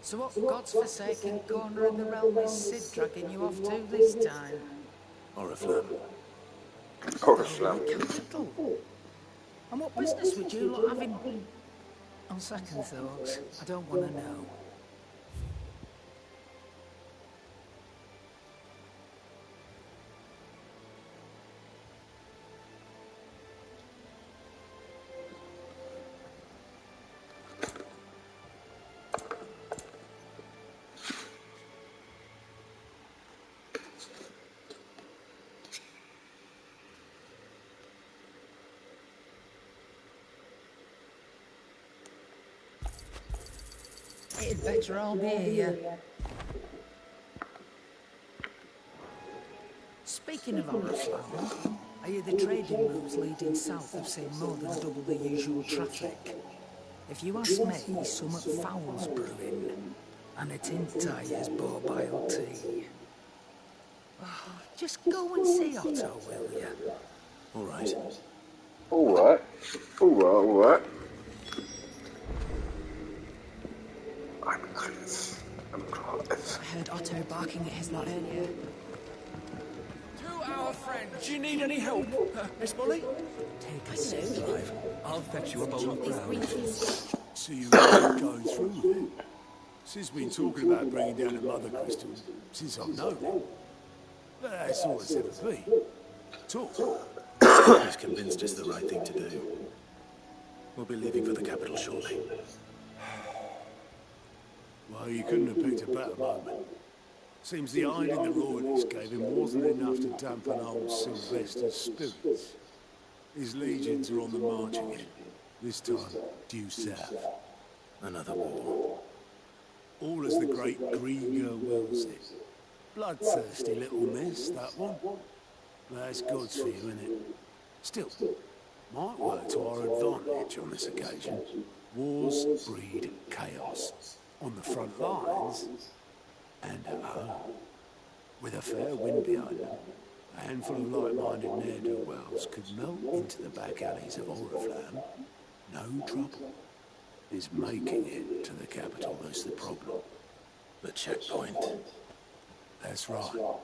So what God's forsaken corner of the realm is Sid dragging you off to this time? Oriflamme. Oriflamme. Capital. And what business would you lot have in... On second thoughts, I don't want to know. It'd better all be here. Speaking of Oriflamme, I hear the trading routes leading south have seen more than double the usual traffic. If you ask me, something foul's brewing, and a tin tyre's bought by tea. Oh, just go and see Otto, will you? All right. Alright. Alright. I'm close. I heard Otto barking at his lot earlier. To our friend, do you need any help, Miss Molly? Take a seat. Clive, I'll fetch you a bowl of brown. See you going through with it. Sid's been talking about bringing down a mother crystal since I've known him. But that's all it's ever been. Talk. He's convinced it's the right thing to do. We'll be leaving for the capital shortly. Well, you couldn't have picked a better moment. Seems the iron in the royalists gave him wasn't enough to dampen old Sylvester's spirits. His legions are on the march again. This time, due south. Another war. All as the great Grieger wills it. Bloodthirsty little mess, that one. That's God's for you, innit? Still, might work to our advantage on this occasion. Wars breed chaos. On the front lines, and at home. With a fair wind behind them, a handful of like-minded ne'er-do-wells could melt into the back alleys of Oriflamme. No trouble. Is making it to the capital that's the problem. The checkpoint. That's right.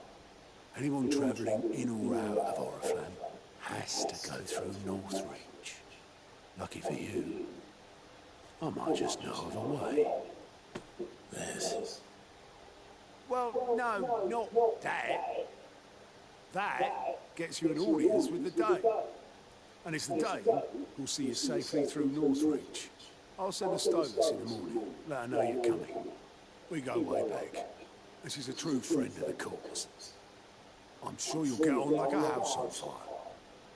Anyone travelling in or out of Oriflamme has to go through Northreach. Lucky for you, I might just know of a way. There's... Well, no, not that. That gets you an audience with the Dane. And it's the Dane who'll see you safely through Northreach. I'll send a Stolas in the morning, let her know you're coming. We go way back, and she's a true friend of the cause. I'm sure you'll get on like a house on fire.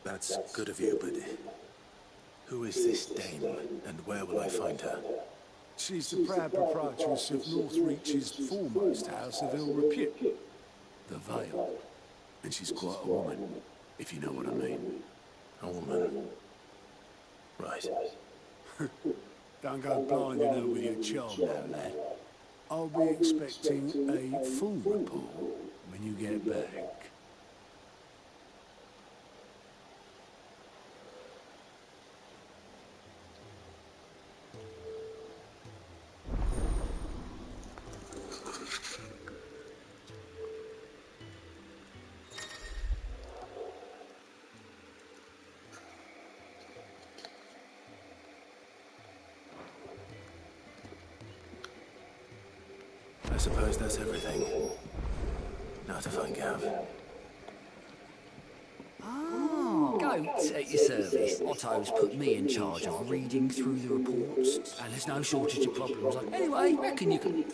That's good of you, but... Who is this dame, and where will I find her? She's the proud proprietress of Northreach's foremost house of ill repute, the Vale. And she's quite a woman, if you know what I mean. A woman. Right. Don't go blinding her with your charm now, lad. I'll be expecting a full report when you get back. I suppose that's everything. Now to find Gav. Goat at your service. Otto's put me in charge of reading through the reports, and there's no shortage of problems. Anyway, reckon you can...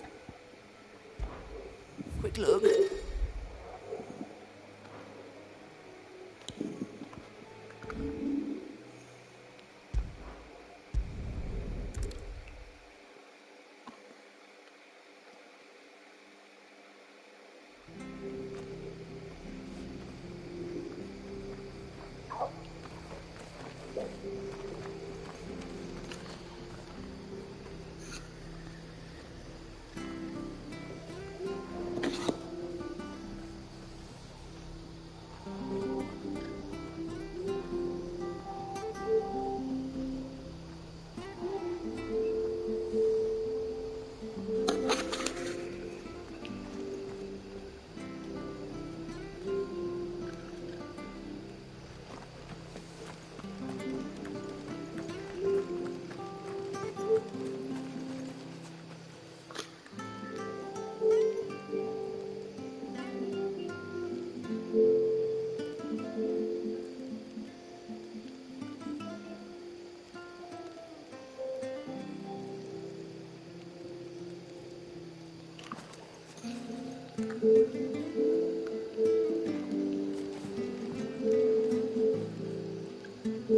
Quick look.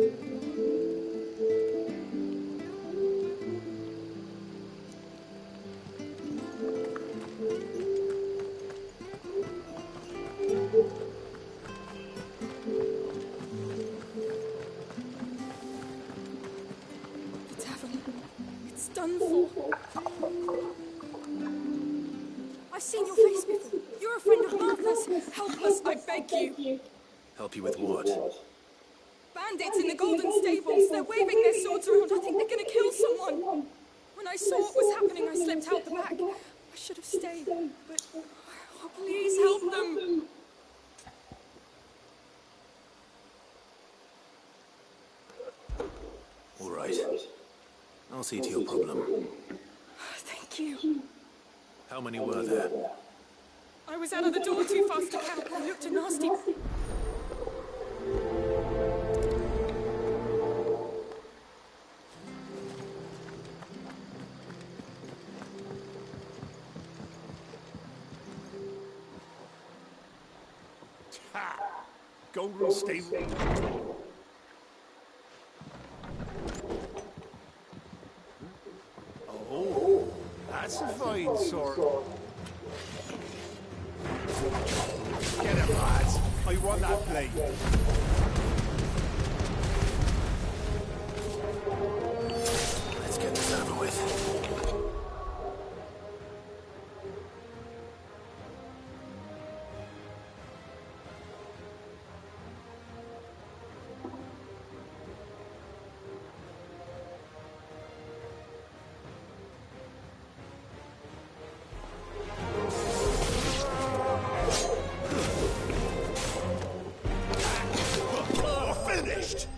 The tavern. It's done for. I've seen your face before. You're a friend of Martha's. Help us, I beg you. Help you with what? Bandits in the Golden Stables. They're waving their swords around. I think they're gonna kill someone. When I saw what was happening, I slipped out the back. I should have stayed, but... Oh, please help them. All right. I'll see to your problem. Thank you. How many were there? I was out of the door too fast to count. They looked nasty. Ha! Golden Stable. Oh, that's a fine sword. Get it, lads. I want that blade. Let's get this over with. Finished!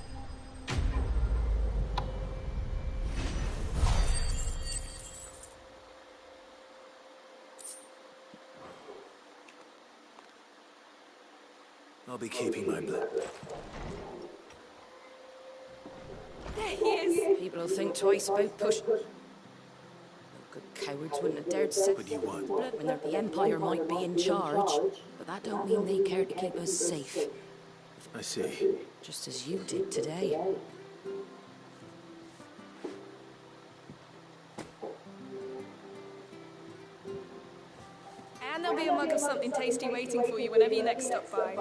I'll be keeping my blood. There he is. People will think twice about push. Good cowards wouldn't have dared set What do you want? blood when the Empire might be in charge. But that don't mean they care to keep us safe. I see. Just as you did today. And there'll be a mug of something tasty waiting for you whenever you next stop by.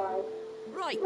Right.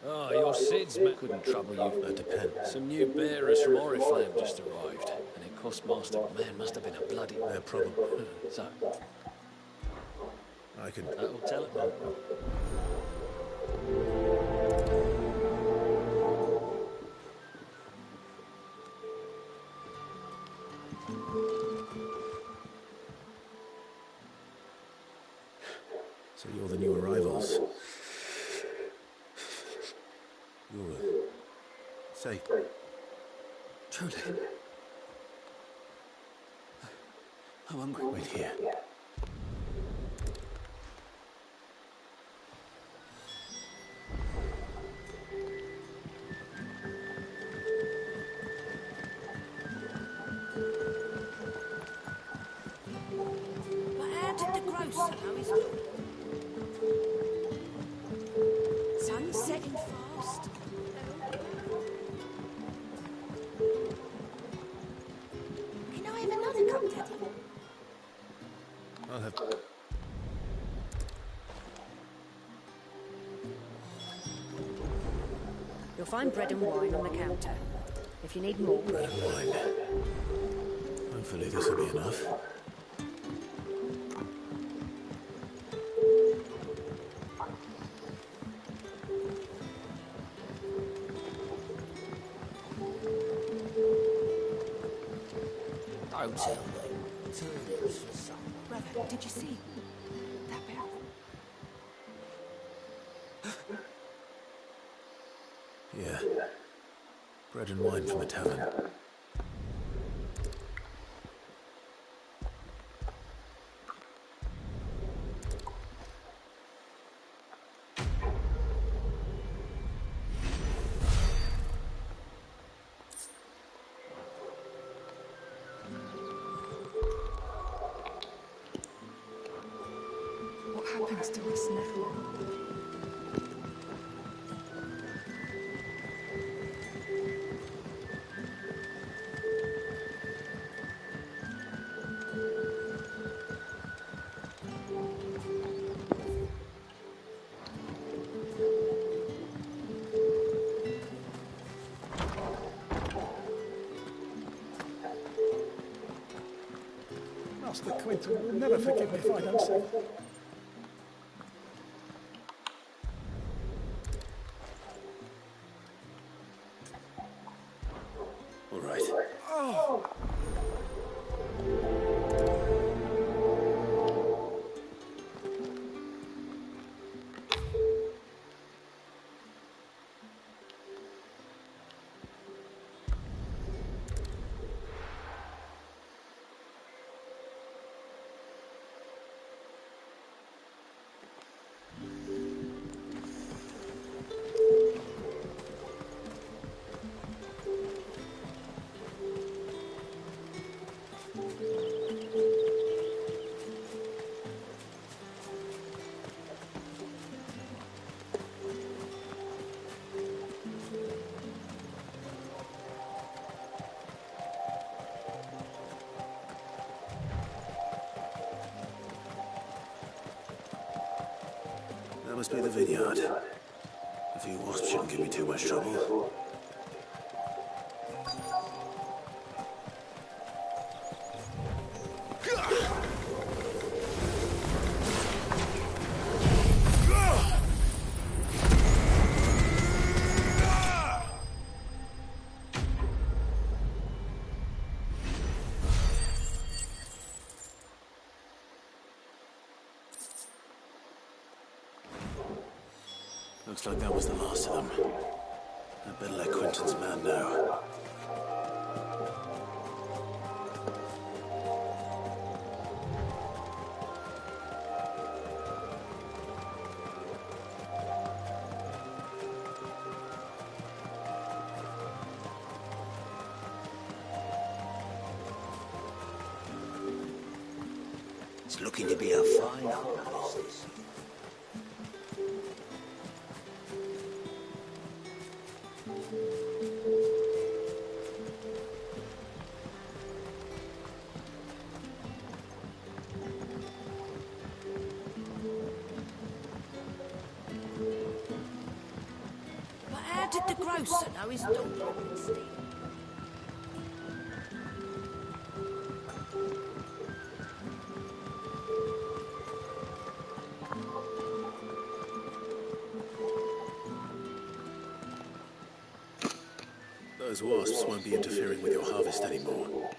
Oh, your Sid's man Couldn't trouble you. That depends. Some new bearers from Oriflamme just arrived, and it cost Master. Man, must have been a bloody. No problem. So, I can... that'll tell it, man. So you're the new arrivals. You're... safe. Truly. I'm hungry. Wait here. But how did the grocer know his door? Sun's setting fast. Can I have another cup, Daddy? I'll have... You'll find bread and wine on the counter. If if you need more. Bread and wine. Hopefully this will be enough. Don't tell me. Turnips for supper. Brother, did you see that bear? Yeah. Bread and wine from a tavern. What happens to us now? Master Quentin will never forgive me if I don't say. All right. That must be the vineyard. A few wasps shouldn't give me too much trouble. Looks like that was the last of them. I'd better let Quentin's man know. It's looking to be a fine harvest. But how did the grocer know his daughter would steal? Those wasps won't be interfering with your harvest anymore.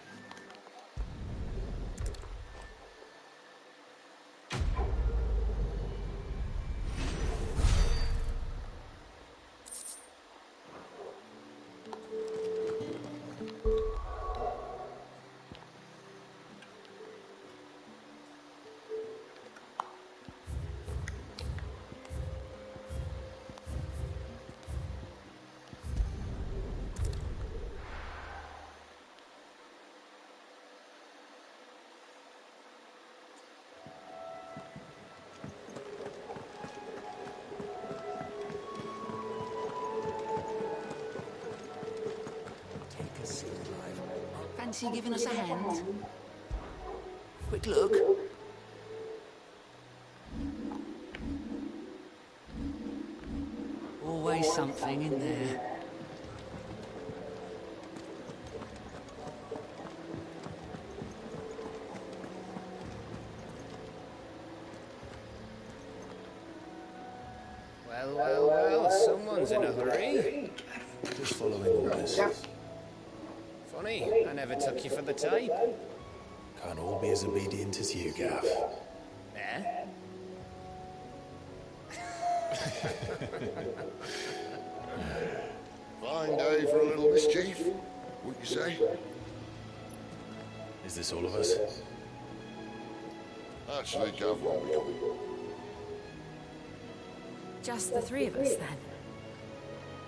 Fancy giving us a hand? Quick look. Always something in there. Well, someone's in a hurry. Just following orders. Funny, I never took you for the type. Can't all be as obedient as you, Gav. Eh? Fine day for a little mischief, wouldn't you say? Is this all of us? Actually, Gav won't be coming. Just the three of us, then.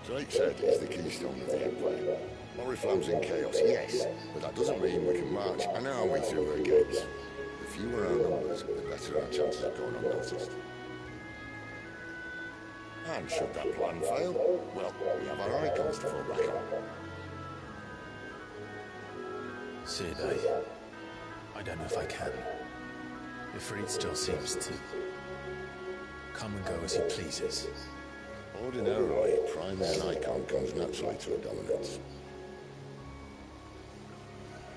Drake said he's the keystone of the Empire. Oriflamme's in chaos, yes, but that doesn't mean we can march an army through her gates. The fewer our numbers, the better our chances of going unnoticed. And should that plan fail, well, we have our icons to fall back on. Sid, I don't know if I can. Ifrit still seems to come and go as he pleases. Ordinarily, priming an icon comes naturally to a dominance.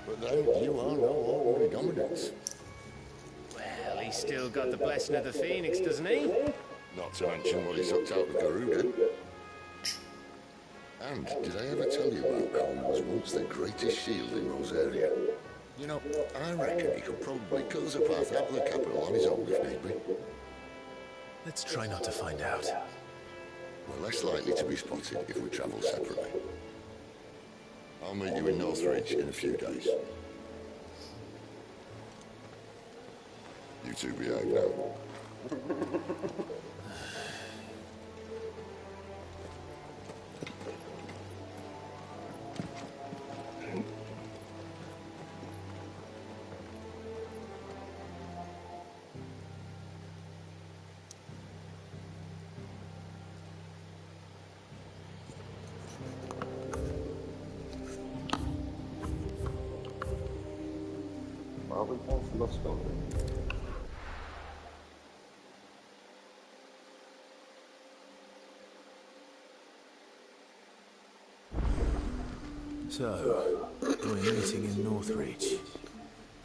But then, you are no ordinary dominance. Well, he's still got the blessing of the Phoenix, doesn't he? Not to mention what he sucked out of Garuda. And did I ever tell you about how he was once the greatest shield in Rosaria? You know, I reckon he could probably cut us a path out of the capital on his own if need be. Let's try not to find out. We're less likely to be spotted if we travel separately. I'll meet you in Northridge in a few days. You two behave now. So, we're meeting in Northreach.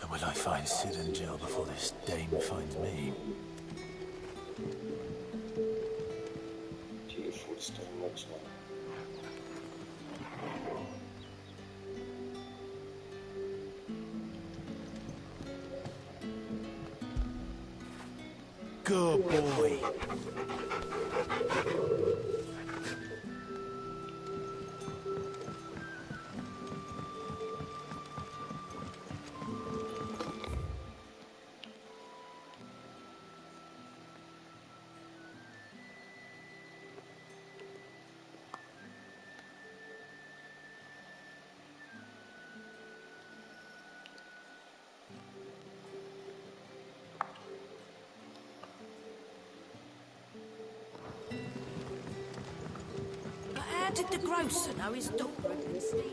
And will I find Sid and Jill before this dame finds me? Good boy. But how did the grocer know his daughter had been stealing?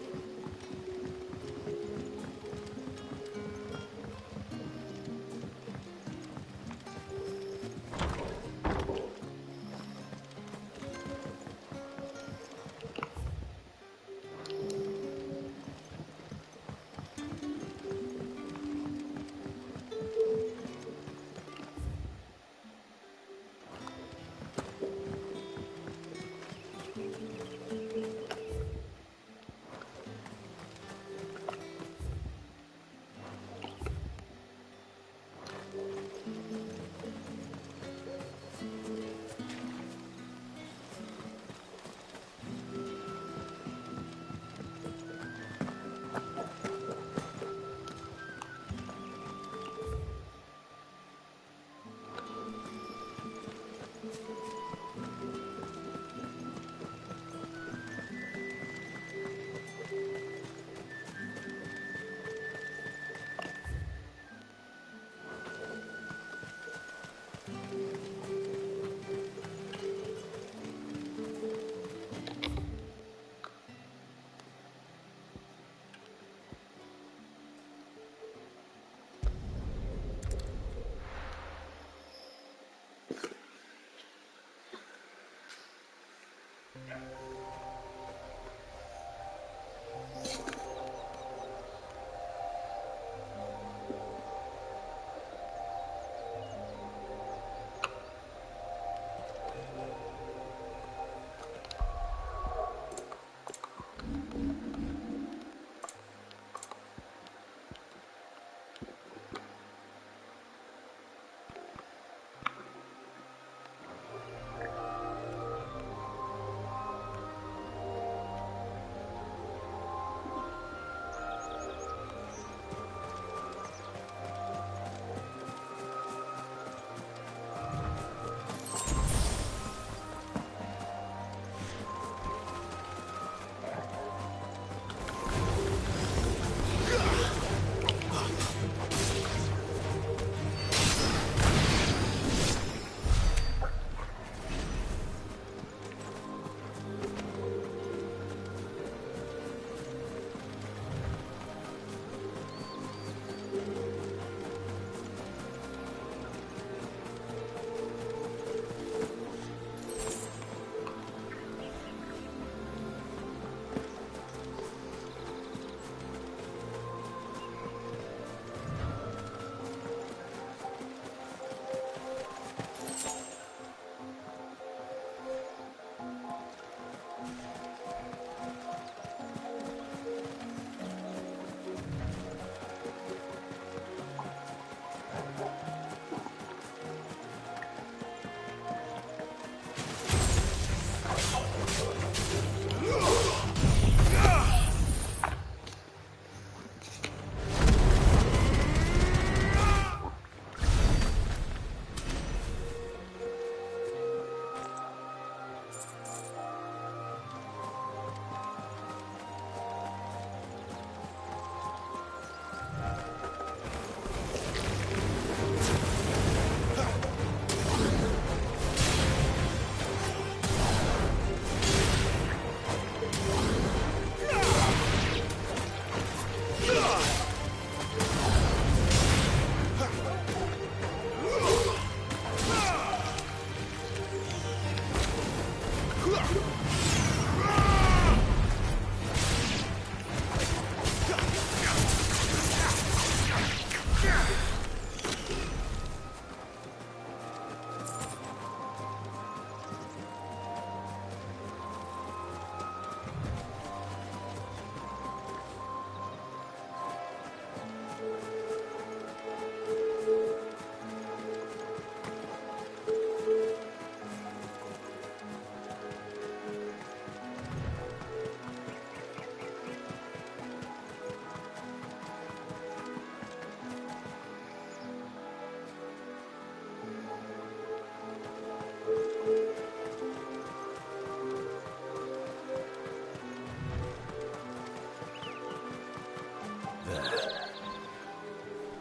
There.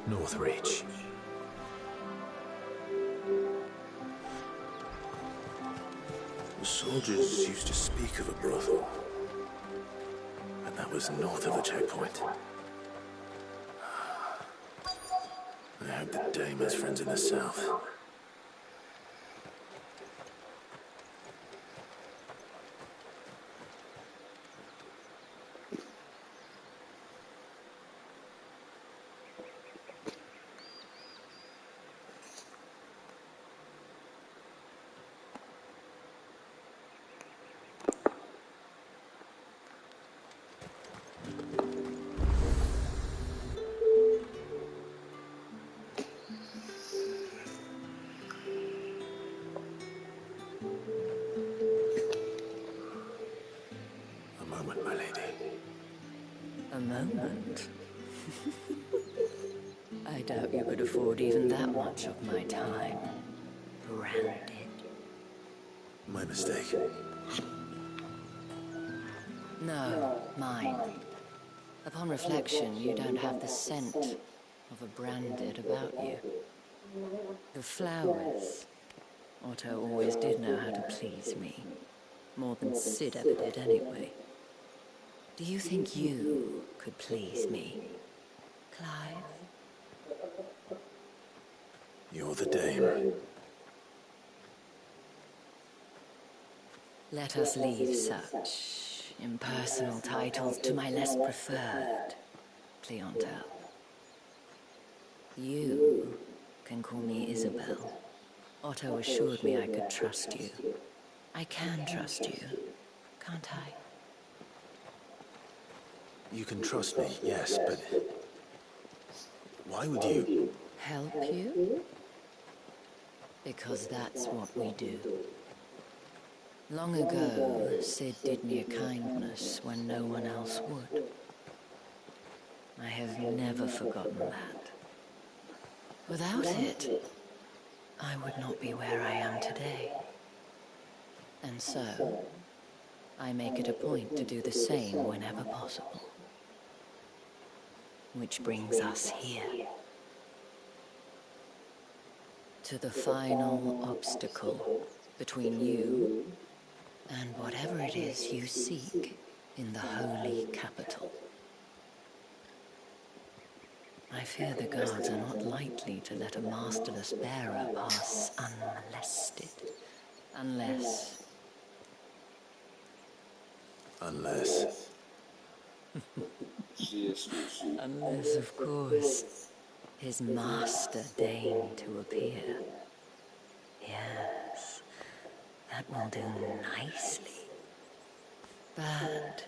Northreach. The soldiers used to speak of a brothel. And that was north of the checkpoint. I hope the Dame has friends in the south. A moment? I doubt you could afford even that much of my time. Branded. My mistake. No, mine. Upon reflection, you don't have the scent of a branded about you. The flowers. Otto always did know how to please me. More than Sid ever did anyway. Do you think you could please me, Clive? You're the Dame. Let us leave such impersonal titles to my less preferred clientele. You can call me Isabel. Otto assured me I could trust you. I can trust you, can't I? You can trust me, yes, but... why would you? Help you? Because that's what we do. Long ago, Sid did me a kindness when no one else would. I have never forgotten that. Without it, I would not be where I am today. And so, I make it a point to do the same whenever possible. Which brings us here. To the final obstacle between you and whatever it is you seek in the holy capital. I fear the guards are not likely to let a masterless bearer pass unmolested. Unless... Unless, of course, his master deigned to appear. Yes, that will do nicely. But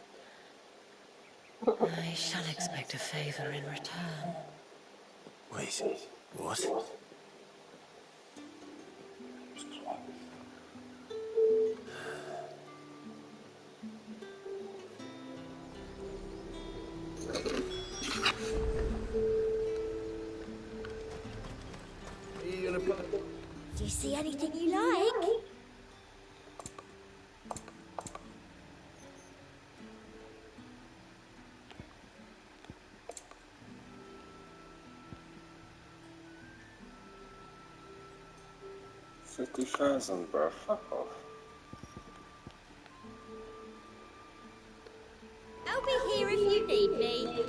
I shall expect a favor in return. Wait, what? Do you see anything you like? $50,000, bro. Fuck off. I'll be here if you need me.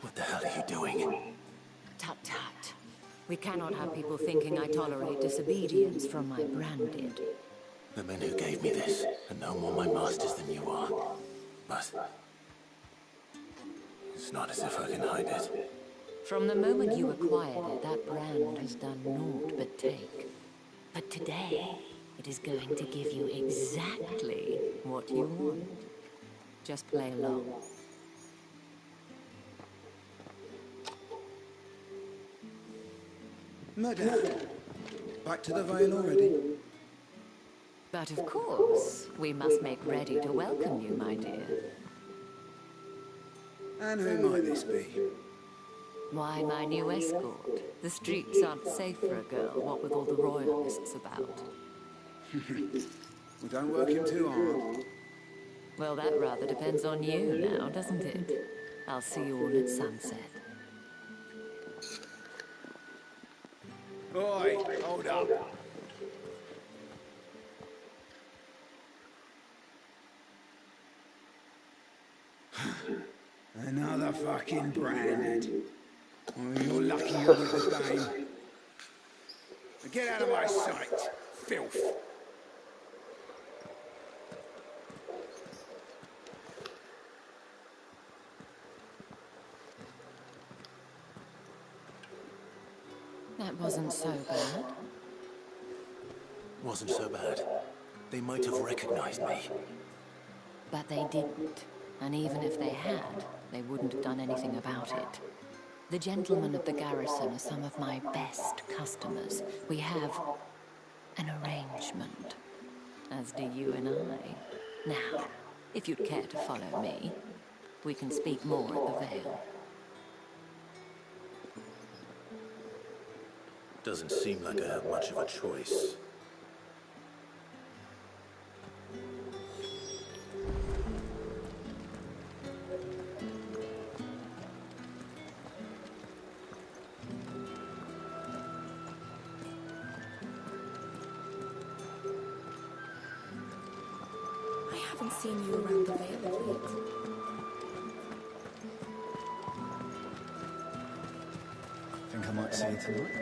What the hell are you doing? Tut tut. We cannot have people thinking I tolerate disobedience from my branded. The men who gave me this are no more my masters than you are. But... it's not as if I can hide it. From the moment you acquired it, that brand has done naught but take. But today, it is going to give you exactly what you want. Just play along. Madame, Back to the Vale already? But of course, we must make ready to welcome you, my dear. And who might this be? Why, my new escort. The streets aren't safe for a girl, what with all the royalists about. Well, don't work him too hard. Well, that rather depends on you now, doesn't it? I'll see you all at sunset. Oi, hold up. Another fucking branded. Oh, you're lucky you're with the Dame. Now get out of my sight, filth. That wasn't so bad. Wasn't so bad. They might have recognized me. But they didn't. And even if they had, they wouldn't have done anything about it. The gentlemen of the garrison are some of my best customers. We have an arrangement, as do you and I. Now, if you'd care to follow me, we can speak more at the Vale. Doesn't seem like I have much of a choice. I haven't seen you around the Vale of late. Think I might see you tonight?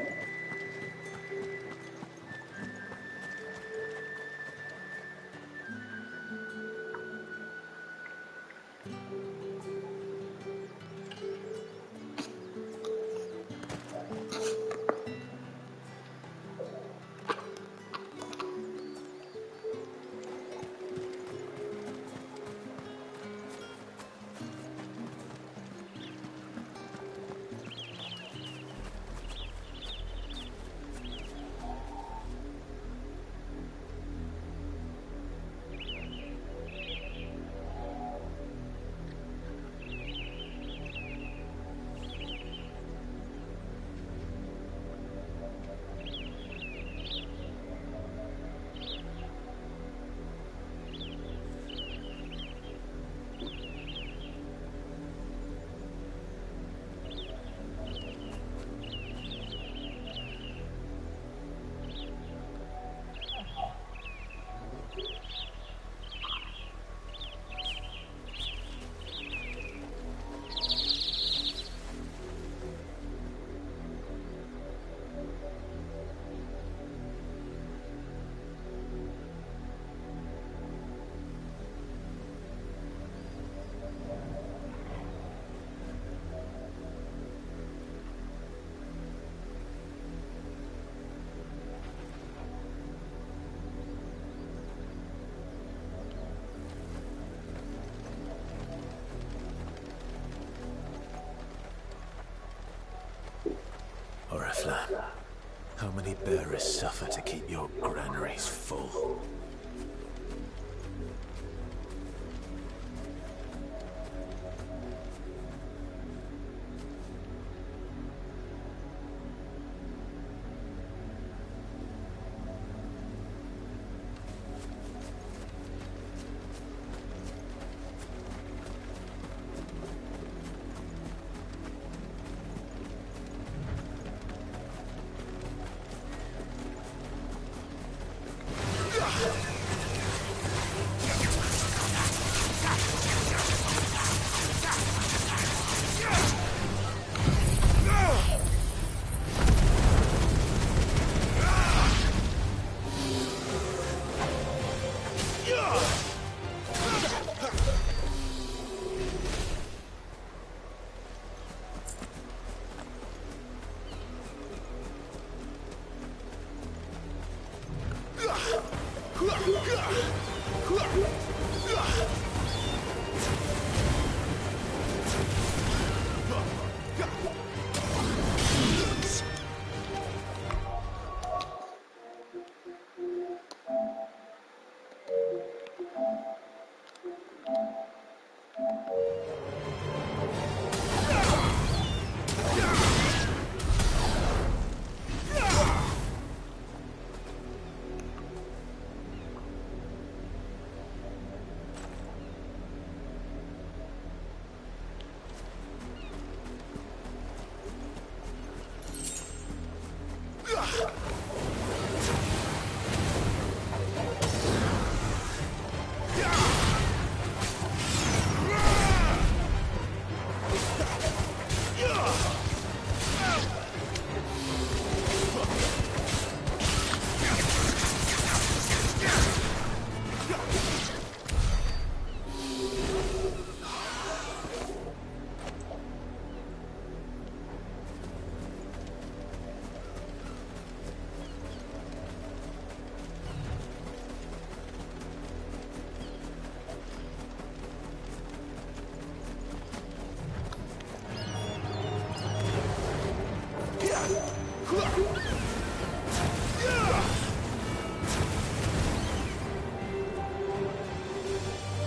Oriflamme, how many bearers suffer to keep your granaries full?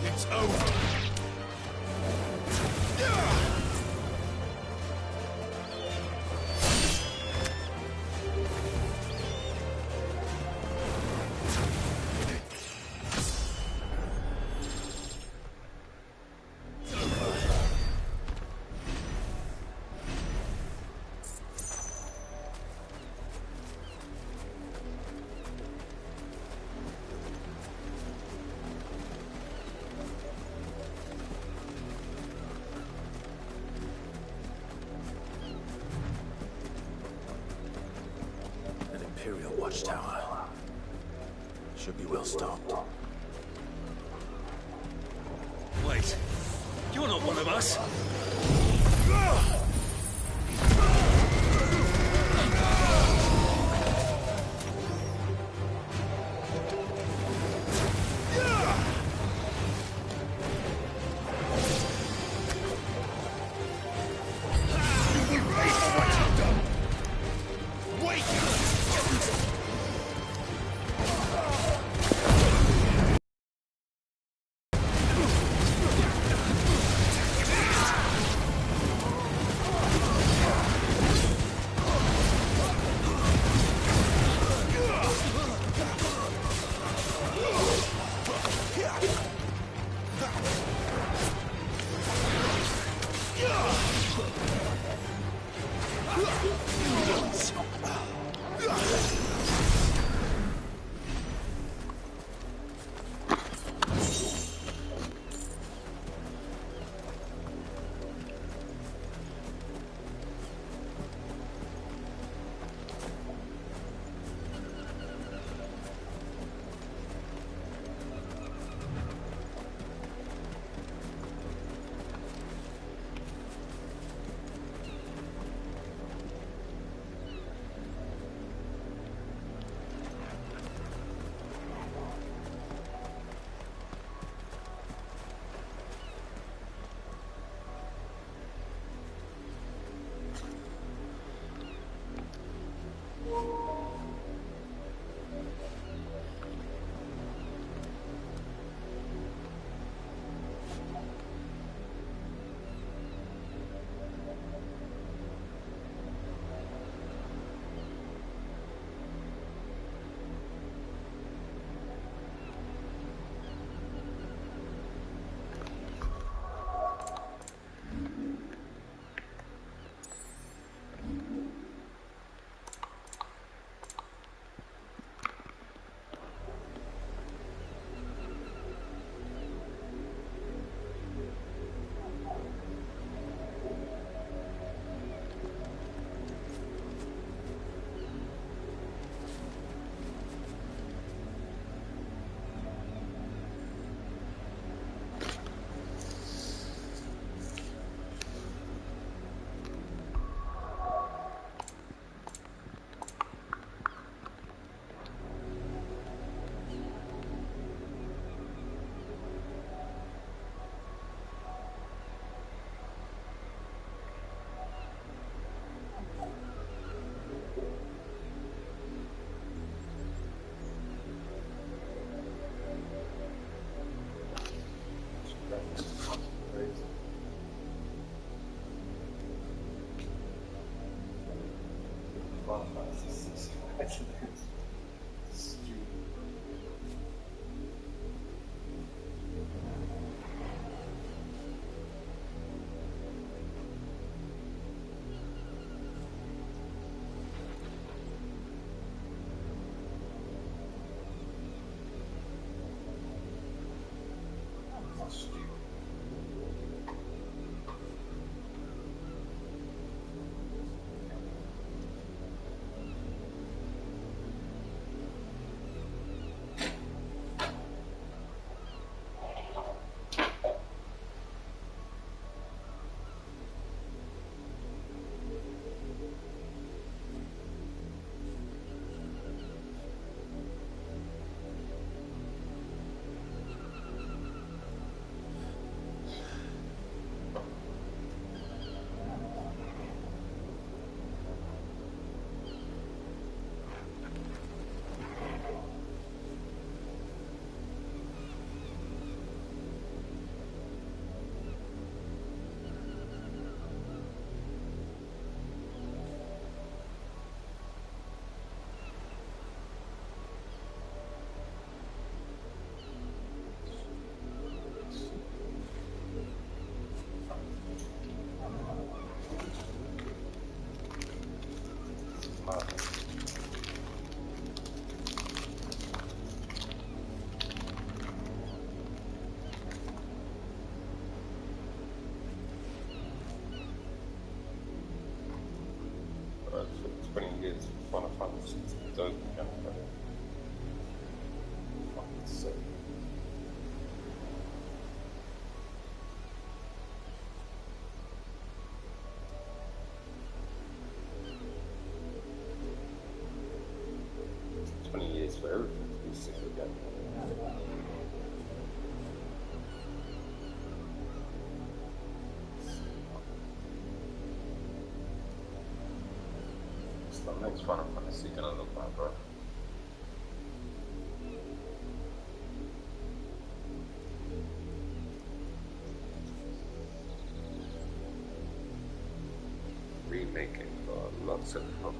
It's over. Imperial Watchtower. Should be well stocked. Wait, you're not one of us. Fucking sick. Years for everything to be sick again. What's the next Final Fantasy gonna look like, bro? Remaking lots of lots.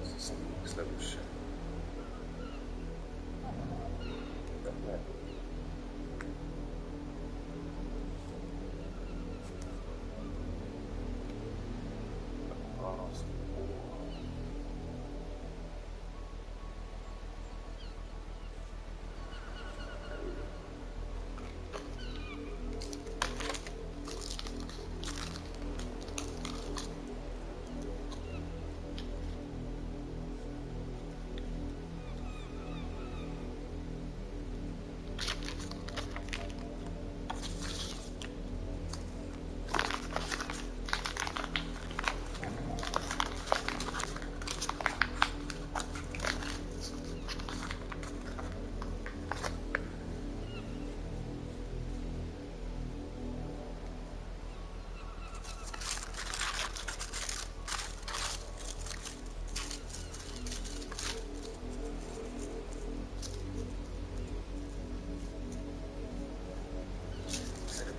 This is some next level shit.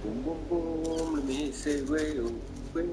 Boom, boom, boom, let me say, way, way.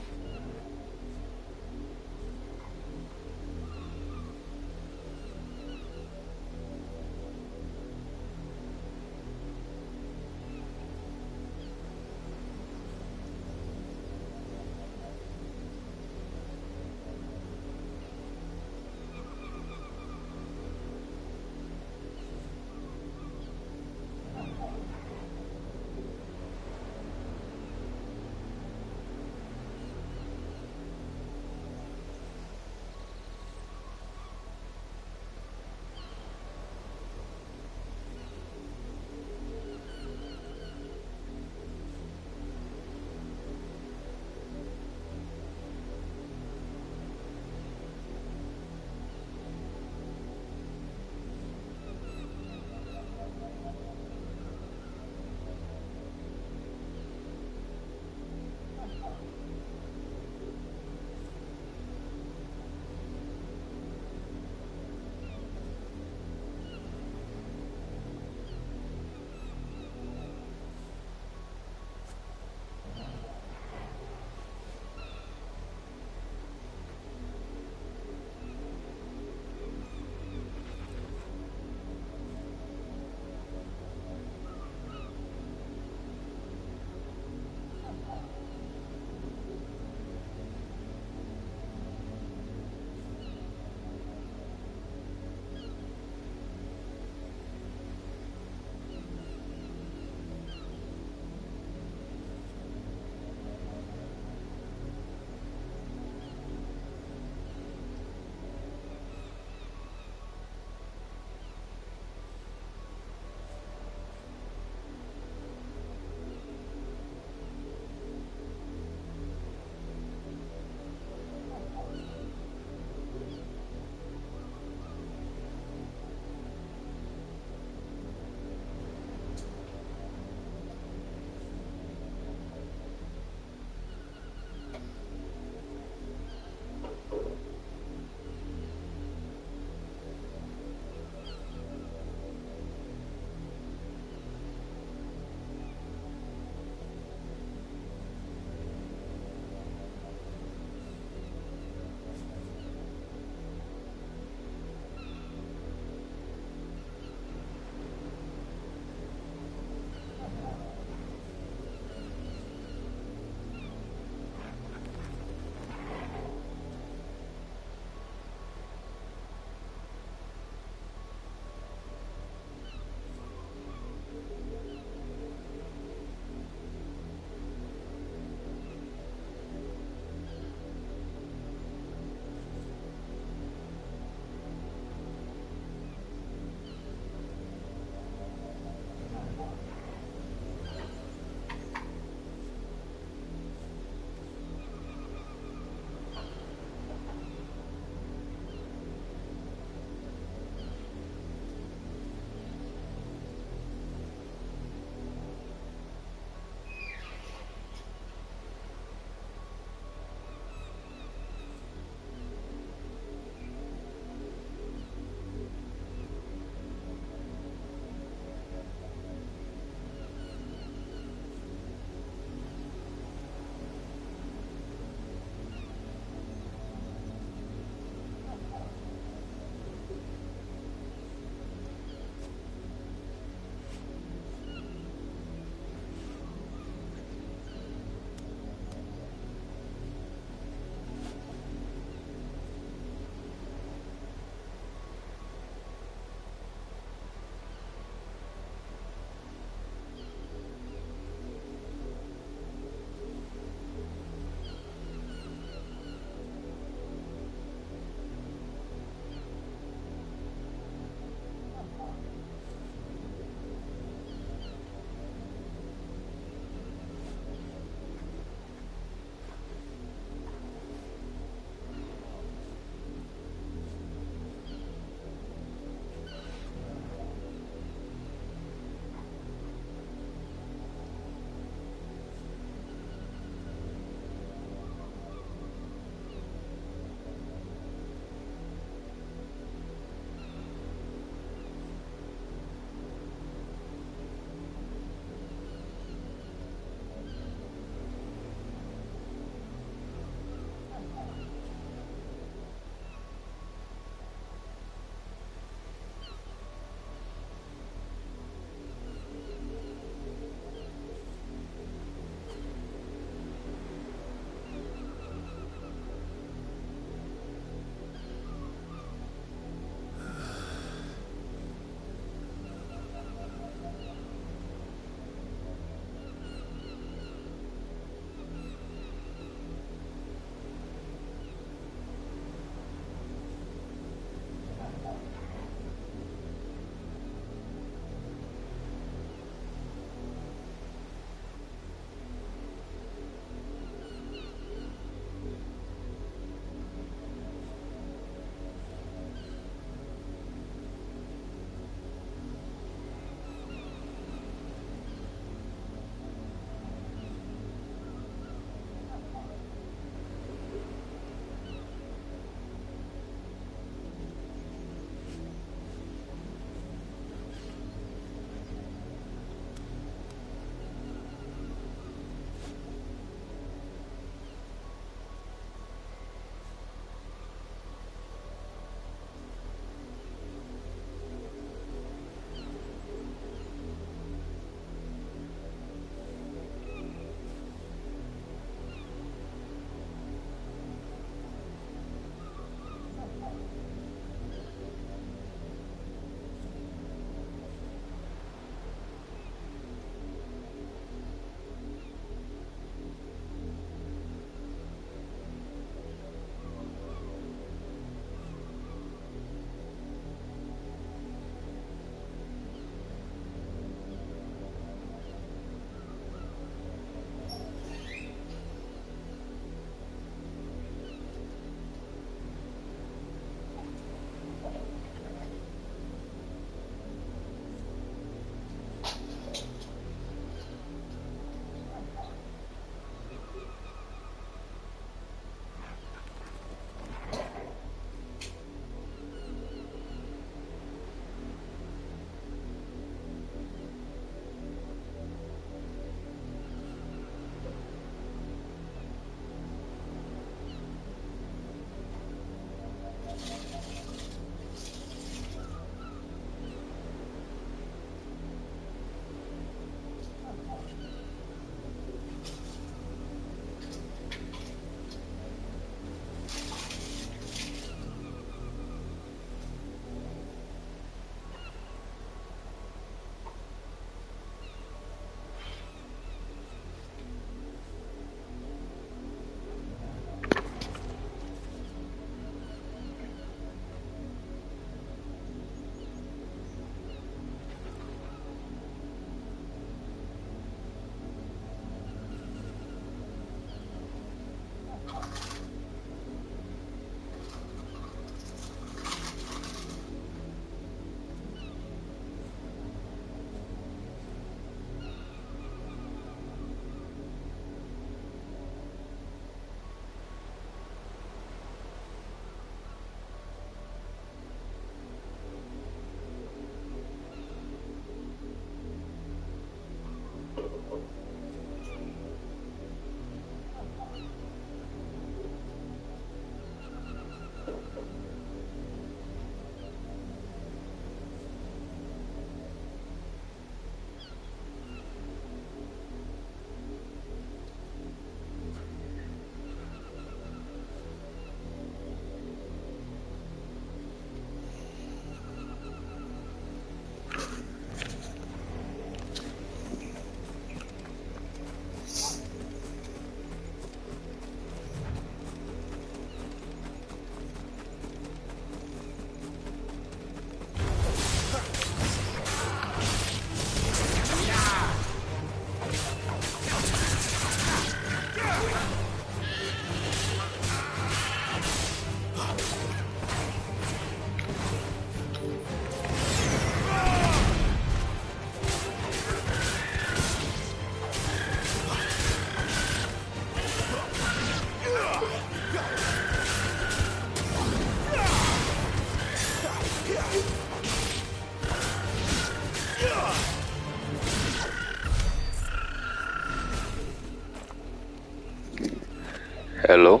Hello?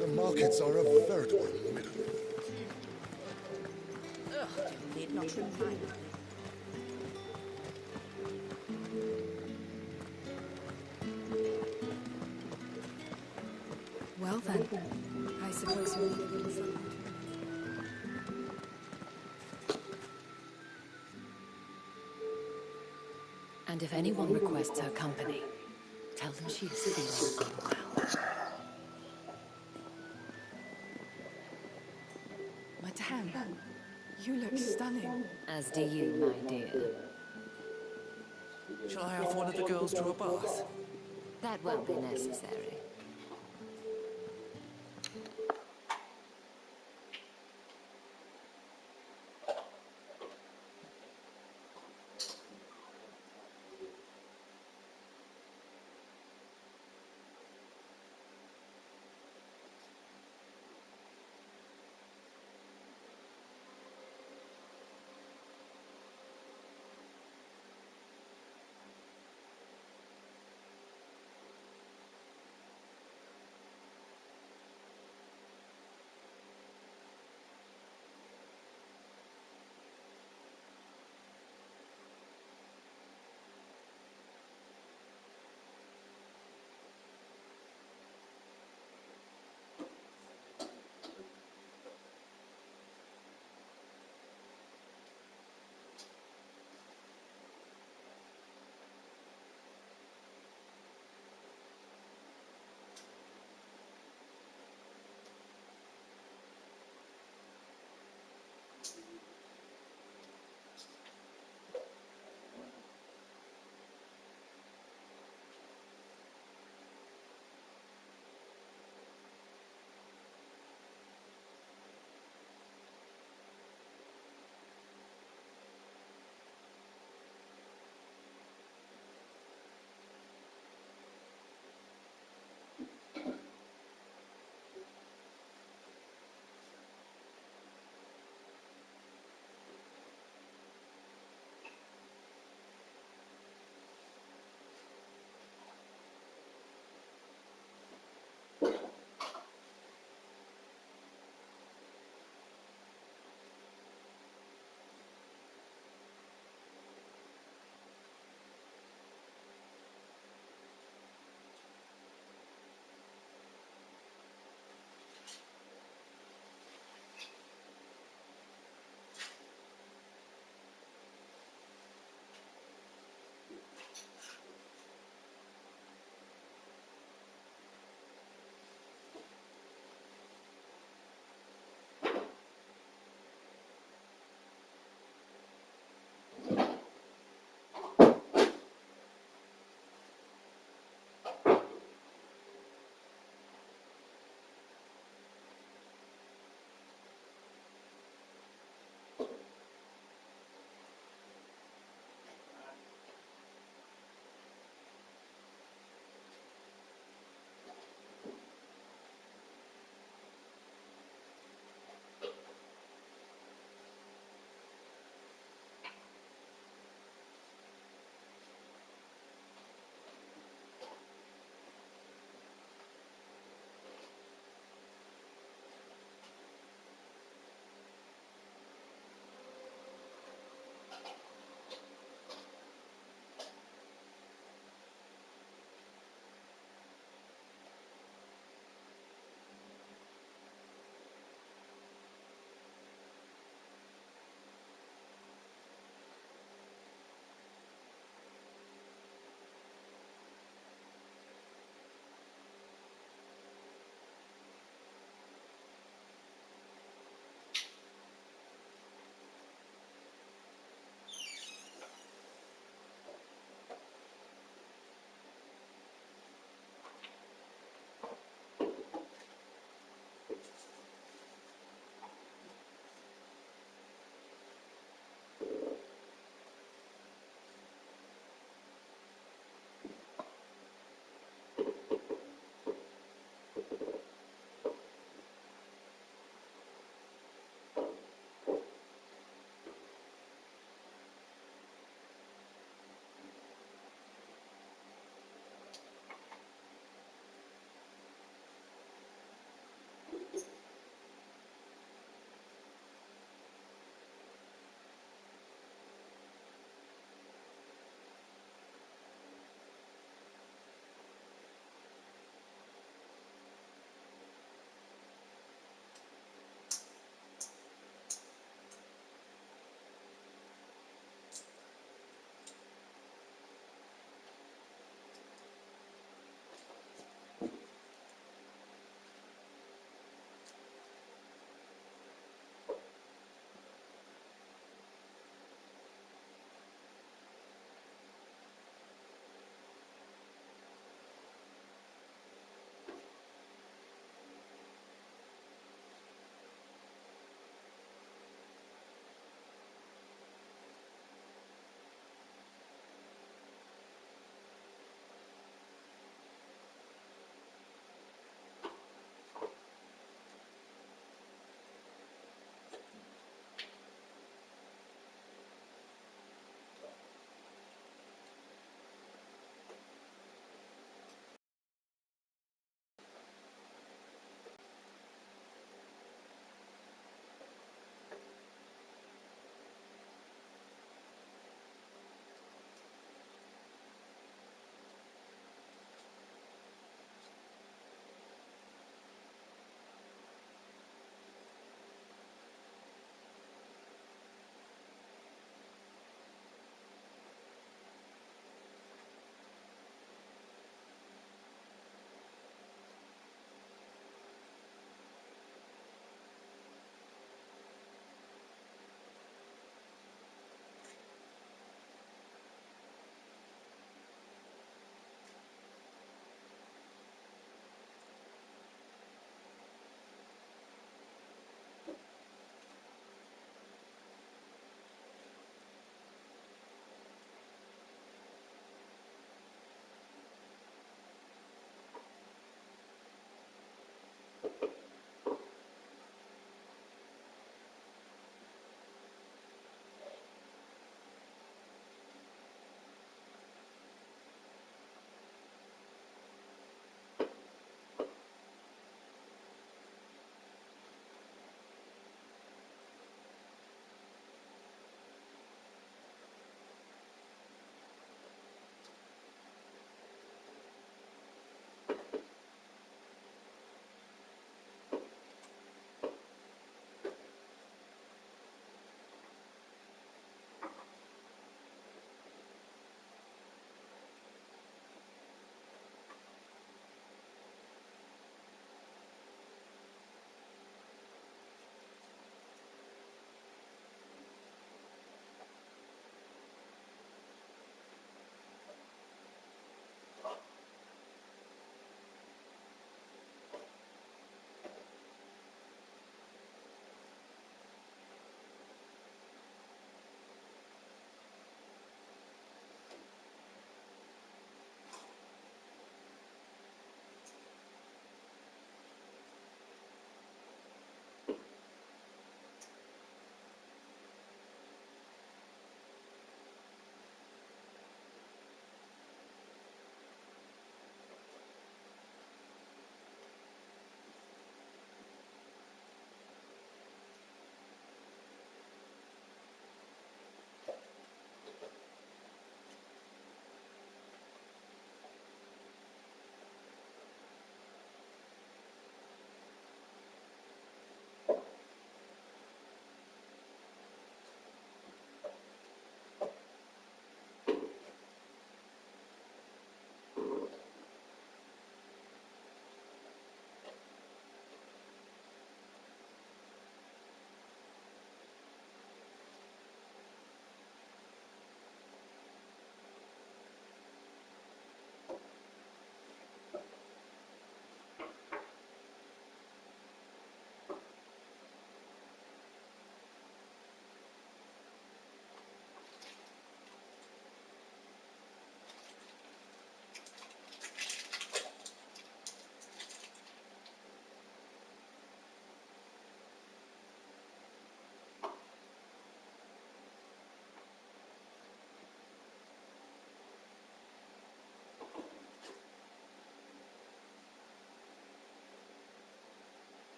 The markets are a veritable middle. Ugh, you need not remind me. Well then, I suppose we'll begin somewhere. And if anyone requests her company, tell them she is feeling unwell. Madame, you look stunning. As do you, my dear. Shall I have one of the girls draw a bath? That won't be necessary.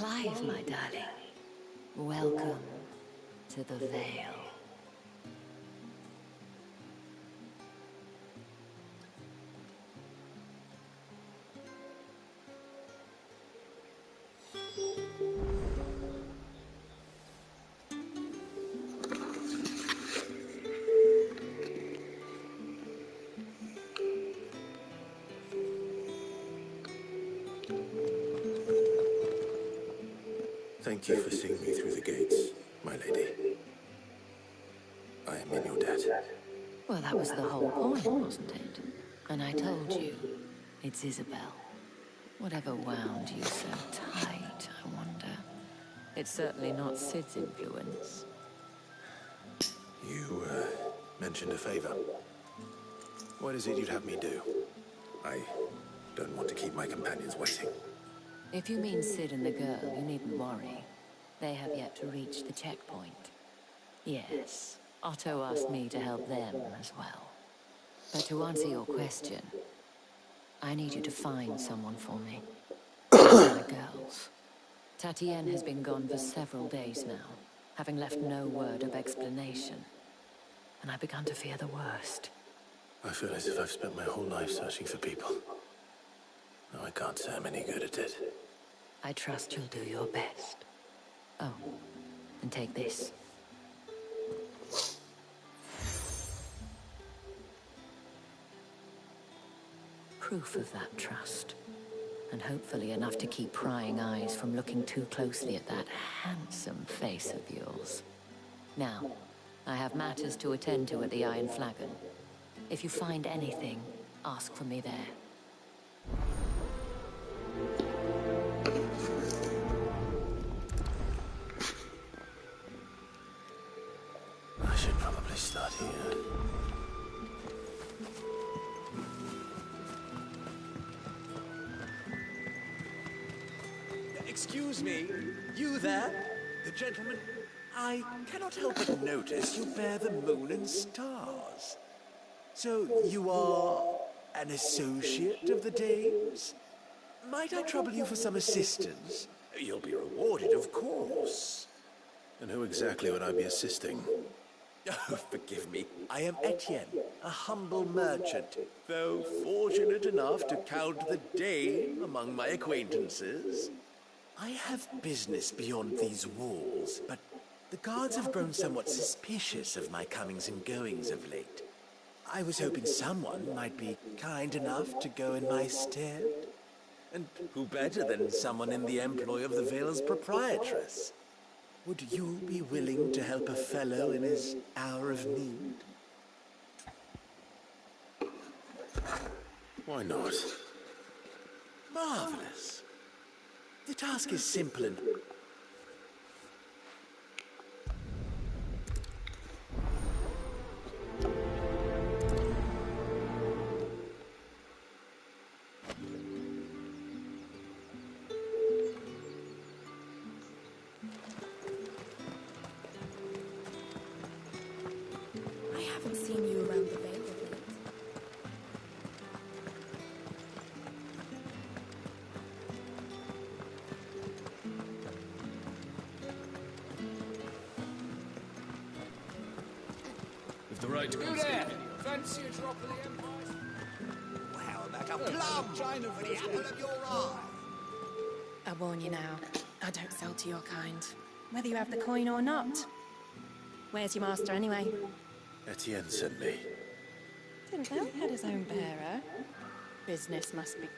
Clive, my darling. Welcome to the Vale. Thank you for seeing me through the gates, my lady. I am in your debt. Well, that was the whole point, wasn't it? And I told you, it's Isabel. Whatever wound you so tight, I wonder. It's certainly not Sid's influence. You, mentioned a favor. What is it you'd have me do? I don't want to keep my companions waiting. If you mean Sid and the girl, you needn't worry. They have yet to reach the checkpoint. Yes, Otto asked me to help them as well. But to answer your question, I need you to find someone for me. My girls. Tatienne has been gone for several days now, having left no word of explanation. And I've begun to fear the worst. I feel as if I've spent my whole life searching for people. No, I can't say I'm any good at it. I trust you'll do your best. Oh, and take this. Proof of that trust. And hopefully enough to keep prying eyes from looking too closely at that handsome face of yours. Now, I have matters to attend to at the Iron Flagon. If you find anything, ask for me there. I should probably start here. Excuse me, you there? The gentleman? I cannot help but notice you bear the moon and stars. So you are an associate of the Dames? Might I trouble you for some assistance? You'll be rewarded, of course. And who exactly would I be assisting? Oh, forgive me. I am Etienne, a humble merchant, though fortunate enough to count the Dame among my acquaintances. I have business beyond these walls, but the guards have grown somewhat suspicious of my comings and goings of late. I was hoping someone might be kind enough to go in my stead. And who better than someone in the employ of the Vale's proprietress? Would you be willing to help a fellow in his hour of need? Why not? Marvelous. The task is simple and... I haven't seen you around the Vale of late. With the right to You conceal there? any of Fancy a drop of the Empire? Well, how about a plum for the apple of your eye? I warn you now, I don't sell to your kind. Whether you have the coin or not. Where's your master anyway? Etienne sent me. Didn't know he had his own bearer. Business must be...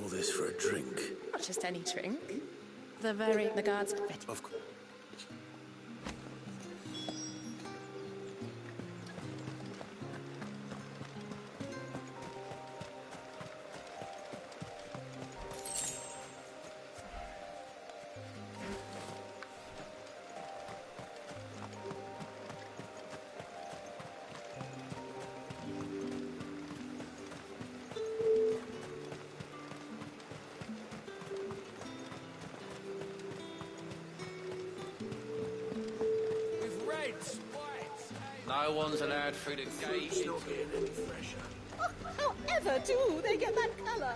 All this for a drink. Not just any drink. The guards... Of course. No one's allowed through the gate. It's not getting any fresher. However do they get that colour?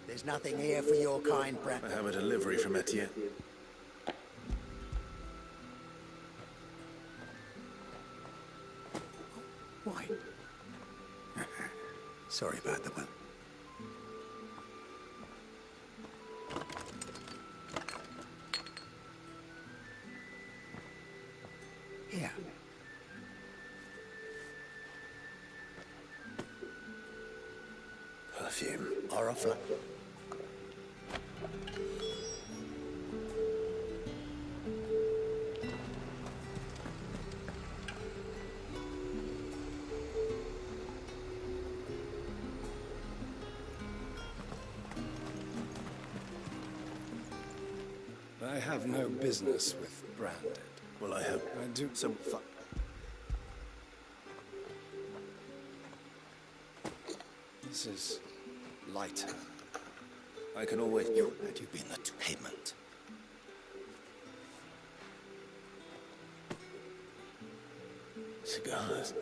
There's nothing here for your kind, Brad. I have a delivery from Etienne. Why? Sorry about the one. Here. Perfume. Or a flat. I have no business with Branded. Well, I do some fun. This is lighter. I can always... Had you been the payment? Cigars.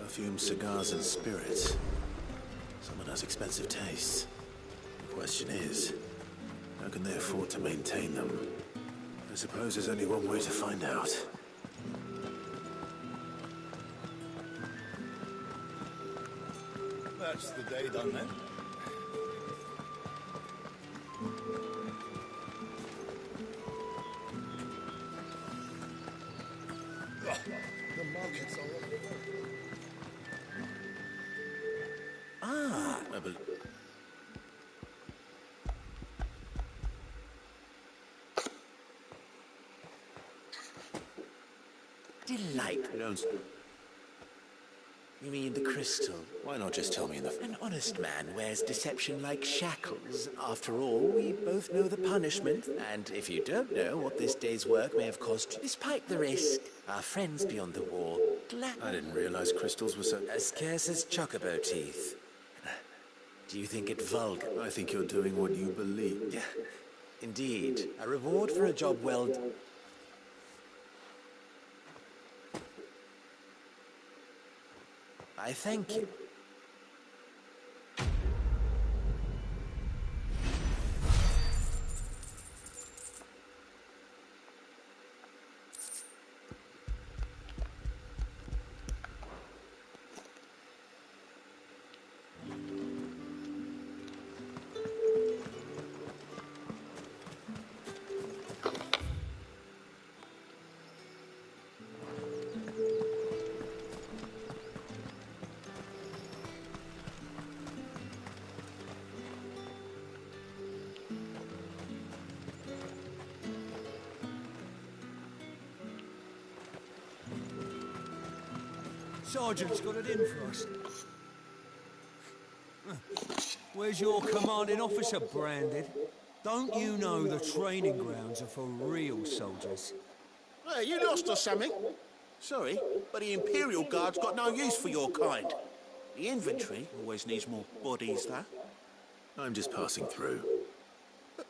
Perfume, cigars, and spirits. Someone has expensive tastes. The question is, how can they afford to maintain them? I suppose there's only one way to find out. That's the day done then. The markets are all... Ah, I believe... Delightful. You mean the crystal? Why not just tell me in the... An honest man wears deception like shackles. After all, we both know the punishment, and if you don't know what this day's work may have cost you, despite the risk, our friends beyond the wall... I didn't realize crystals were so... As scarce as chocobo teeth. Do you think it vulgar? I think you're doing what you believe. Yeah, indeed. A reward for a job well done. I thank you. Sergeant's got it in for us. Where's your commanding officer, Branded? Don't you know the training grounds are for real soldiers? Hey, you lost or something? Sorry, but the Imperial Guard's got no use for your kind. The infantry always needs more bodies, though. I'm just passing through. I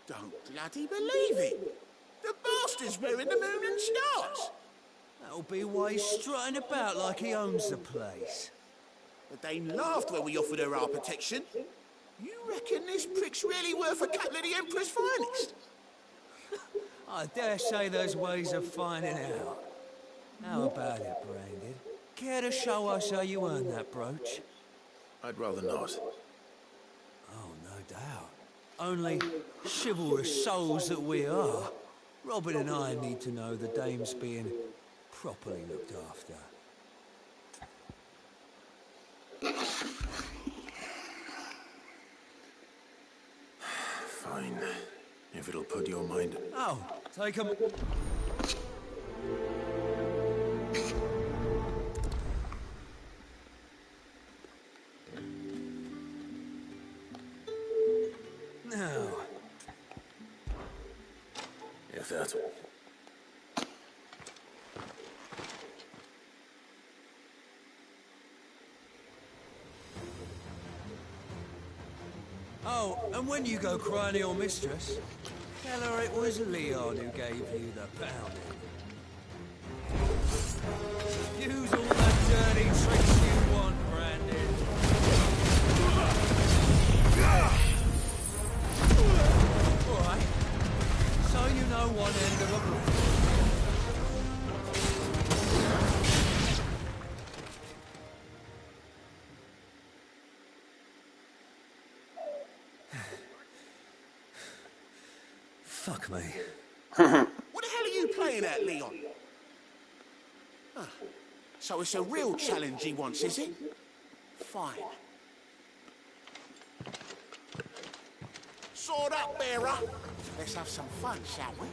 don't bloody believe it. The bastard's wearing the moon and stars. That'll be why he's strutting about like he owns the place. The Dane laughed when we offered her our protection. You reckon this prick's really worth a couple of the Emperor's finest? I dare say there's ways of finding out. How about it, Branded? Care to show us how you earned that brooch? I'd rather not. Oh, no doubt. Only chivalrous souls that we are. Robin and I need to know the dame's being properly looked after. Fine. If it'll put your mind... Oh, take 'em. Now. If that's... Oh, and when you go crying to your mistress, Tell her it was Leon who gave you the pounding. Use all the dirty tricks you want, Brandon. All right. So you know one end of a block. Fuck me. What the hell are you playing at, Leon? Ah, so it's a real challenge he wants, is it? Fine. Sword up, bearer. Let's have some fun, shall we?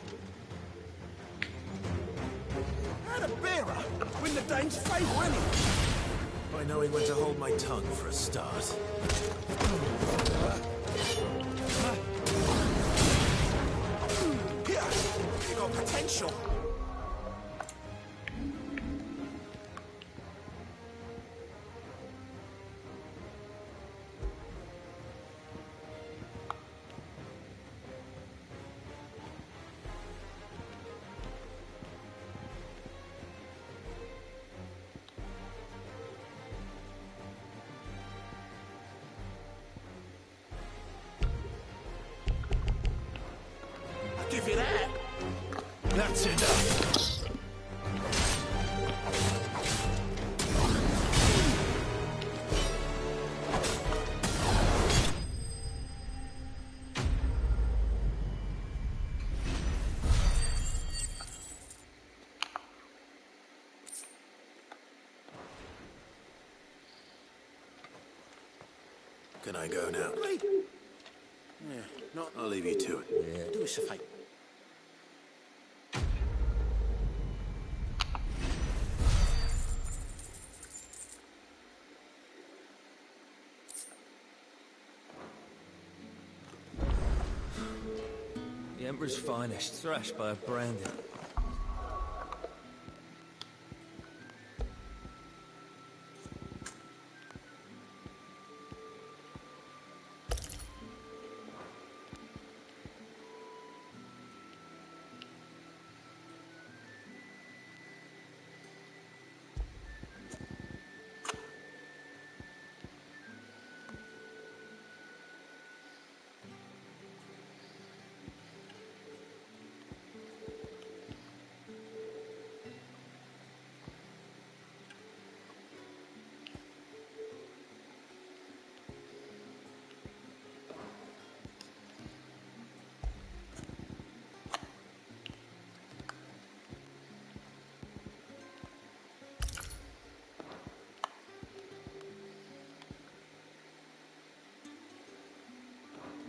How'd a bearer win the dame's favour anyway? By knowing when to hold my tongue for a start. Here, you got potential. Give you that. That's enough. Can I go now? Yeah, not. I'll leave you to it. Yeah. Do us a favour. The Emperor's finest, thrashed by a Brandon.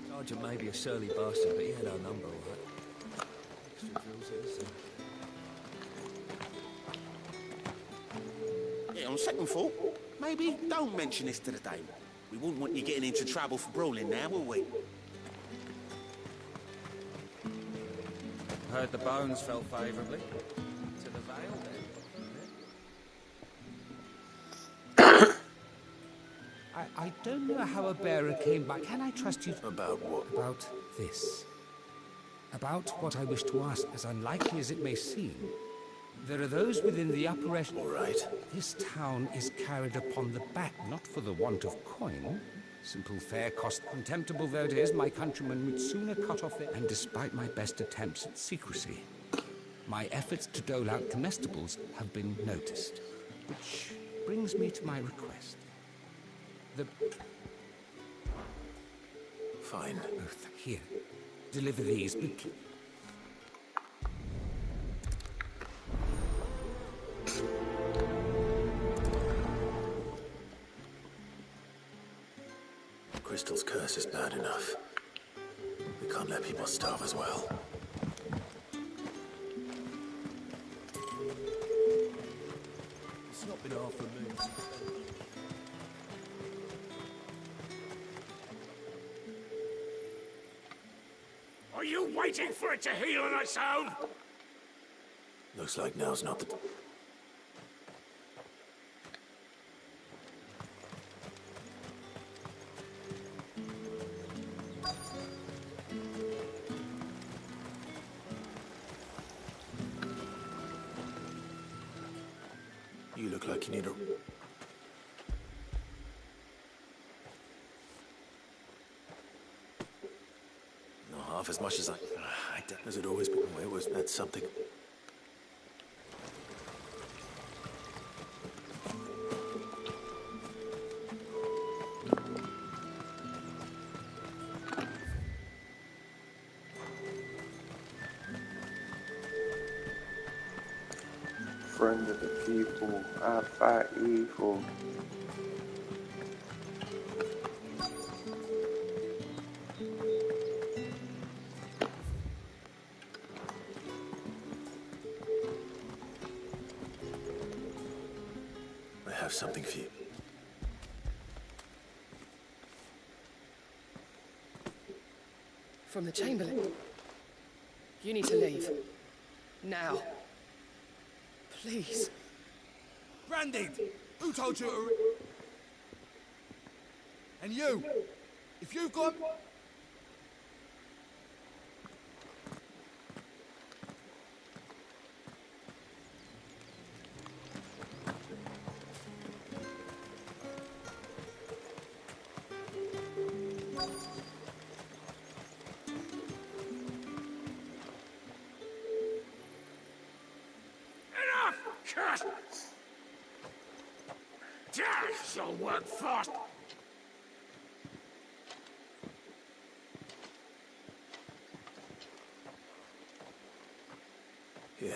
Sergeant may be a surly bastard, but he had our number, all right. Extra drills here, so. Yeah, on second thought, maybe don't mention this to the dame. We wouldn't want you getting into trouble for brawling now, will we? Heard the bones fell favourably. To the Vale, then. I don't know how a bearer came back. Can I trust you? About what? About this. About what I wish to ask, as unlikely as it may seem. There are those within the upper echelon. All right. This town is carried upon the back, not for the want of coin. Simple fare cost, contemptible though it is, my countrymen would sooner cut off their... And despite my best attempts at secrecy, my efforts to dole out comestibles have been noticed. Which brings me to my request. Fine. Here. Deliver these. Crystal's curse is bad enough. We can't let people starve as well. It's not been half a moon. Are you waiting for it to heal on its own? Looks like now's not the... like you need a... Not half as much as I Has it always been the way? Was that something? Friend of the people, I fight evil. I have something for you. From the Chamberlain. You need to leave. Now. Please. Brandy! Who told you to... And you! If you've got... Shall work fast. Yeah.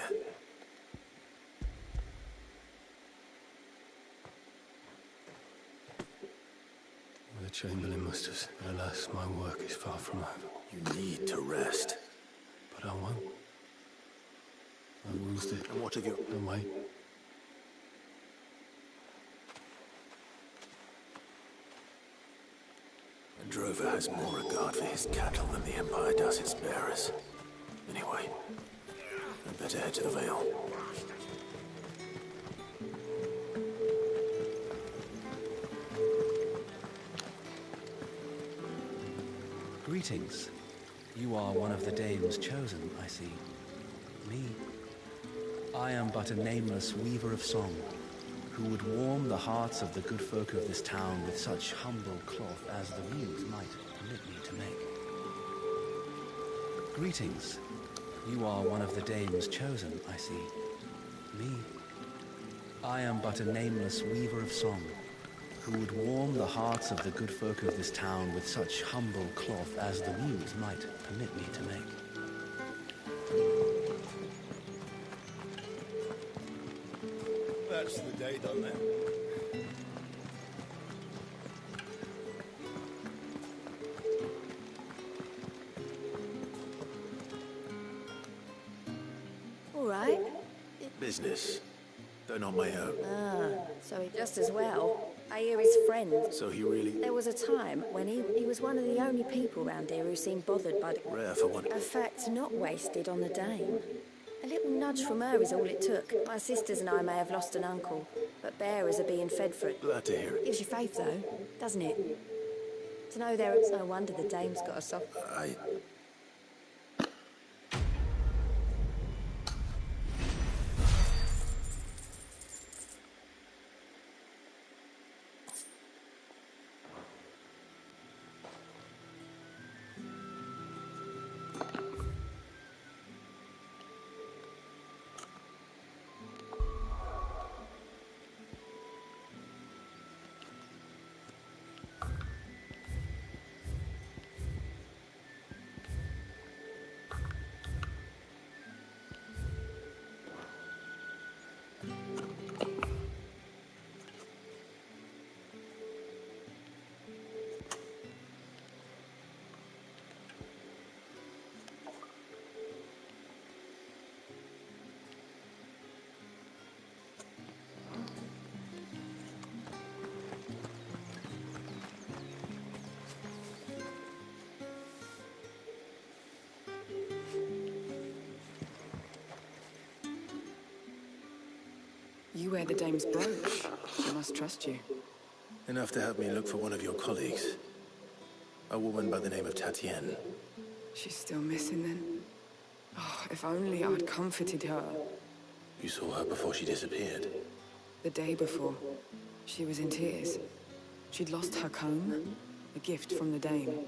The Chamberlain must have said, alas, my work is far from over. You need to rest. But I won't. I rules it. And what have you... No, wait. A drover has more regard for his cattle than the Empire does its bearers. Anyway, I'd better head to the Vale. Greetings. You are one of the dames chosen, I see. Me. I am but a nameless weaver of song, who would warm the hearts of the good folk of this town with such humble cloth as the muse might permit me to make. Greetings. You are one of the dames chosen, I see. Me. I am but a nameless weaver of song, who would warm the hearts of the good folk of this town with such humble cloth as the muse might permit me to make. That's the day done then. All right. Business. Though not my own. Ah, so he just as well. I hear his friend. So he really... There was a time when he was one of the only people round here who seemed bothered by the... Rare for one. A fact not wasted on the dame. A little nudge from her is all it took. My sisters and I may have lost an uncle, but bearers are being fed for it. Glad to hear it. Gives you faith, though, doesn't it? To know there, it's no wonder the dame's got a soft... You wear the dame's brooch. She must trust you. Enough to help me look for one of your colleagues. A woman by the name of Tatienne. She's still missing then? Oh, if only I'd comforted her. You saw her before she disappeared. The day before, she was in tears. She'd lost her comb, a gift from the Dame.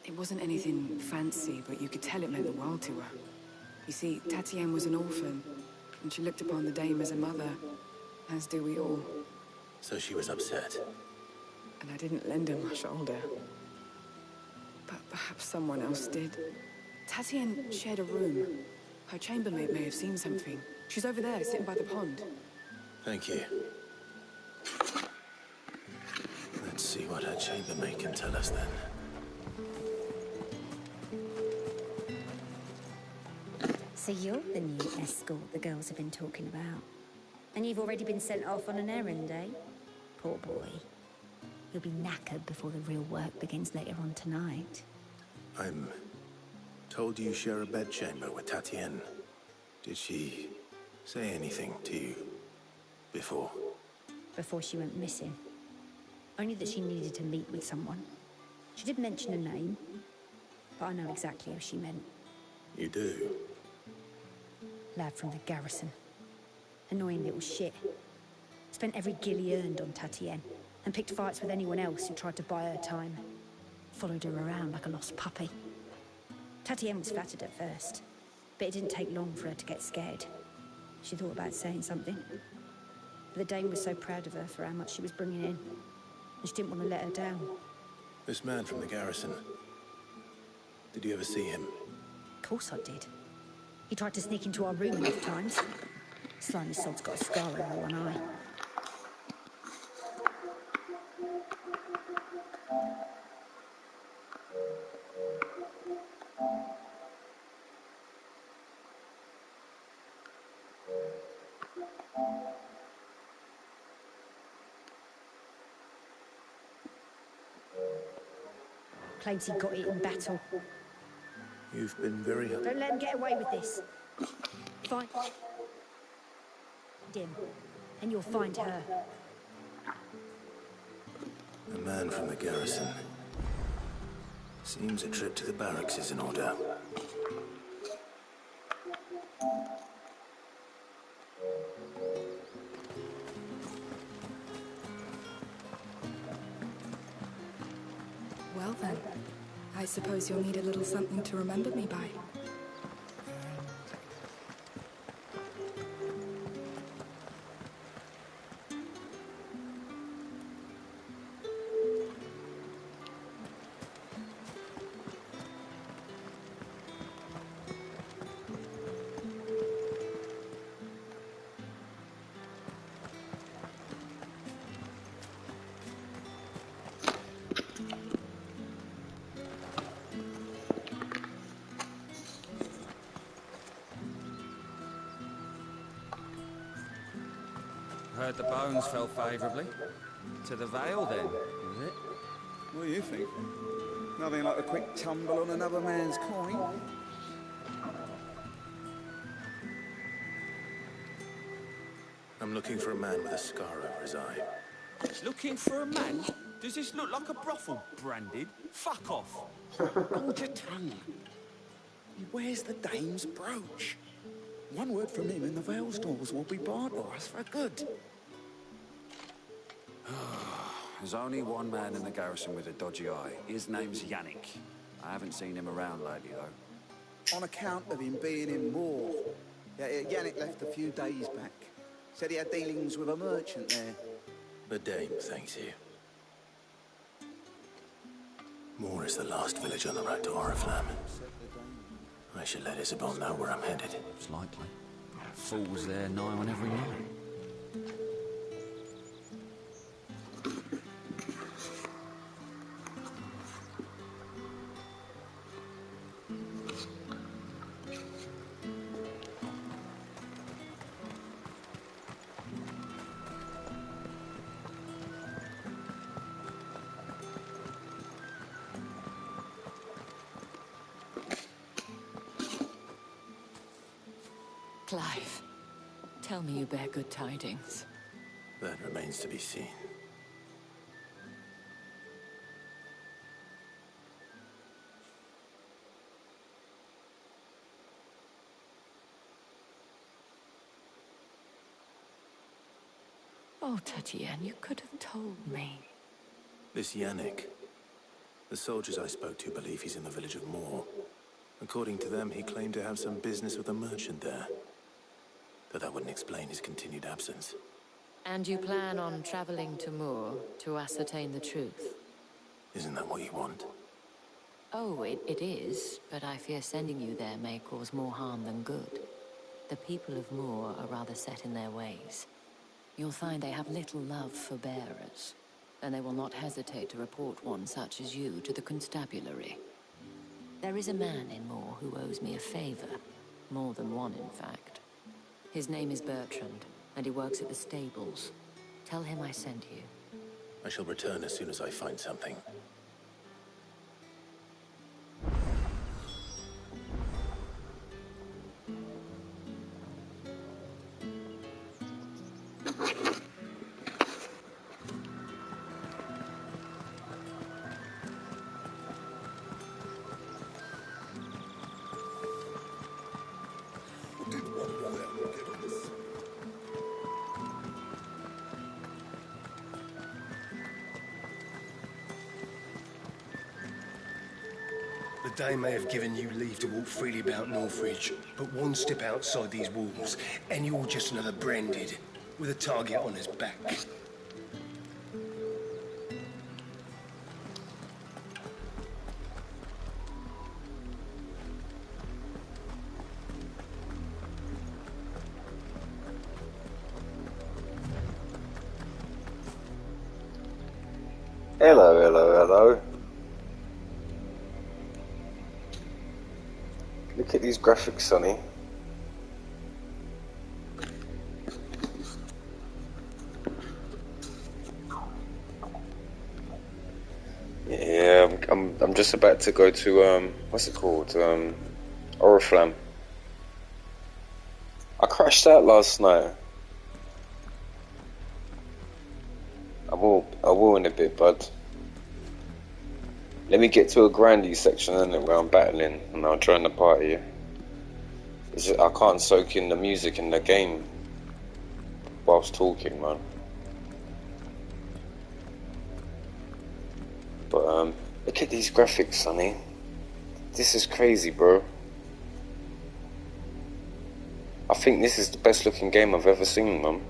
It wasn't anything fancy, but you could tell it meant the world to her. You see, Tatienne was an orphan, and she looked upon the Dame as a mother, as do we all. So she was upset. And I didn't lend her my shoulder. But perhaps someone else did. Tatienne shared a room. Her chambermaid may have seen something. She's over there, sitting by the pond. Thank you. Let's see what her chambermaid can tell us then. So you're the new escort the girls have been talking about. And you've already been sent off on an errand, eh? Poor boy. He'll be knackered before the real work begins later on tonight. I'm told you share a bedchamber with Tatienne. Did she say anything to you before? Before she went missing. Only that she needed to meet with someone. She did mention a name, but I know exactly who she meant. You do? Lad from the garrison. Annoying little shit. Spent every guil he earned on Tatienne, and picked fights with anyone else who tried to buy her time. Followed her around like a lost puppy. Tatienne was flattered at first, but it didn't take long for her to get scared. She thought about saying something. But the Dame was so proud of her for how much she was bringing in, and she didn't want to let her down. This man from the garrison. Did you ever see him? Of course I did. He tried to sneak into our room enough times. Slimy sod's got a scar over one eye. Claims he got it in battle. You've been very... Don't let him get away with this. Find him, and you'll find her. A man from the garrison. Seems a trip to the barracks is in order. Well then, I suppose you'll need a little something to remember me by. Heard the bones fell favourably. To the Vale, then, is it? What do you think? Nothing like a quick tumble on another man's coin. I'm looking for a man with a scar over his eye. Looking for a man? Does this look like a brothel, Branded? Fuck off. Hold your tongue. He wears the Dame's brooch. One word from him and the Vale's doors will be barred to us for good. There's only one man in the garrison with a dodgy eye. His name's Yannick. I haven't seen him around lately, though. On account of him being in war. Yeah, Yannick left a few days back. Said he had dealings with a merchant there. The Dame thanks you. Moor is the last village on the road to Oriflamme. I should let Isabel know where I'm headed. It's likely. Fools there nigh on every night. Clive, tell me you bear good tidings. That remains to be seen. Oh, Tatienne, you could have told me. This Yannick. The soldiers I spoke to believe he's in the village of Moor. According to them, he claimed to have some business with a merchant there. But that wouldn't explain his continued absence. And you plan on traveling to Moor to ascertain the truth? Isn't that what you want? Oh, it is, but I fear sending you there may cause more harm than good. The people of Moor are rather set in their ways. You'll find they have little love for bearers, and they will not hesitate to report one such as you to the constabulary. There is a man in Moor who owes me a favor. More than one, in fact. His name is Bertrand, and he works at the stables. Tell him I sent you. I shall return as soon as I find something. The Dame may have given you leave to walk freely about Northridge, but one step outside these walls, and you're just another branded, with a target on his back. Hello, hello, hello. Look at these graphics, Sonny. Yeah, I'm just about to go to what's it called? Oriflamme. I crashed out last night. I will in a bit, bud. Let me get to a grandy section and then where I'm battling, and I'll join the party. It's just, I can't soak in the music in the game whilst talking, man. But look at these graphics, Sonny. This is crazy, bro. I think this is the best looking game I've ever seen, man.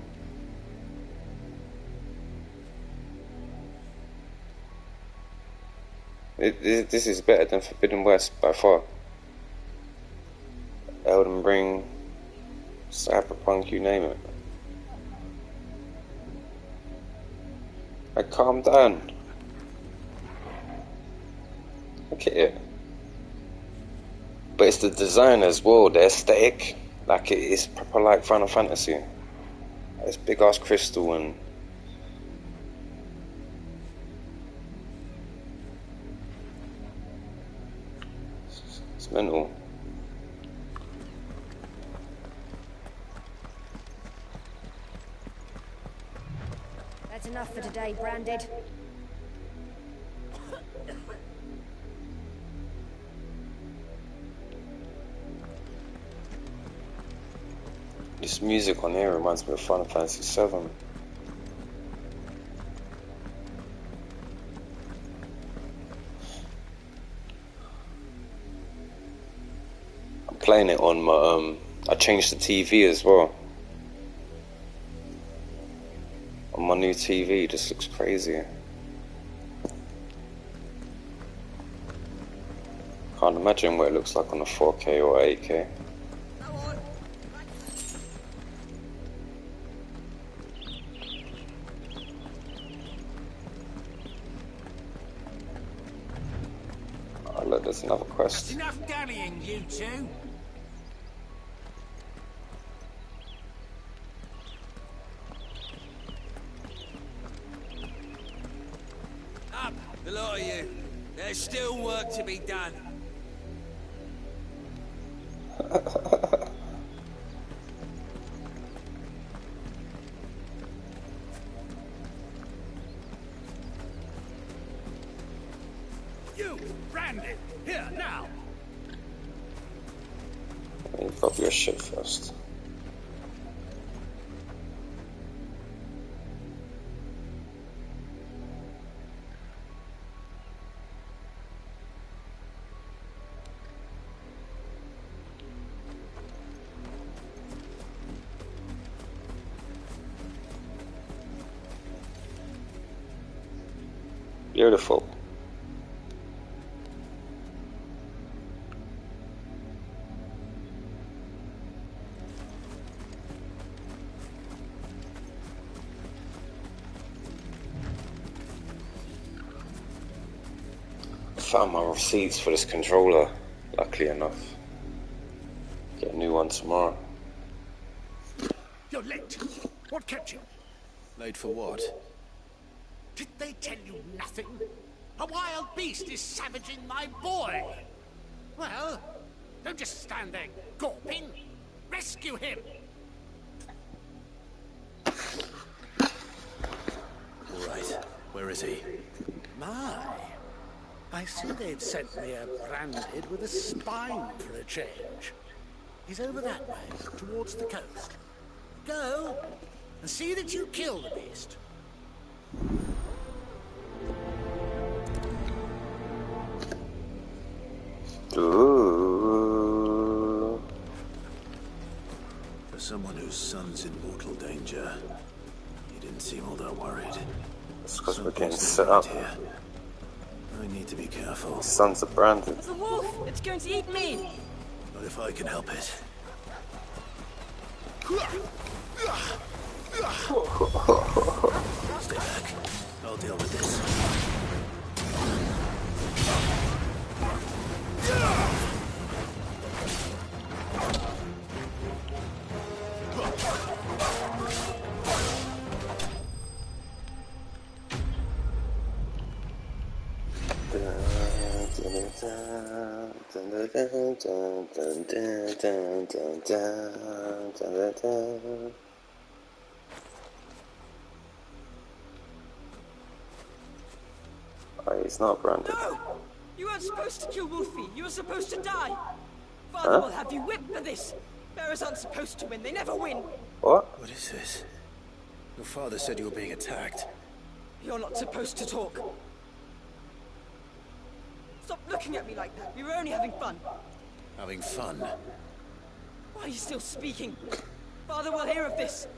This is better than Forbidden West by far. Elden Ring, Cyberpunk, you name it. Like, calm down. Look at it. But it's the design as well, the aesthetic. Like, it's proper like Final Fantasy. It's big ass crystal and it's mental. That's enough for today, Branded. This music on here reminds me of Final Fantasy VII. I'm playing it on my I changed the TV as well. On my new TV, it just looks crazy. Can't imagine what it looks like on a 4K or 8K. Oh look, there's another quest. That's enough dallying, you two. Up, the lot of you. There's still work to be done. You, Branded, here now. You drop your shit first. Beautiful. Found my receipts for this controller, luckily enough. Get a new one tomorrow. You're late. What kept you? Late for what? Did they tell you nothing? A wild beast is savaging my boy. Well, don't just stand there gawping. Rescue him. All right. Where is he? My. I see they'd sent me a branded with a spine for a change. He's over that way, towards the coast. Go, and see that you kill the beast. Ooh. For someone whose son's in mortal danger, you didn't seem all that worried. It's because we're getting set up. Here. I need to be careful. Sons are branded. It's a wolf! It's going to eat me! Not if I can help it. Stay back. I'll deal with this. Oh, he's not branded. No! You weren't supposed to kill Wolfie. You were supposed to die. Father will have you whipped for this. Bearers aren't supposed to win. They never win. What? What is this? Your father said you were being attacked. You're not supposed to talk. Stop looking at me like that. We were only having fun. Having fun? Why are you still speaking? Father will hear of this.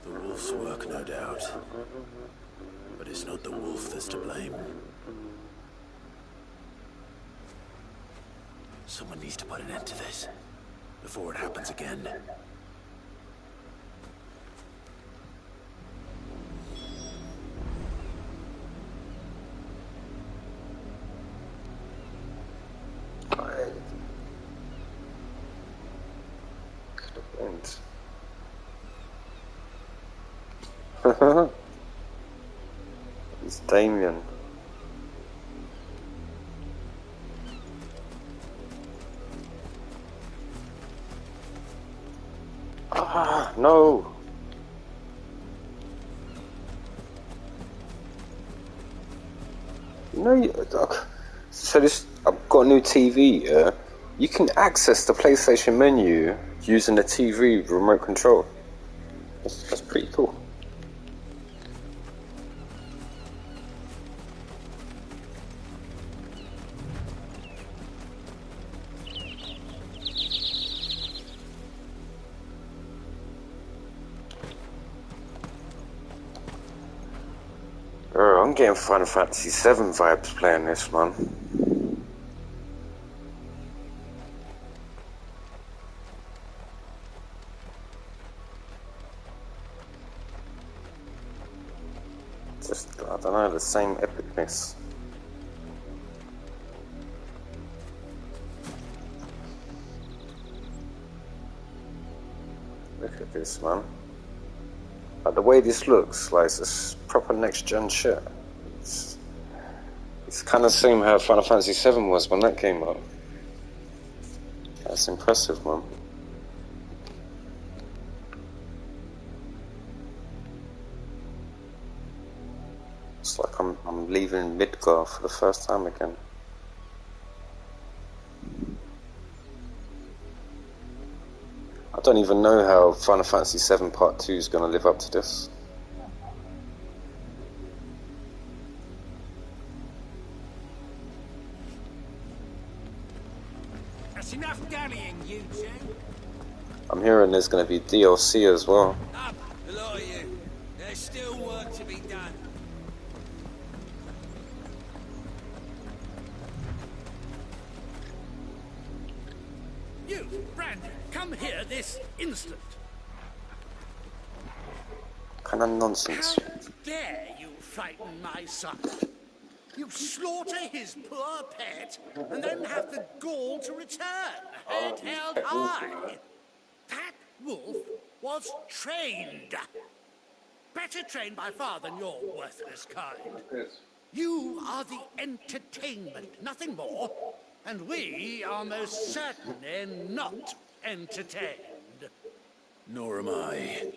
The wolf's work, no doubt. But it's not the wolf that's to blame. Someone needs to put an end to this, before it happens again. It's Damien. Ah, no. You know, so this, I've got a new TV, yeah? You can access the PlayStation menu using the TV remote control. That's pretty cool. I'm getting Final Fantasy VII vibes playing this, man. Just, I don't know, the same epicness. Look at this, man. Like, the way this looks, like, it's proper next-gen shit. It's kind of the same how Final Fantasy VII was when that came out. That's impressive, man. It's like I'm leaving Midgar for the first time again. I don't even know how Final Fantasy VII Part 2 is going to live up to this. That's enough dallying, you two. I'm hearing there's going to be DLC as well. Up, the lot of you. There's still work to be done. You, Brandy, come here this instant. Kind of nonsense. How dare you frighten my son? You slaughter his poor pet, and then have the gall to return, head held high. That wolf was trained. Better trained by far than your worthless kind. You are the entertainment, nothing more. And we are most certainly not entertained. Nor am I.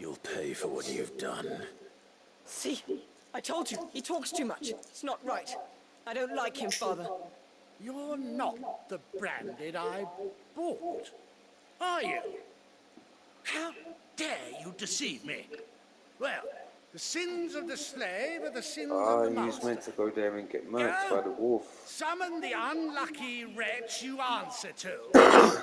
You'll pay for what you've done. See? I told you, he talks too much. It's not right. I don't like him, Father. You're not the Branded I bought, are you? How dare you deceive me? Well, the sins of the slave are the sins of the He was master. meant to go there and get murked by the wolf. Summon the unlucky wretch you answer to.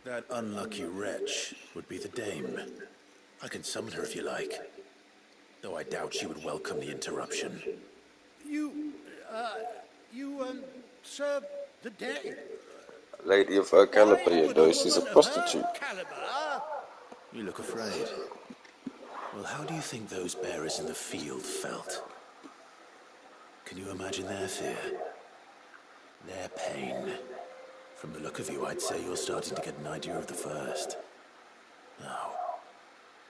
That unlucky wretch would be the Dame. I can summon her if you like. Though I doubt she would welcome the interruption. You serve the day. Lady of her caliber, you know, she's a prostitute. You look afraid. Well, how do you think those bearers in the field felt? Can you imagine their fear? Their pain? From the look of you, I'd say you're starting to get an idea of the first. Now,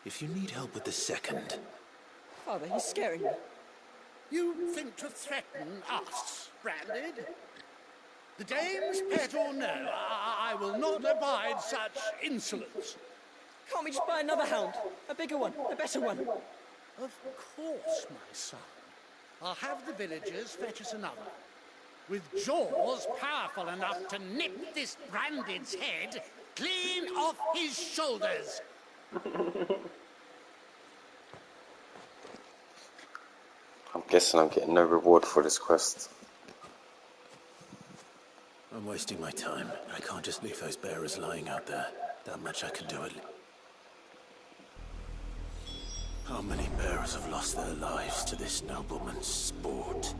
if you need help with the second... Father, he's scaring me. You think to threaten us, Branded? The Dame's pet or no, I will not abide such insolence. Can't we just buy another hound? A bigger one, a better one. Of course, my son. I'll have the villagers fetch us another. With jaws powerful enough to nip this Branded's head clean off his shoulders. I'm guessing I'm getting no reward for this quest. I'm wasting my time. I can't just leave those bearers lying out there. That much I can do it. How many bearers have lost their lives to this nobleman's sport?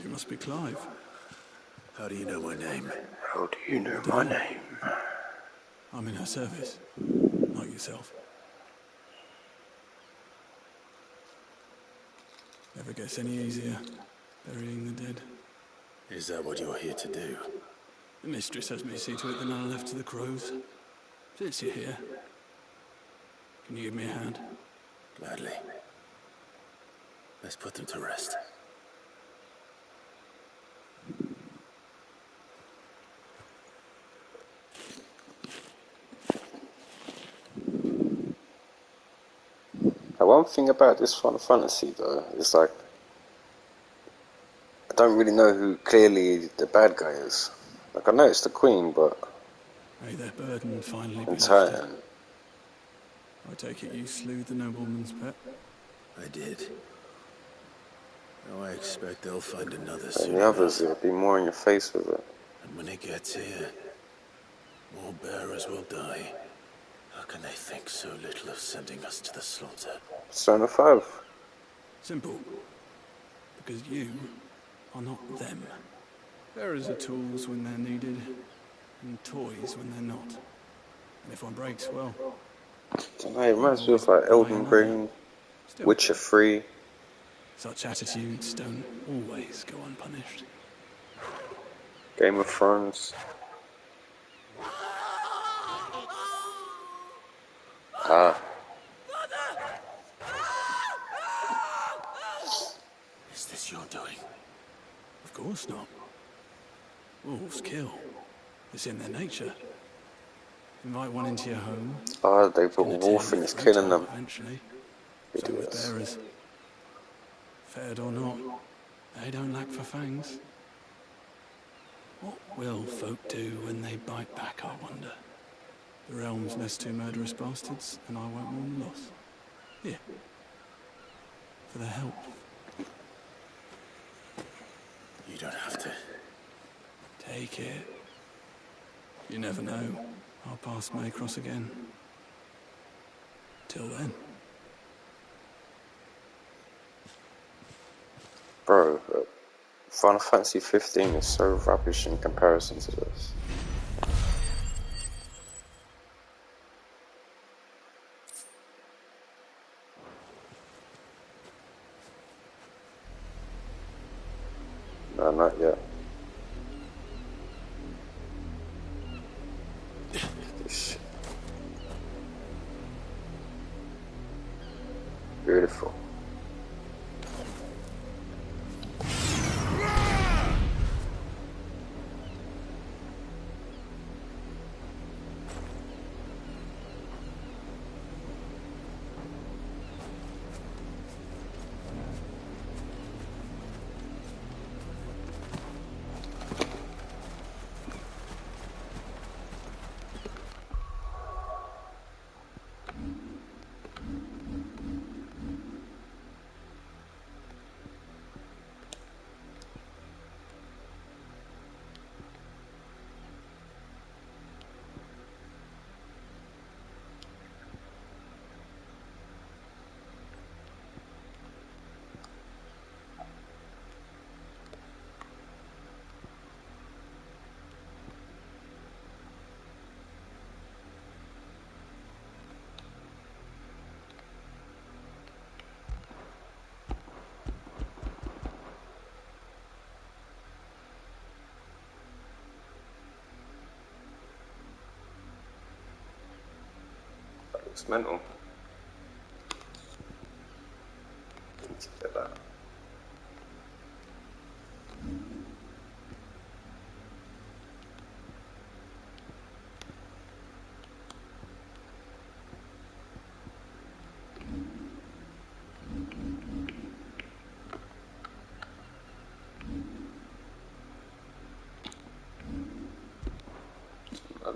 You must be Clive. How do you know my name? How do you know my name? I'm in her service, like yourself. Never gets any easier, burying the dead. Is that what you're here to do? The mistress has me see to it the none are left to the crows. Since you're here, can you give me a hand? Gladly. Let's put them to rest. Now, one thing about this Final Fantasy, though, is like, I don't really know who clearly the bad guy is. Like, I know it's the Queen, but... May their burden finally be it's lifted. her. I take it you slew the nobleman's pet? I did. Now I expect they'll find another And soon. the others, it'll be more in your face with it. And when it gets here, more bearers will die. How can they think so little of sending us to the slaughter? Persona 5. Simple. Because you are not them. Bearers are tools when they're needed, and toys when they're not. And if one breaks, well... I don't know, it reminds me of like Elden Ring, Witcher 3. Such attitudes don't always go unpunished. Game of Thrones. Ah. Is this your doing? Of course not. Wolves kill. It's in their nature. Invite one into your home. Oh, they put a wolf and it's killing them. Eventually. So with bearers. Fed or not, they don't lack for fangs. What will folk do when they bite back, I wonder? The realm's nest two murderous bastards, and I won't mourn the loss. Here. For their help. You don't have to. Take it. You never know. Our paths may cross again. Till then. Bro, Final Fantasy 15 is so rubbish in comparison to this. No, not yet. This shit. Beautiful. It's mental. Need to get that.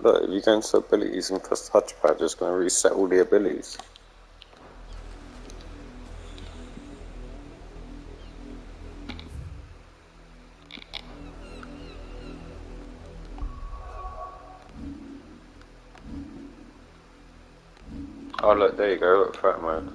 Look, if you go into abilities and press touchpad, it's going to reset all the abilities. Oh look, there you go, look, photo mode.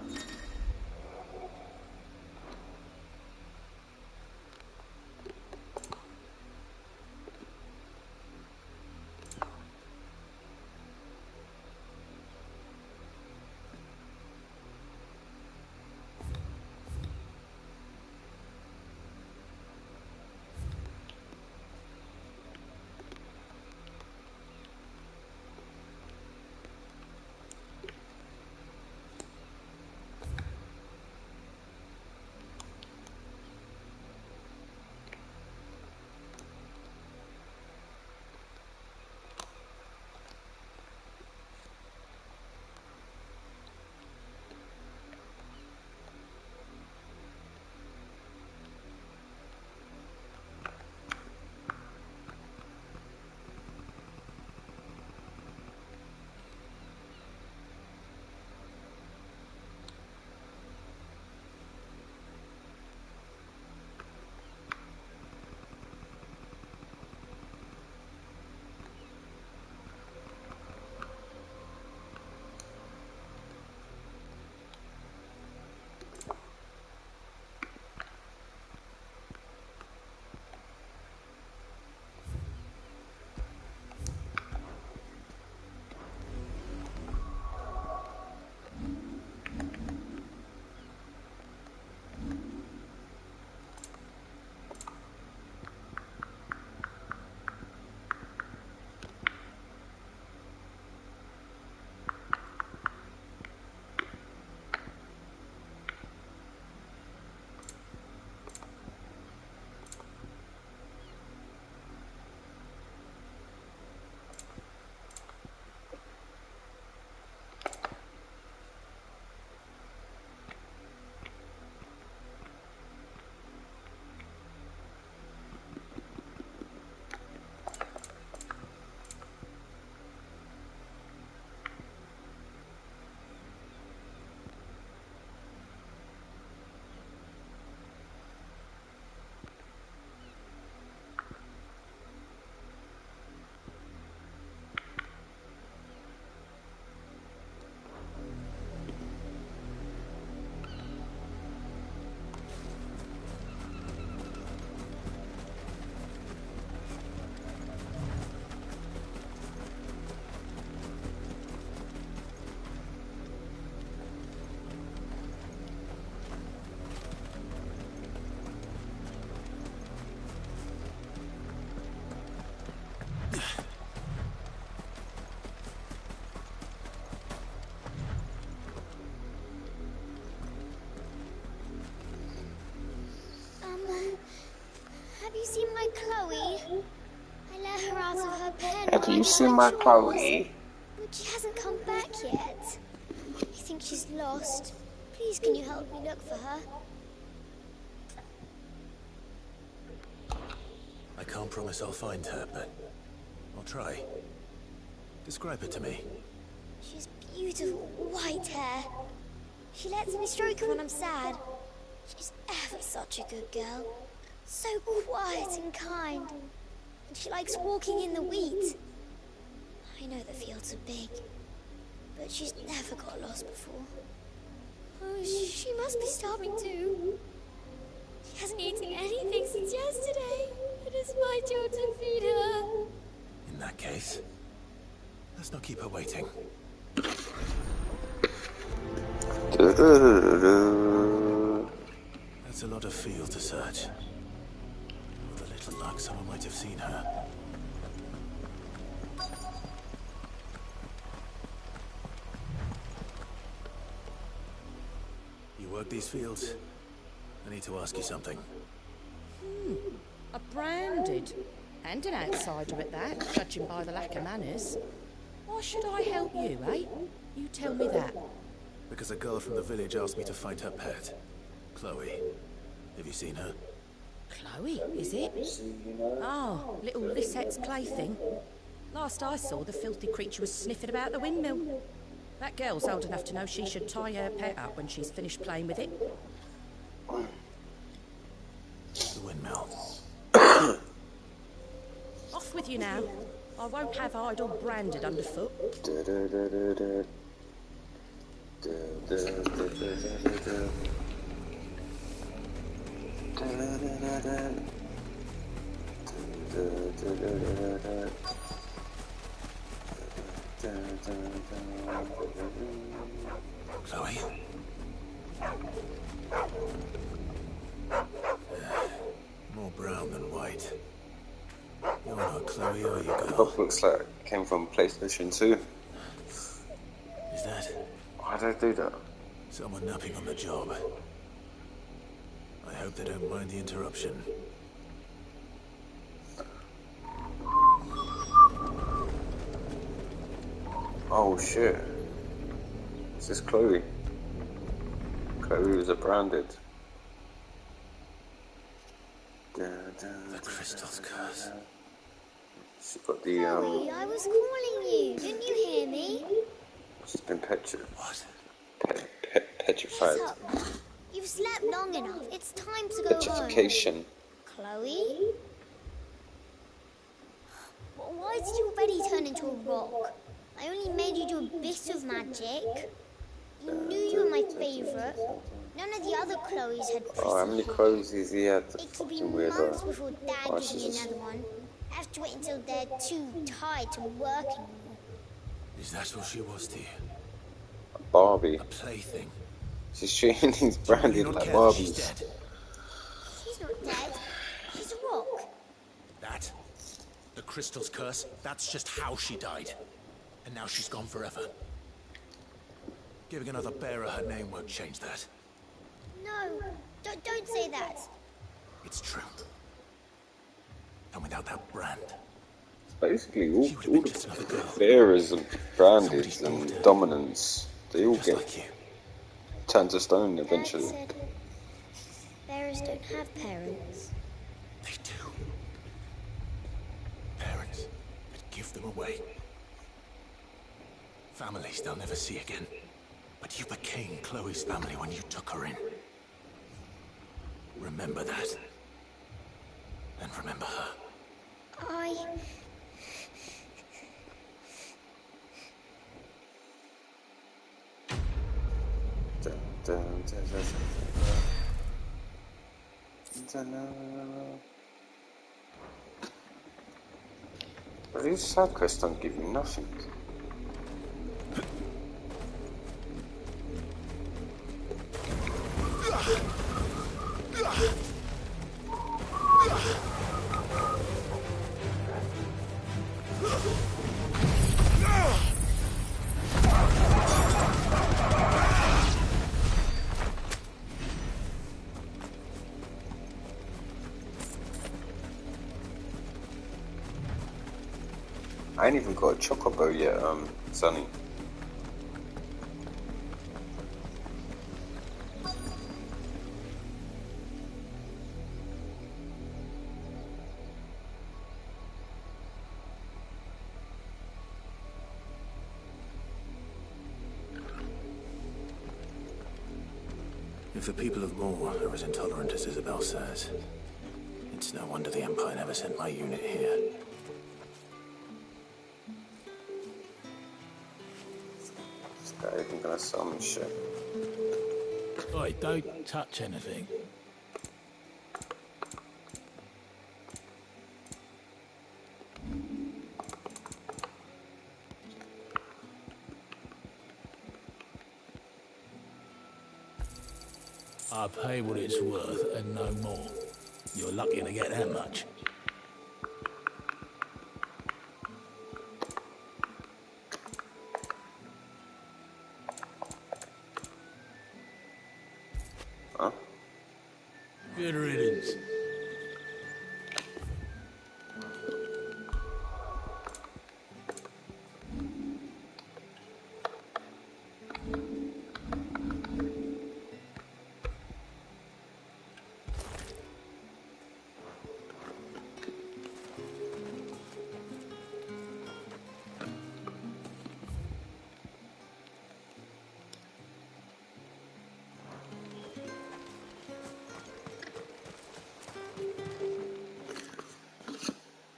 I let her out of her pen. Have you seen my Chloe? But she hasn't come back yet. I think she's lost. Please, can you help me look for her? I can't promise I'll find her, but I'll try. Describe her to me. She's beautiful white hair. She lets me stroke her when I'm sad. She's ever such a good girl. So quiet and kind. And she likes walking in the wheat. I know the fields are big, but she's never got lost before. Oh, she must be starving too. She hasn't eaten anything since yesterday. It is my job to feed her. In that case, let's not keep her waiting. That's a lot of field to search. With a little luck, someone might have seen her. You work these fields? I need to ask you something. A branded. And an outsider at that, judging by the lack of manners. Why should I help you, eh? You tell me that. Because a girl from the village asked me to find her pet. Chloe. Have you seen her? Chloe, is it? Oh, little Lisette's plaything. Last I saw, the filthy creature was sniffing about the windmill. That girl's old enough to know she should tie her pet up when she's finished playing with it. The windmill. Off with you now. I won't have idle branded underfoot. Chloe? More brown than white. You're not Chloe, are you, girl? Both looks like it came from PlayStation 2. Is that? Why'd I do that? Someone napping on the job. I hope they don't mind the interruption. Oh shit. Is this Chloe? Chloe was a branded. The crystal's curse. She got the Chloe, I was calling you. Didn't you hear me? She's been petrified. What? Petrified. Shut up. You've slept long enough. It's time to go Petrification. home. Chloe? Why did you already turn into a rock? I only made you do a bit of magic. You knew you were my favourite. None of the other Chloes had crystals. Oh, how many Chloes has he had? It could be months before Dad gives me another one. I have to wait until they're too tired to work anymore. Is that all she was to you? Barbie. A plaything. She's treating these branded like Barbies. She's dead. She's not dead. She's a rock. That? The crystal's curse? That's just how she died. And now she's gone forever. Giving another bearer her name won't change that. No, don't say that. It's true. And without that brand... Basically, all the bearers and branded and dominants, they all get turned to stone eventually. Dad said bearers don't have parents. They do. Parents that give them away. Families they'll never see again. But you became Chloe's family when you took her in. Remember that. And remember her. But these side quests don't give you nothing. I ain't even got a chocobo yet, Sonny. If the people of Moor are as intolerant as Isabel says, it's no wonder the Empire never sent my unit here. This guy even gonna sell me shit. Oi, don't touch anything. I pay what it's worth and no more. You're lucky to get that much. Huh? Good riddance.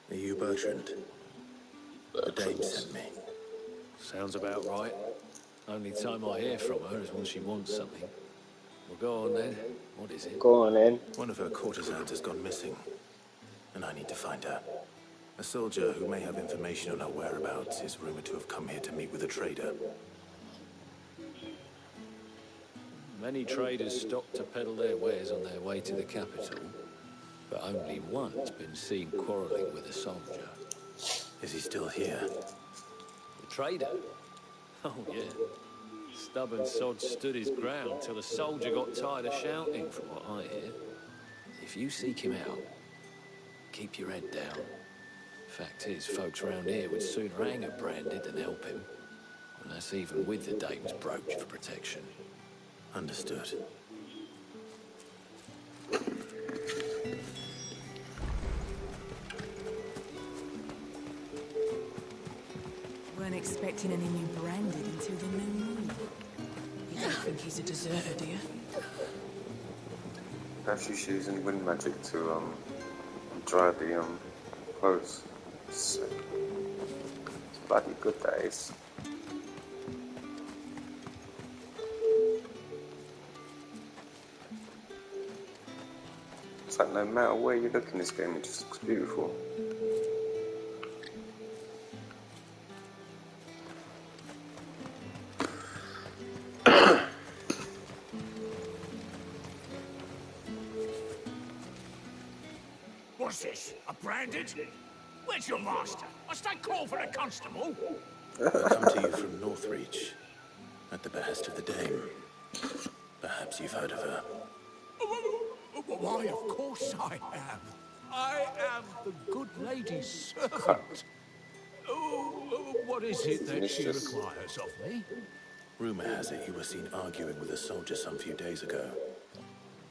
Are you Bertrand? The Dame sent me. Sounds about right. Only time I hear from her is when she wants something. Well, go on then. What is it? Go on then. One of her courtesans has gone missing, and I need to find her. A soldier who may have information on her whereabouts is rumored to have come here to meet with a trader. Many traders stop to peddle their wares on their way to the capital, but only one's been seen quarrelling with a soldier. Is he still here? The trader? Oh, yeah. Stubborn sod stood his ground till the soldier got tired of shouting, from what I hear. If you seek him out, keep your head down. Fact is, folks round here would sooner hang a branded than help him. And that's even with the Dame's brooch for protection. Understood. Weren't expecting any new branded until the new moon. You don't think he's a deserter, do you? Perhaps she's using wind magic to dry the clothes. Sick. It's bloody good, that is. It's like no matter where you look in this game, it just looks beautiful. What's this? A branded? Where's your master? Must I call for a constable? I come to you from Northreach, at the behest of the Dame. Perhaps you've heard of her. Why, of course I am. I am the good lady's servant. What is it that she requires of me? Rumor has it you were seen arguing with a soldier some few days ago.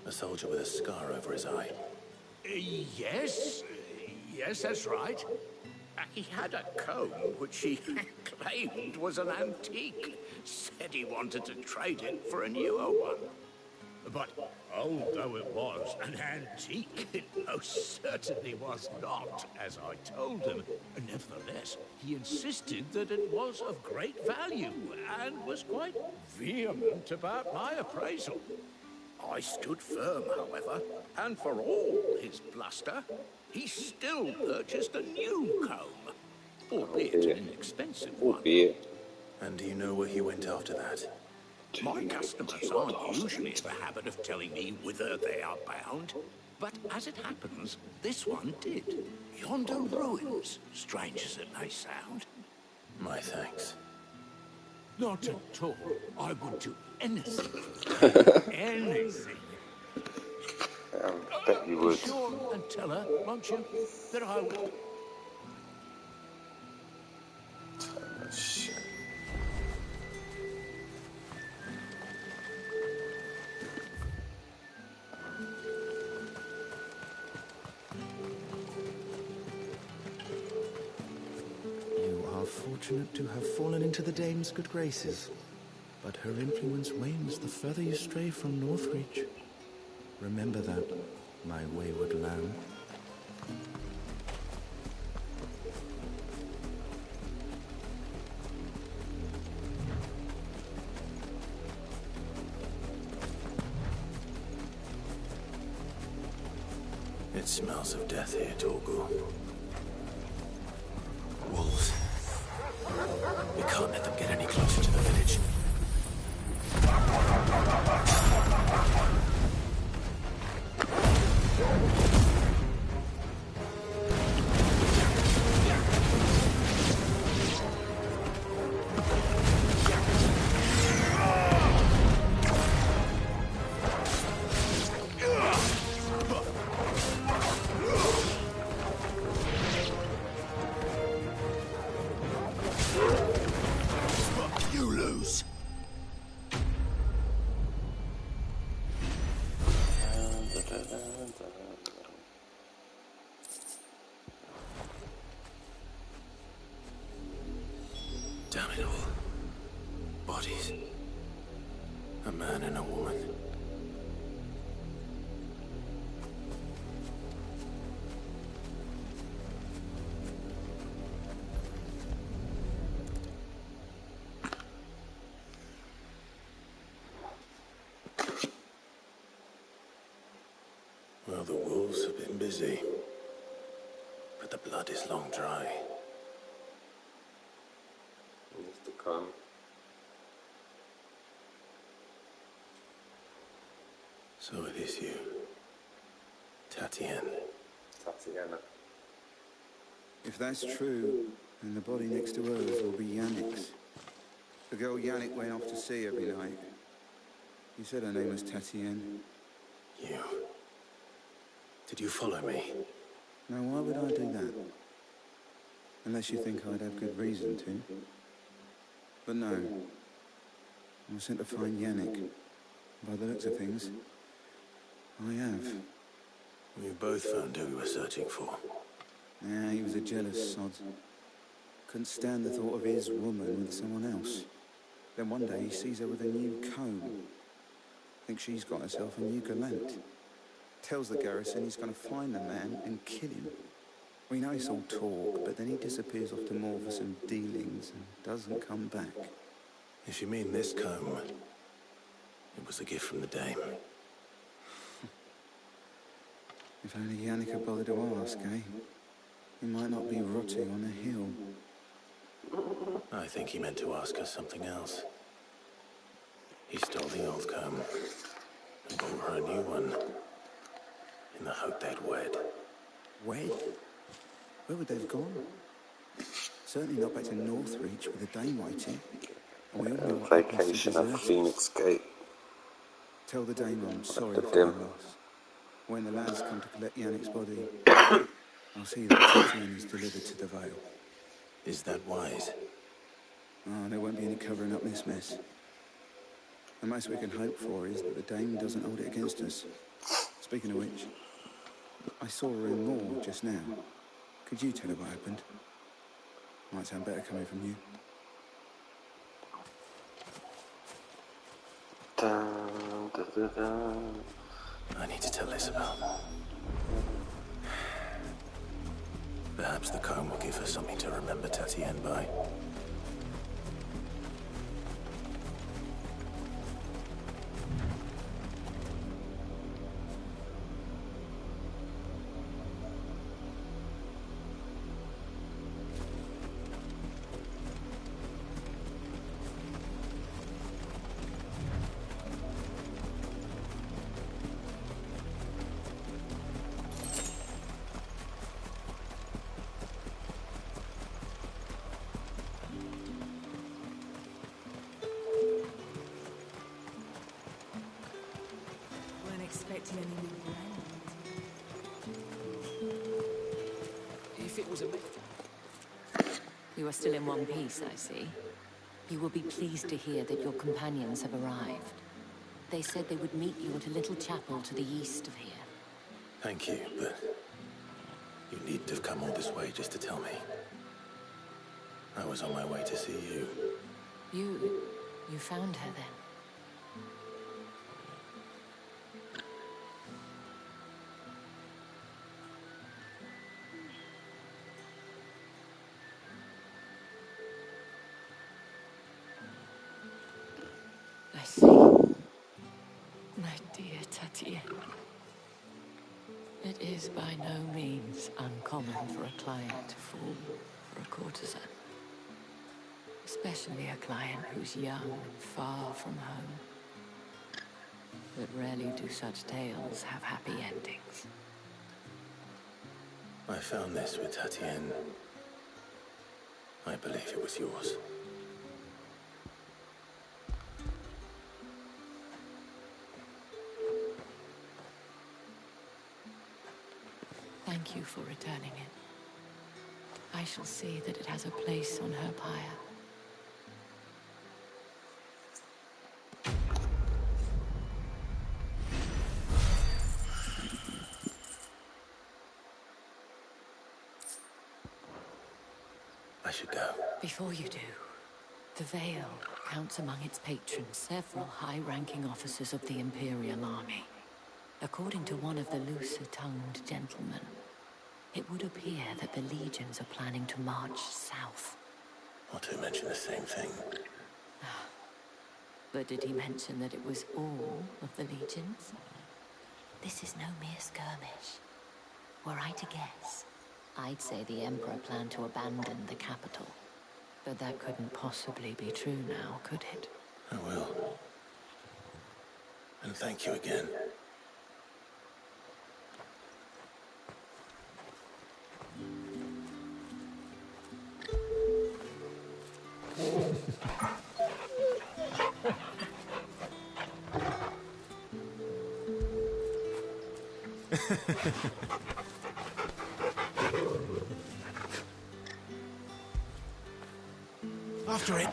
A soldier with a scar over his eye. Yes, that's right. He had a comb which he claimed was an antique. Said he wanted to trade it for a newer one. But although it was an antique, it most certainly was not, as I told him. Nevertheless, he insisted that it was of great value and was quite vehement about my appraisal. I stood firm, however, and for all his bluster, he still purchased a new comb, albeit an inexpensive one. And do you know where he went after that? My customers aren't usually in the habit of telling me whither they are bound, but as it happens, this one did. Yonder ruins, strange as it may sound. My thanks. Not at all. I would do anything. Anything. I bet you would. Be sure and tell her, won't you, that I will. fortunate to have fallen into the dame's good graces. But her influence wanes the further you stray from Northreach. Remember that, my wayward lamb. It smells of death here, Torgal. Wolves. We can't let them get any closer to the village. Damn it all. Bodies. A man and a woman. Well, the wolves have been busy. But the blood is long dry. Needs to come. So it is you, Tatienne. Tatiana. If that's true, then the body next to hers will be Yannick's. The girl Yannick went off to sea every night. You said her name was Tatienne. You. Did you follow me? Now, why would I do that? Unless you think I'd have good reason to. But no. I was sent to find Yannick. By the looks of things, I have. We both found who we were searching for. Yeah, he was a jealous sod. Couldn't stand the thought of his woman with someone else. Then one day he sees her with a new comb. Thinks she's got herself a new gallant. Tells the garrison he's going to find the man and kill him. We know it's all talk, but then he disappears off to Moor for some dealings and doesn't come back. If you mean this comb, it was a gift from the dame. If only Yannick had bothered to ask, eh? He might not be rotting on a hill. I think he meant to ask us something else. He stole the old comb and bought her a new one in the hope they'd wed. Wed? Where would they have gone? Certainly not back to Northreach with the dame waiting. And we all know what Vacation at Phoenix Gate. Tell the dame I'm sorry for her loss. When the lads come to collect Yannick's body, I'll see that Tatienne is delivered to the Vale. Is that wise? Oh, there won't be any covering up this mess. The most we can hope for is that the dame doesn't hold it against us. Speaking of which, I saw her in Moor just now. Could you tell her what happened? Might sound better coming from you. Dun, dun, dun, dun. I need to tell Isabel. Perhaps the comb will give her something to remember Tatienne by. Expecting any new If it was a You are still in one piece, I see. You will be pleased to hear that your companions have arrived. They said they would meet you at a little chapel to the east of here. Thank you, but you needn't have come all this way just to tell me. I was on my way to see you. You found her then? I see. My dear Tatienne. It is by no means uncommon for a client to fall for a courtesan. Especially a client who's young and far from home. But rarely do such tales have happy endings. I found this with Tatienne. I believe it was yours. Thank you for returning it. I shall see that it has a place on her pyre. I should go. Before you do, the Vale counts among its patrons several high-ranking officers of the Imperial Army. According to one of the looser-tongued gentlemen, it would appear that the legions are planning to march south. Not to mention the same thing. But did he mention that it was all of the legions? This is no mere skirmish. Were I to guess, I'd say the Emperor planned to abandon the capital. But that couldn't possibly be true now, could it? I will. And thank you again. After it.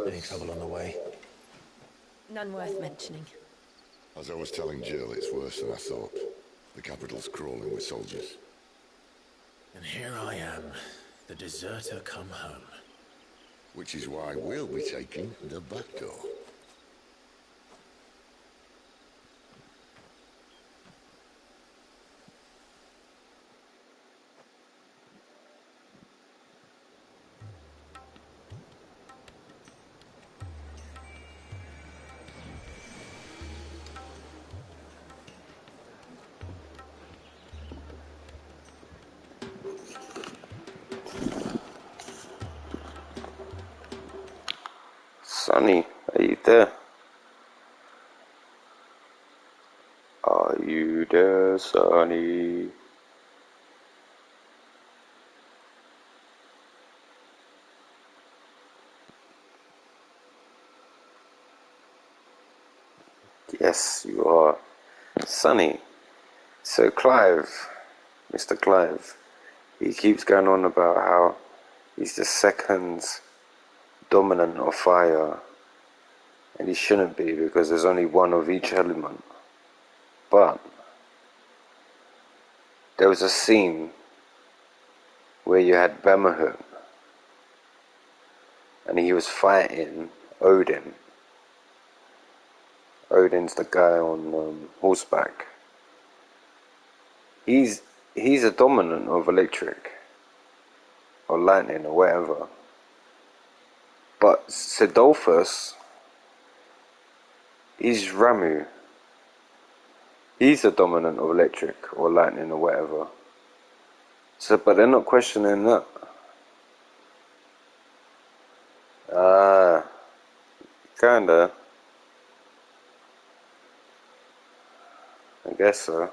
Any trouble on the way? None worth mentioning. As I was telling Jill, it's worse than I thought. The capital's crawling with soldiers. And here I am, the deserter come home. Which is why we'll be taking the back door. Sonny, are you there? Are you there, Sonny? Yes, you are. Sonny. So Clive, Mr. Clive, he keeps going on about how he's the second dominant of fire, and he shouldn't be because there's only one of each element. But there was a scene where you had Bemahut and he was fighting Odin. Odin's the guy on horseback. He's a dominant of electric or lightning or whatever. But Sidolphus is Ramu. He's a dominant of electric or lightning or whatever. So, but they're not questioning that. Kinda. I guess so.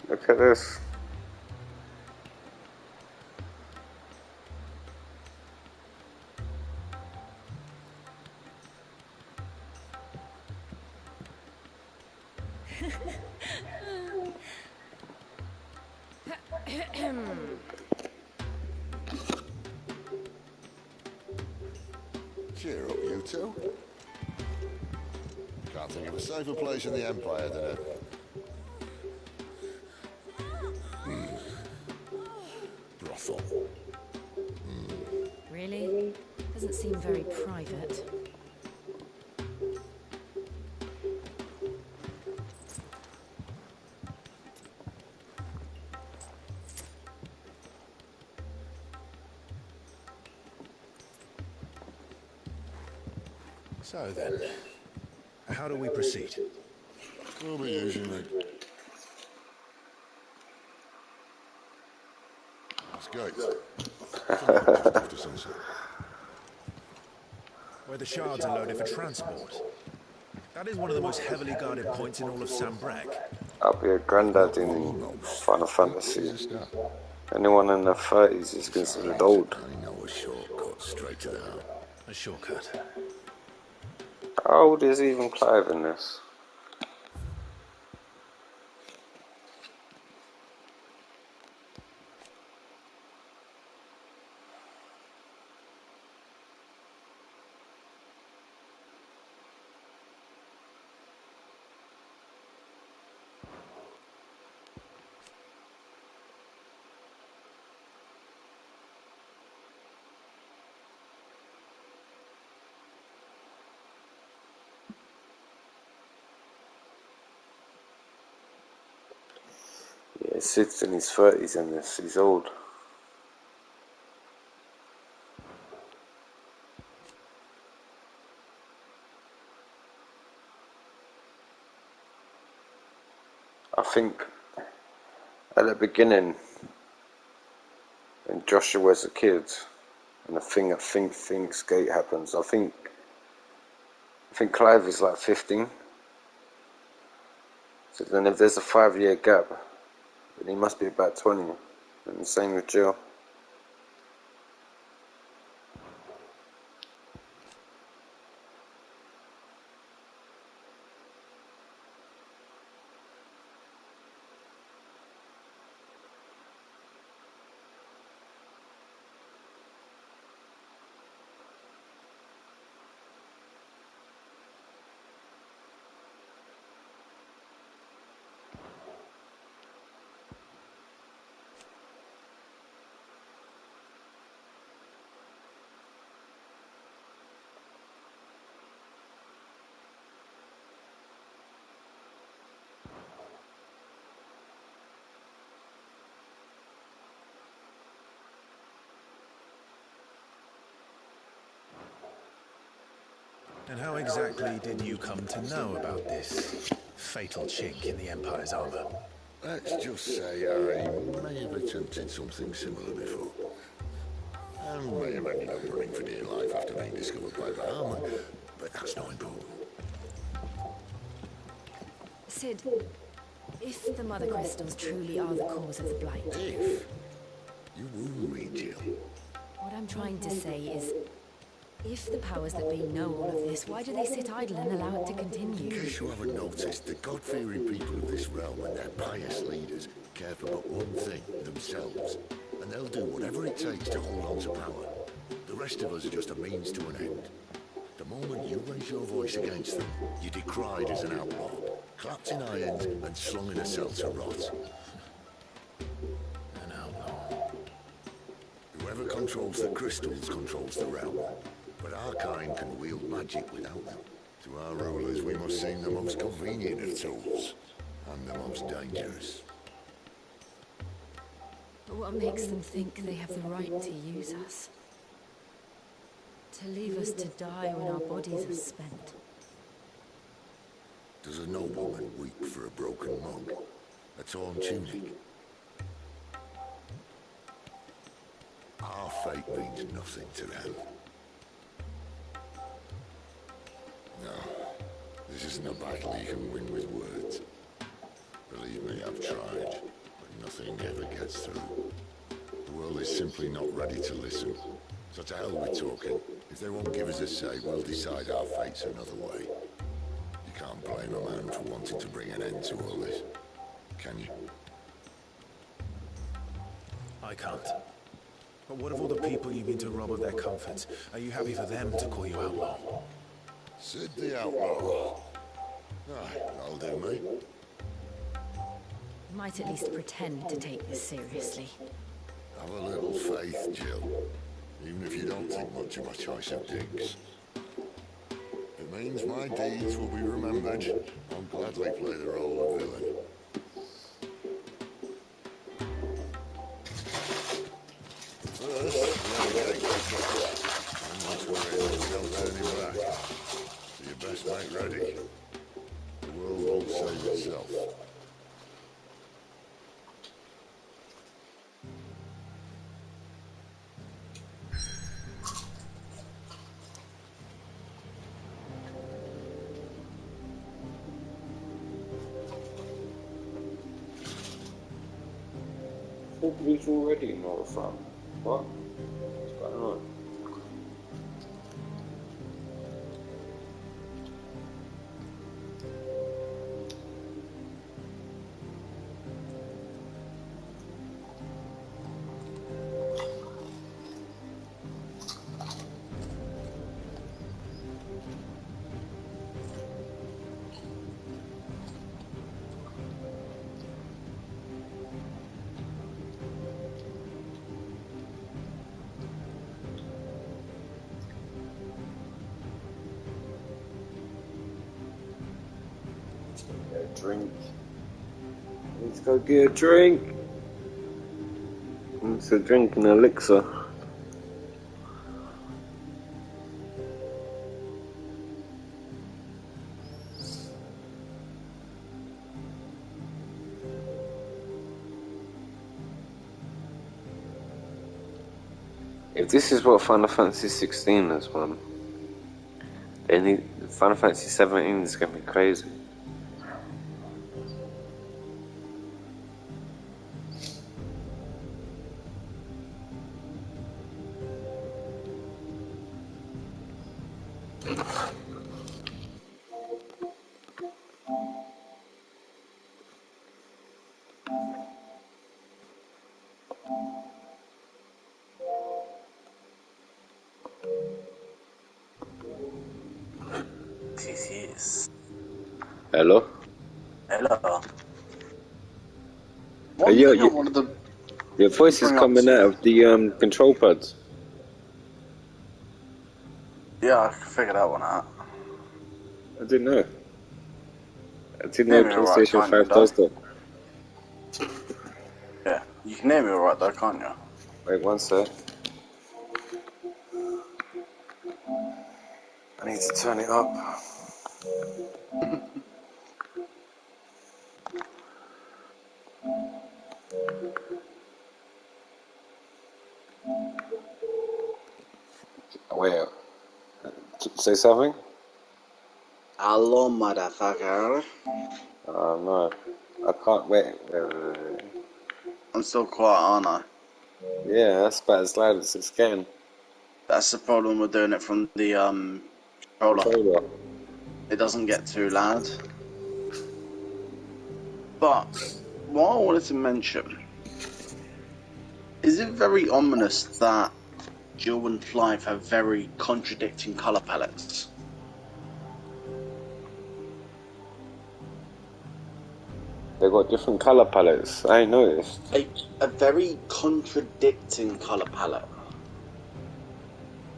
Look at this. Cheer up, you two. Can't think of a safer place in the Empire than it. Brothel. Really? Doesn't seem very private. So then, how do we proceed? We'll be usually. It's gates. Just after sunset. Where the shards are loaded for transport. That is one of the most heavily guarded points in all of Sambrek. I'll be a granddad in Final Fantasy. Anyone in their 30s is considered old. I know a shortcut straight to the house. A shortcut. How old is even Clive in this? Yeah, Sid's in his 30s in this, he's old. I think at the beginning, when Joshua's a kid, and the thing at Thing's Gate happens, I think Clive is like 15. So then if there's a 5-year gap, then he must be about 20. And the same with Jill. And how exactly did you come to know about this fatal chink in the Empire's armor? Let's just say I may have attempted something similar before. And may have ended up running for dear life after being discovered by the armor, but that's not important. Sid, if the Mother Crystals truly are the cause of the blight... If? You wound me, Jill. What I'm trying to say is, if the powers that be know all of this, why do they sit idle and allow it to continue? In case you haven't noticed, the God-fearing people of this realm and their pious leaders care for but one thing, themselves. And they'll do whatever it takes to hold on to power. The rest of us are just a means to an end. The moment you raise your voice against them, you're decried as an outlaw, clapped in irons and slung in a cell to rot. An outlaw. Whoever controls the crystals controls the realm. But our kind can wield magic without them. To our rulers, we must seem the most convenient of tools, and the most dangerous. But what makes them think they have the right to use us? To leave us to die when our bodies are spent? Does a nobleman weep for a broken monk? A torn tunic? Our fate means nothing to them. No, this isn't a battle you can win with words. Believe me, I've tried, but nothing ever gets through. The world is simply not ready to listen. So to hell with talking. If they won't give us a say, we'll decide our fates another way. You can't blame a man for wanting to bring an end to all this, can you? I can't. But what of all the people you mean to rob of their comforts? Are you happy for them to call you outlaw? Sid the Outlaw. Aye, that'll do me. You might at least pretend to take this seriously. Have a little faith, Jill. Even if you don't think much of my choice of digs. It means my deeds will be remembered. I'll gladly play the role of villain. First, navigate the cross. And that's where it is no turning back. So you best make ready. The world won't save itself. Nobody's already in Northrop. What? What's going on? Drink. Let's go get a drink. It's a drink and elixir. If this is what Final Fantasy 16 is, man, then Final Fantasy 17 is gonna be crazy. Yes. Hello? Hello. Your voice is coming out of the control pads. Yeah, I figured that one out. I didn't know. I didn't know PlayStation 5 does that. Yeah, you can hear me alright though, can't you? Wait one sec. I need to turn it up. Wait. Say something? Hello, motherfucker. Oh no. I can't wait. I'm still quiet, aren't I? Yeah, that's about as loud as it's getting. That's the problem with doing it from the controller. It doesn't get too loud. But what I wanted to mention, is it very ominous that Jill and Clive have very contradicting colour palettes? They've got different colour palettes. I ain't noticed. A very contradicting colour palette.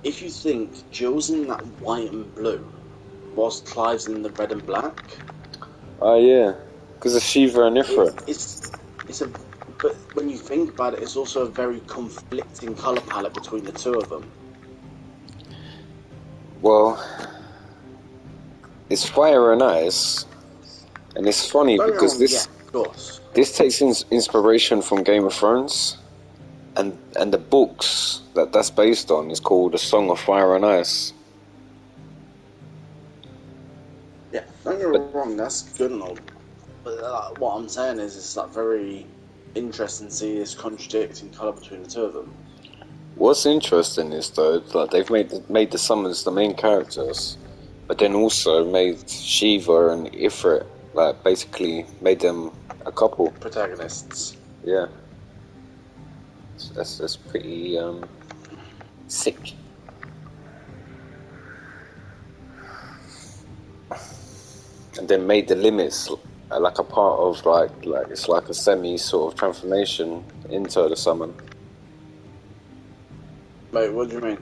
If you think Jill's in that white and blue, whilst Clive's in the red and black. Oh yeah, because of Shiva and Ifrit. But when you think about it, it's also a very conflicting colour palette between the two of them. Well, it's fire and ice, and it's funny because this takes inspiration from Game of Thrones, and the books that's based on is called A Song of Fire and Ice. Yeah, don't get me wrong, that's good and all. But what I'm saying is, it's like very interesting to see this contradicting colour between the two of them. What's interesting is though, like they've made the summons the main characters, but then also made Shiva and Ifrit, like basically made them a couple protagonists. Yeah, that's pretty sick. And then made the limits like a part of like it's like a semi sort of transformation into the summon. Wait, what do you mean?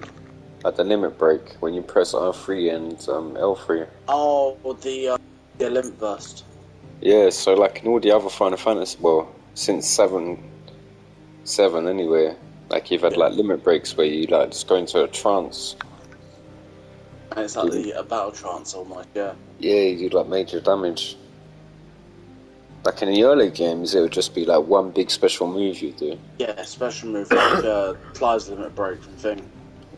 At the limit break, when you press R3 and L3. Oh, the limit burst. Yeah, so like in all the other Final Fantasy, well, since 7 anyway, like you've had like limit breaks where you like just go into a trance. And it's like a battle trance almost, yeah. Yeah, you do like major damage. Like in the early games, it would just be like one big special move you do. Yeah, special move like Clive's limit break and thing.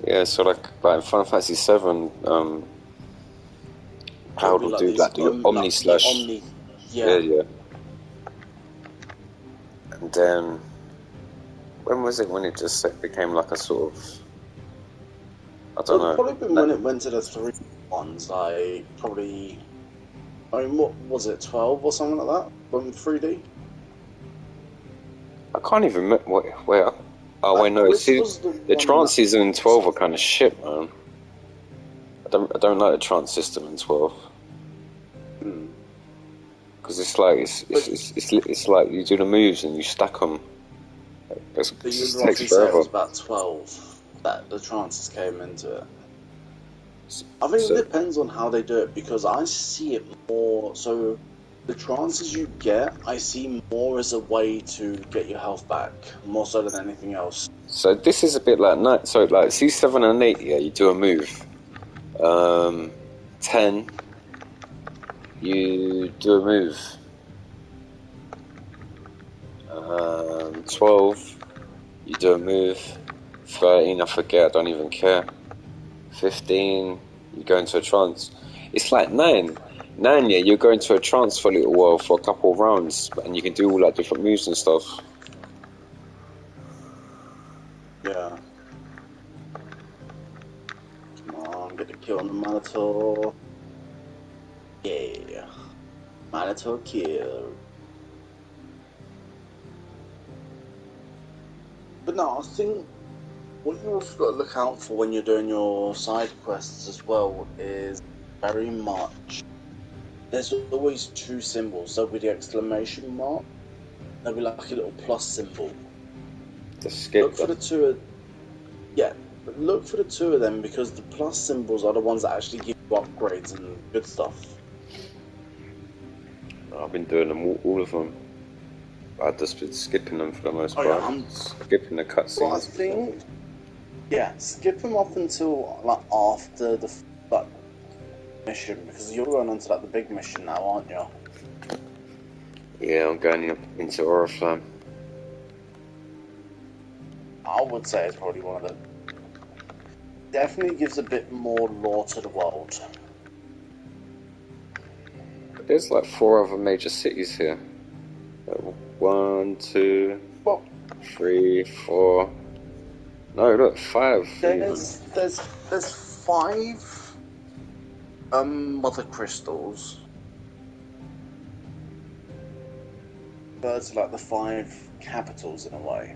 Yeah, so like in Final Fantasy 7, Cloud will do like the Omni Slash. Yeah. And then when was it when it just became like a sort of, I don't know. Probably been when it went to the 3 ones, like probably. I mean, what was it, 12 or something like that? When 3D? I can't even remember. Wait, oh wait, no. See, the trances in 12 are kind of shit, man. I don't like the trance system in 12. Because it's like it's like you do the moves and you stack them. It takes forever. It was about 12 that the trances came into it. I think it depends on how they do it, because I see it more, so the trances you get, I see more as a way to get your health back, more so than anything else. So this is a bit like, so like C7 and 8, yeah, you do a move. 10, you do a move. 12, you do a move. 13, I forget, I don't even care. 15, you go into a trance. It's like 9, yeah, you go into a trance for a little while, for a couple of rounds, and you can do all like different moves and stuff. Yeah. Come on, get the kill on the Minotaur. Yeah. Minotaur kill. But no, I think what you also got to look out for when you're doing your side quests as well is very much, there's always 2 symbols. There'll be the exclamation mark, there'll be like a little plus symbol. Look for the 2 but look for the 2 of them, because the plus symbols are the ones that actually give you upgrades and good stuff. I've been doing them, all of them. I've just been skipping them for the most part. Yeah, I'm skipping the cutscenes. Well, I think, skip them up until like after the mission, because you're going on to like the big mission now, aren't you? Yeah, I'm going into Oriflamme. I would say it's probably one of the. Definitely gives a bit more lore to the world. There's like 4 other major cities here. 1, 2, Well, 3, 4. No, look, 5. There's 5 mother crystals. Those are like the 5 capitals in a way.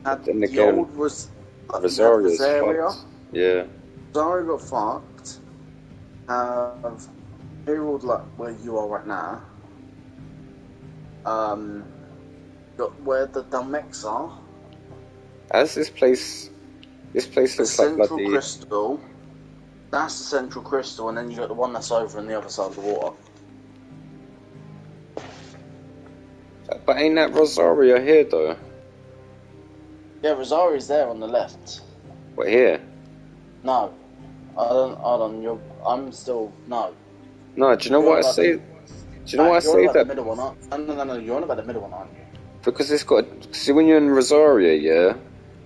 Then the again, old was Rosaria's Rosaria. fucked. Yeah. Rosaria got fucked. Herald, like where you are right now. Got where the Dalmex are. As this place looks like Central bloody... Crystal. That's the Central Crystal, and then you got the one that's over on the other side of the water. But ain't that Rosaria here, though? Yeah, Rosaria's there on the left. What, here? No. Hold on, I'm still... No. No, do you know what I say? Do you know what I say? You're on about That... the middle one, aren't you? No, you're on about the middle one, aren't you? Because it's got... See, when you're in Rosaria, yeah,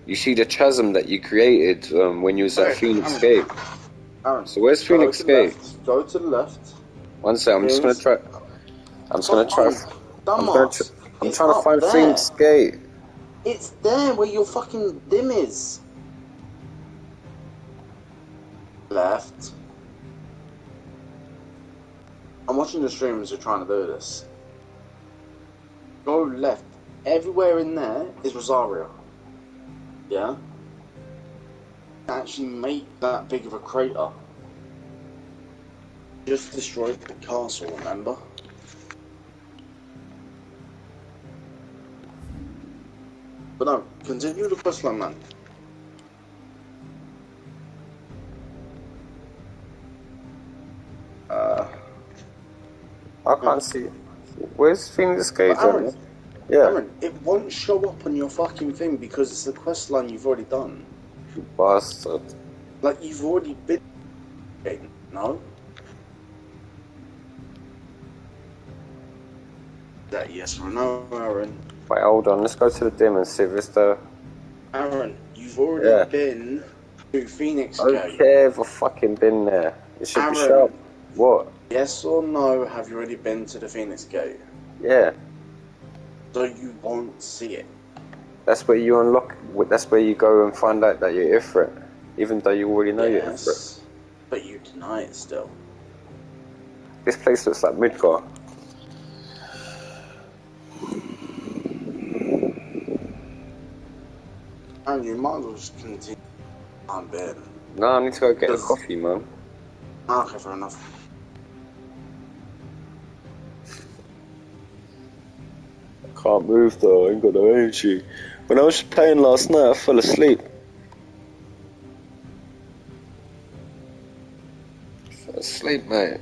you see the chasm that you created when you was at Phoenix Gate. Aaron, so where's Phoenix Gate? Go to the left. One sec, I'm just gonna try... I'm trying to find there. Phoenix Gate. It's there where your fucking dim is. Left. I'm watching the streamers who are trying to do this. Go left. Everywhere in there is Rosaria. Yeah? Actually make that big of a crater. Just destroyed the castle, remember? But no, continue the questline, man. I can't see. Where's Phoenix Gate? Aaron, Yeah. Aaron, it won't show up on your fucking thing because it's the questline you've already done. You bastard. Like, you've already been... No? That yes or no, Aaron? Wait, hold on. Let's go to the dim and see if it's the... Aaron, you've already been to Phoenix Gate. Okay, I've fucking been there. It should Aaron, be sharp. What? Yes or no, have you already been to the Phoenix Gate? Yeah. So you won't see it. That's where you unlock... That's where you go and find out that you're Ifrit. Even though you already know you're Ifrit. But you deny it still. This place looks like Midgar. And you might as well just continue on bed. No, I need to go get a coffee, man. Okay, fair enough. I can't move though, I ain't got no energy. When I was playing last night, I fell asleep. Fell asleep, mate.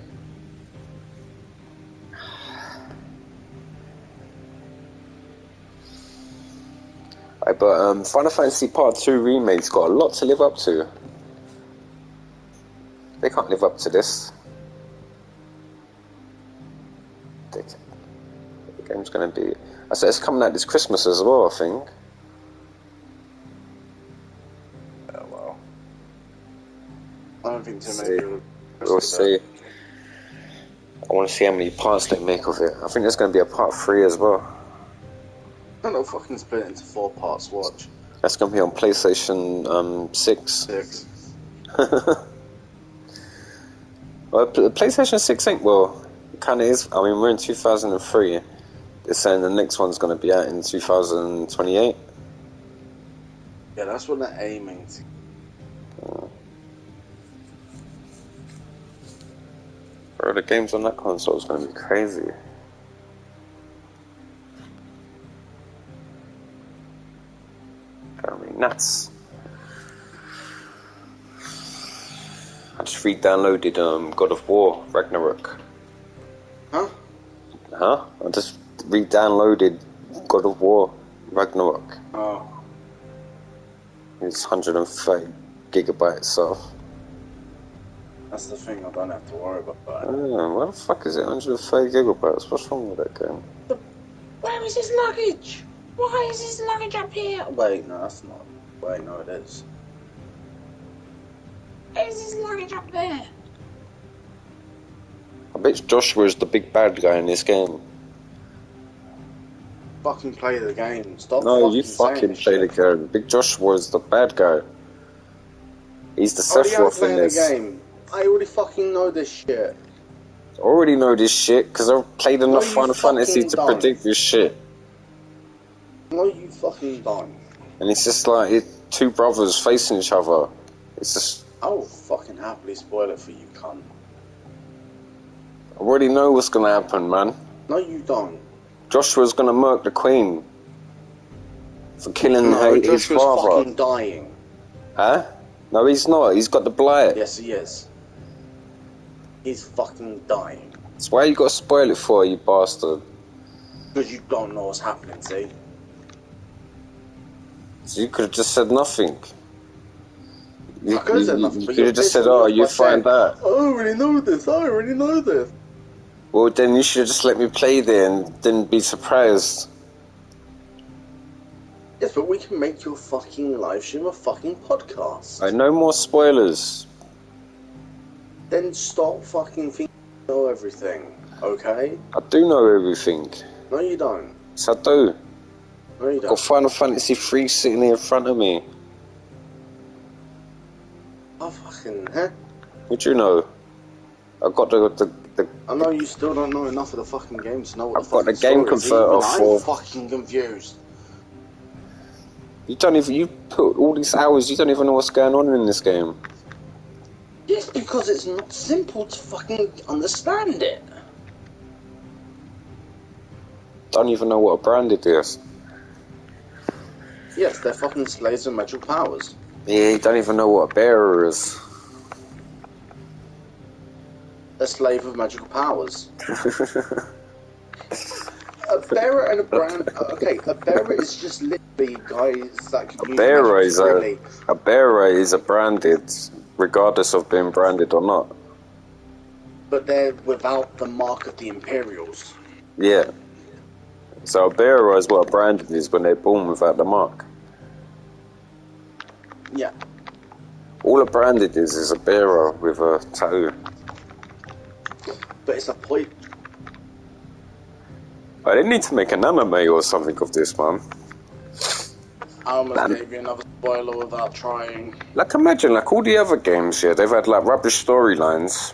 But Final Fantasy Part 2 Remake's got a lot to live up to. They can't live up to this. The game's gonna be... I said it's coming out this Christmas as well, I think. Oh well. I don't think so, maybe. We'll see. I want to see how many parts they make of it. I think there's going to be a part 3 as well. I don't fucking split it into 4 parts, watch. That's going to be on PlayStation 6. Well, the PlayStation 6 ain't, well, it kind of is. I mean, we're in 2003. They're saying the next one's going to be out in 2028. Yeah, that's what they're aiming to. Bro, the games on that console is going to be crazy. I mean, nuts. I just re-downloaded God of War Ragnarok. Huh? I just re-downloaded God of War Ragnarok. Oh. It's 130 gigabytes off. That's the thing, I don't have to worry about that. Oh, why the fuck is it 130 gigabytes? What's wrong with that game? Where is his luggage? Why is his luggage up here? Wait, no, that's not. Wait, no, it is. Where is his luggage up there? I bet Joshua is the big bad guy in this game. fucking play the game. Stop. No, you saying fucking this play the shit. game. Big Joshua is the bad guy. He's the I already am Sephiroth in playing the this. game. I already fucking know this shit. I already know this shit because I've played enough you Final Fantasy fucking to don't. predict this shit. No, you fucking don't. And it's just like two brothers facing each other. It's just. I will fucking happily spoil it for you, cunt. I already know what's gonna happen, man. No, you don't. Joshua's gonna murk the Queen for killing his Joshua's father. fucking dying. Huh? No, he's not. He's got the blight. Yes, he is. He's fucking dying. That's why you gotta spoil it for, you bastard. Because you don't know what's happening, see? So you could have just said nothing. You I could have said nothing, but could have just said, pissing me oh, off you by find saying, that. I already know this, I already know this. Well, then you should have just let me play there and then be surprised. Yes, but we can make your fucking live stream a fucking podcast. Right, no more spoilers. Then stop fucking thinking you know everything, okay? I do know everything. No, you don't. Yes, I do. No, you I've got don't. Final Fantasy 3 sitting here in front of me. Oh, fucking, huh? What do you know? I've got the I know you still don't know enough of the fucking game to know what I've got the fucking game story is. converter Even for. I'm fucking confused. You don't even. You put all these hours. You don't even know what's going on in this game. Yes, because it's not simple to fucking understand it. Don't even know what a branded is. Yes, they're fucking slaves with magical powers. Yeah, you don't even know what a bearer is. A slave with magical powers. A bearer and a brand. Okay, a bearer is just literally guys that can use Bearer magic is freely. a bearer is a branded, regardless of being branded or not. But they're without the mark of the Imperials. Yeah. So a bearer is what a branded is when they're born without the mark. Yeah. All a branded is a bearer with a tattoo. But it's a point. I didn't need to make an anime or something of this, man. I almost gave you another spoiler without trying. Like, imagine, like, all the other games here, they've had, like, rubbish storylines.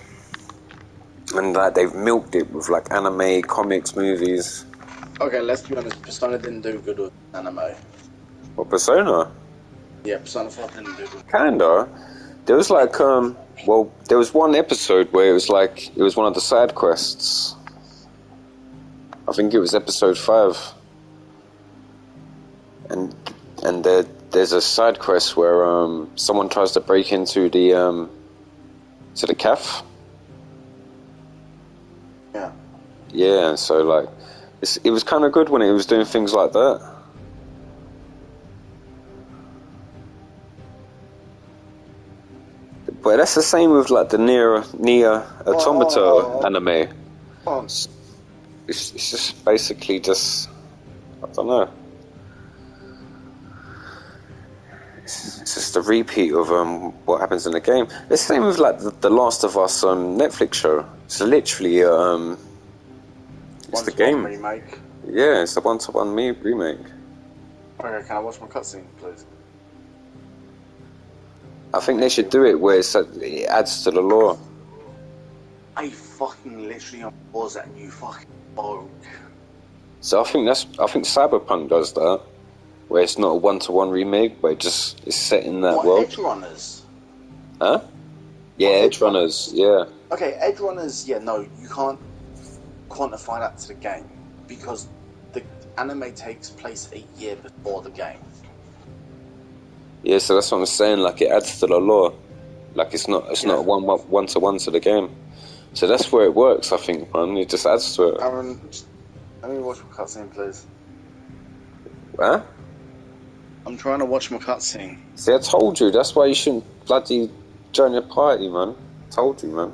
And, like, they've milked it with, like, anime, comics, movies. Okay, let's be honest, Persona didn't do good with anime. What, Persona? Yeah, Persona 4 didn't do good. Kinda. There was, like, well, there was one episode where it was, like, it was one of the side quests. I think it was episode 5. And there's a side quest where someone tries to break into the cafe. Yeah. Yeah, so like it was kind of good when it was doing things like that. But that's the same with like the Nier Automata anime. It's just basically just, I don't know. It's just a repeat of what happens in the game. It's the same with like the Last of Us Netflix show. It's literally it's the game remake. Yeah, it's a one-to-one remake. Okay, can I watch my cutscene, please? I think they should do it where it adds to the lore. I fucking literally unpause that and you fucking broke. So I think Cyberpunk does that, where it's not a one-to-one remake, but it just is set in that world. Edge Runners? Huh? Yeah, Edge Runners. Yeah. Okay, Edge Runners. Yeah, no, you can't quantify that to the game because the anime takes place a year before the game. Yeah, so that's what I'm saying. Like it adds to the lore. Like it's not one-to-one to the game. So that's where it works, I think, man. It just adds to it. Aaron, let me watch my cutscene, please. Huh? I'm trying to watch my cutscene. See, I told you. That's why you shouldn't bloody join your party, man. I told you, man.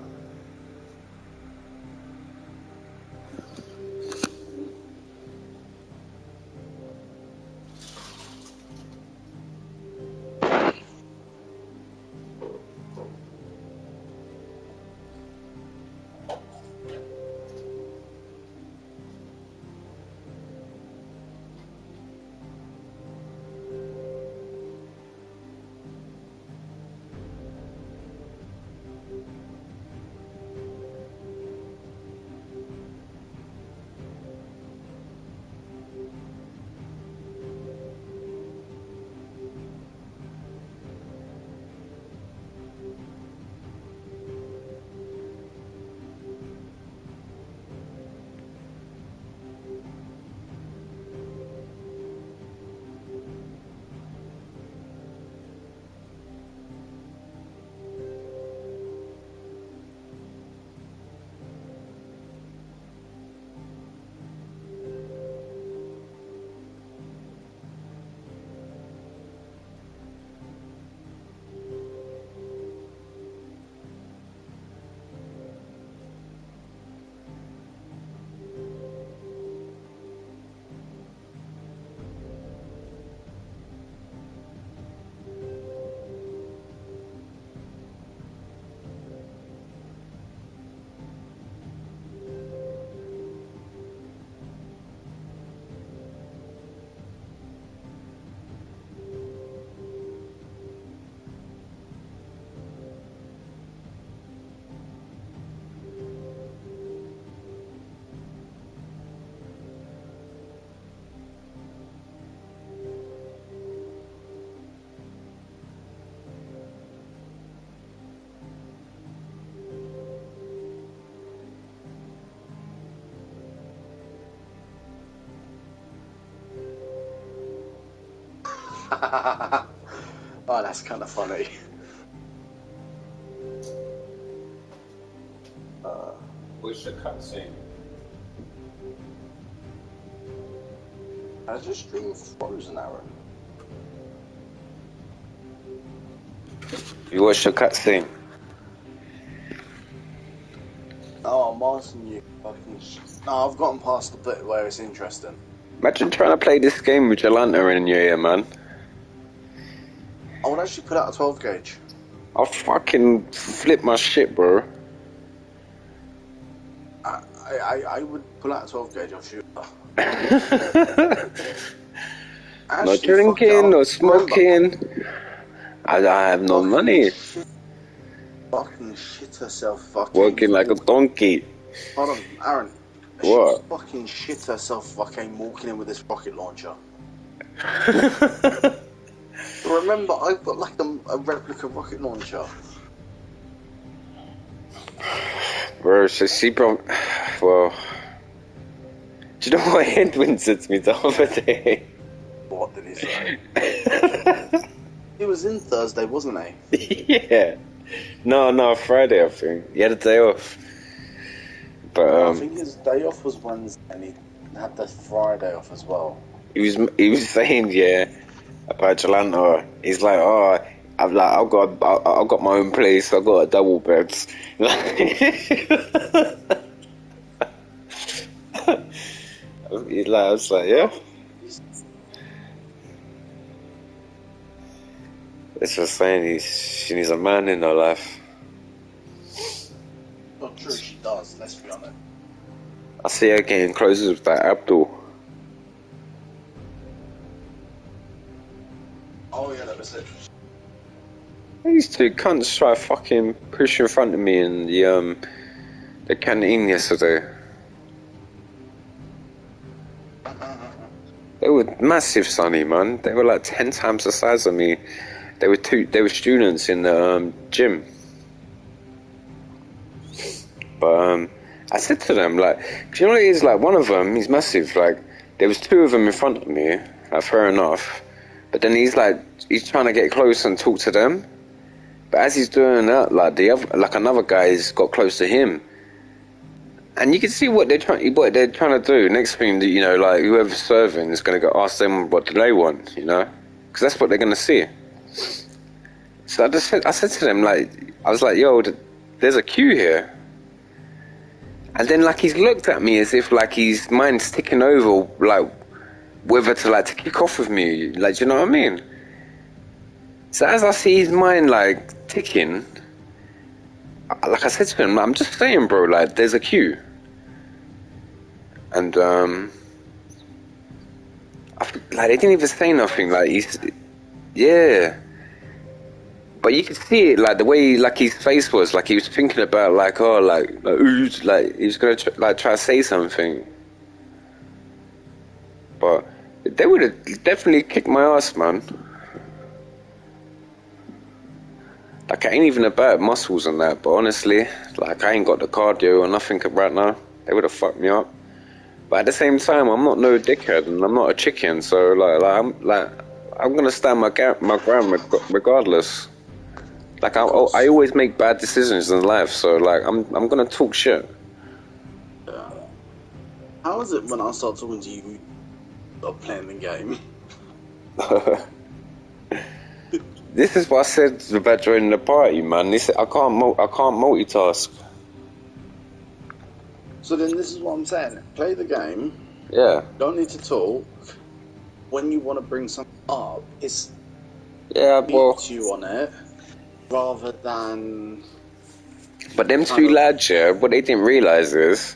Oh, that's kind of funny. Where's the cutscene? I just stream Frozen Arrow. You watched the cutscene? Oh, I'm asking you. No, I've gotten past the bit where it's interesting. Imagine trying to play this game with Jolanta in your ear, man. I would actually put out a 12 gauge. I'll fucking flip my shit, bro. I would pull out a 12 gauge, I'll shoot her. No drinking, no smoking. I have no money. Fucking shit herself, Working like a donkey. Hold on, Aaron. What? She fucking shit herself fucking walking in with this rocket launcher. Remember, I've got like a replica rocket launcher. Bro, so she probably... Well... Do you know what Edwin said to me the other day? What did he say? He was in Thursday, wasn't he? Yeah. No, Friday, I think. He had a day off. But, I think his day off was Wednesday, and he had the Friday off as well. He was saying, yeah, about Jolanta. He's like, oh, I've got my own place. I've got a double bed. He's like, I was like, yeah. It's just saying she needs a man in her life. Not true, she does. Let's be honest. I see her getting closer with that Abdul. Oh yeah, that was it. These two cunts try to fucking push in front of me in the canteen yesterday. They were massive, Sonny, man. They were like 10 times the size of me. They were students in the gym. But I said to them, like, do you know what it is? Like, one of them, he's massive. Like, there was two of them in front of me. Like, fair enough. But then he's trying to get close and talk to them. But as he's doing that, like another guy's got close to him, and you can see what they're trying to do. Next thing, you know, like whoever's serving is going to go ask them what do they want, you know, because that's what they're going to see. So I said to them, like, I was like, yo, there's a queue here. And then like he's looked at me as if like his mind's ticking over, like whether to kick off with me, like, do you know what I mean? So as I see his mind like ticking, like I said to him, I'm just saying, bro, like there's a queue. And like they didn't even say nothing. Like yeah. But you could see it, like the way like his face was, like he was thinking about like he was gonna try to say something. But they would have definitely kicked my ass, man. Like, I ain't even about muscles and that, but honestly, like, I ain't got the cardio or nothing right now. They would have fucked me up. But at the same time, I'm not no dickhead, and I'm not a chicken, so, I'm gonna stand my ground regardless. Like, I always make bad decisions in life, so, like, I'm gonna talk shit. Yeah. How is it when I start talking to you about playing the game? This is what I said about joining the party, man. I can't multitask. So then this is what I'm saying. Play the game. Yeah. Don't need to talk. When you want to bring something up, it's you on it rather than. But them two lads, yeah, what they didn't realise is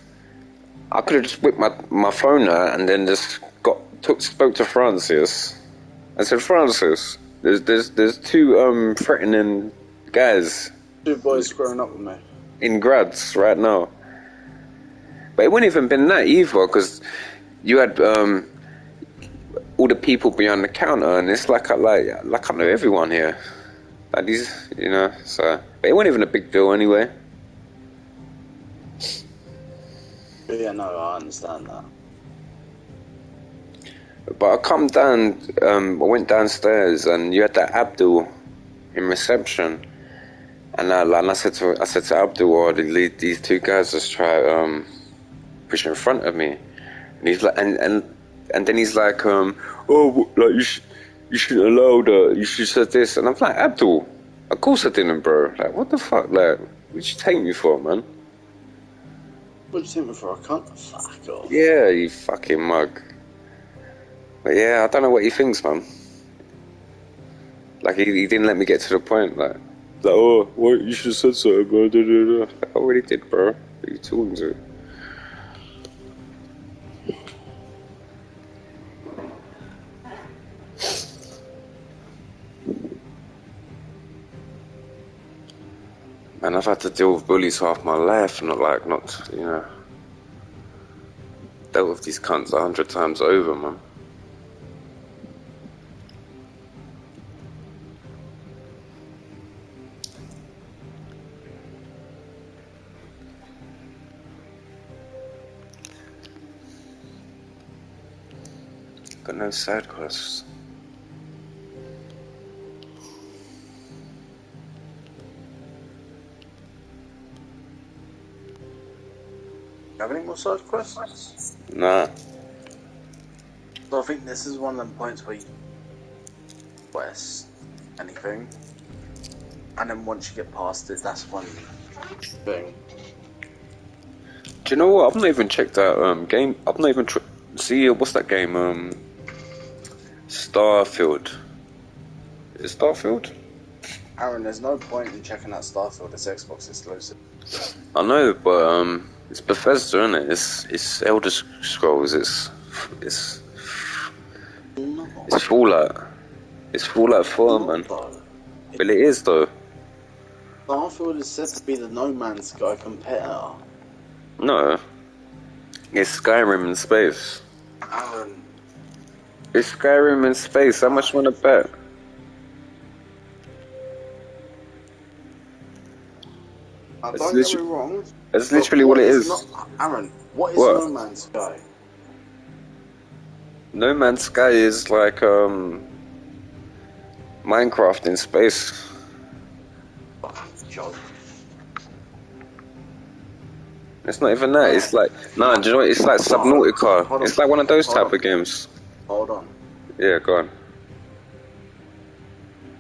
I could have just whipped my phone out and then just spoke to Francis. I said, Francis, there's two threatening guys. Two boys squaring up with me. In Grads right now. But it wouldn't even been that either, because you had all the people behind the counter, and it's like I know everyone here. Like these, you know, so. But it wasn't even a big deal anyway. Yeah, no, I understand that. But I come down, I went downstairs and you had that Abdul in reception, and I said to Abdul, "Oh, these two guys just try push in front of me," and he's like, and then he's like, "Oh, like you shouldn't allow that. You should have said this," and I'm like, "Abdul, of course I didn't, bro. Like, what the fuck? Like, what you take me for, man?" What do you take me for? I can't fuck off. Yeah, you fucking mug. But yeah, I don't know what he thinks, man. Like, he didn't let me get to the point, like oh, what, you should have said so, bro. I already did, bro. What are you talking to? And I've had to deal with bullies half my life, not, you know, dealt with these cunts 100 times over, man. Got no side quests. Have any more side quests? Nah. So I think this is one of them points where you quest anything, and then once you get past it, that's one thing. Do you know what? I've not even checked out game. I've not even see what's that game? Starfield. Is it Starfield? Aaron, there's no point in checking out Starfield. It's Xbox exclusive. I know, but it's Bethesda, isn't it? It's Elder Scrolls. It's Fallout. It's Fallout 4, man. But it is though. Starfield is said to be the No Man's Sky competitor. No. It's Skyrim in space. Aaron. It's Skyrim in space. How much you want to bet? Don't get me wrong. That's literally what it is. Aaron, what is No Man's Sky? No Man's Sky is like Minecraft in space. It's not even that. It's like do you know what? It's like Subnautica. It's like one of those type of games. Hold on. Yeah, go on.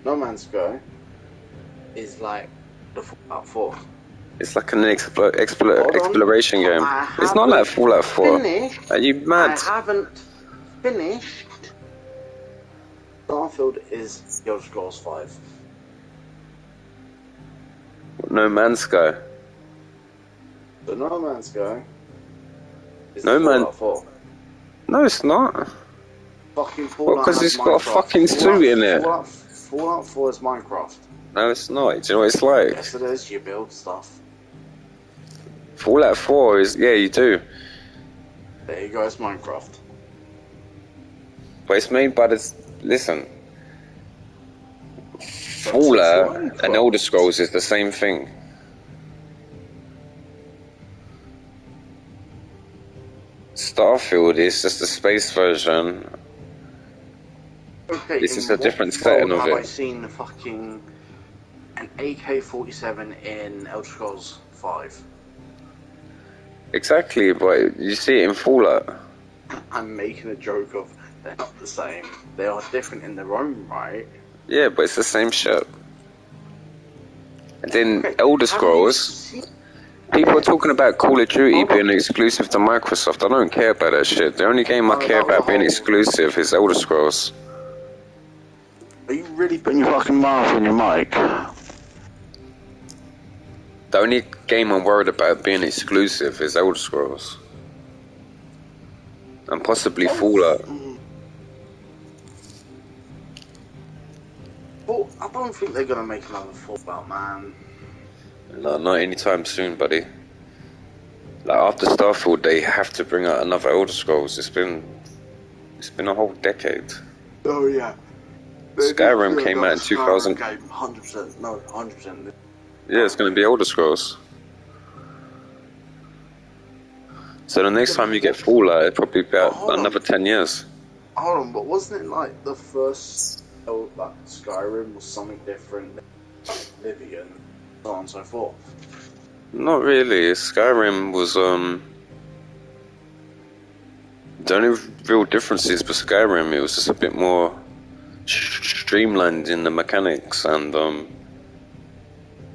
No Man's Sky is like the Fallout 4. It's like an exploration game. It's not like Fallout 4. Are you mad? I haven't finished. Starfield is Elder Scrolls 5. No Man's Sky. The No Man's Sky is Fallout 4. No, it's not. Fucking Fallout. Because it's got a fucking suit in it. Fallout 4 is Minecraft. No, it's not. Do you know what it's like? Yes, it is. You build stuff. Fallout 4 is, yeah, you do. There you go, it's Minecraft. But it's made by this. Listen. Fallout and Elder Scrolls is the same thing. Starfield is just a space version. Okay, this is a different setting of it. Have I seen fucking an AK-47 in Elder Scrolls 5? Exactly, but you see it in Fallout. I'm making a joke of they're not the same. They are different in their own right. Yeah, but it's the same shit. And then Elder Scrolls, people are talking about Call of Duty being exclusive to Microsoft. I don't care about that shit. The only game I care about being exclusive is Elder Scrolls. Are you really putting your fucking mouth on your mic? The only game I'm worried about being exclusive is Elder Scrolls. And possibly Fallout. Well, I don't think they're gonna make another Fallout, man. No, not anytime soon, buddy. Like after Starfield, they have to bring out another Elder Scrolls. It's been a whole decade. Oh yeah. Skyrim came out in 2000. 100%. No, 100%. Yeah, it's going to be Elder Scrolls. So the next time you get Fallout, it'll probably be about another 10 years. Hold on, but wasn't it like the first like Skyrim was something different than Oblivion, so on and so forth? Not really. Skyrim was the only real difference is for Skyrim it was just a bit more streamlined in the mechanics and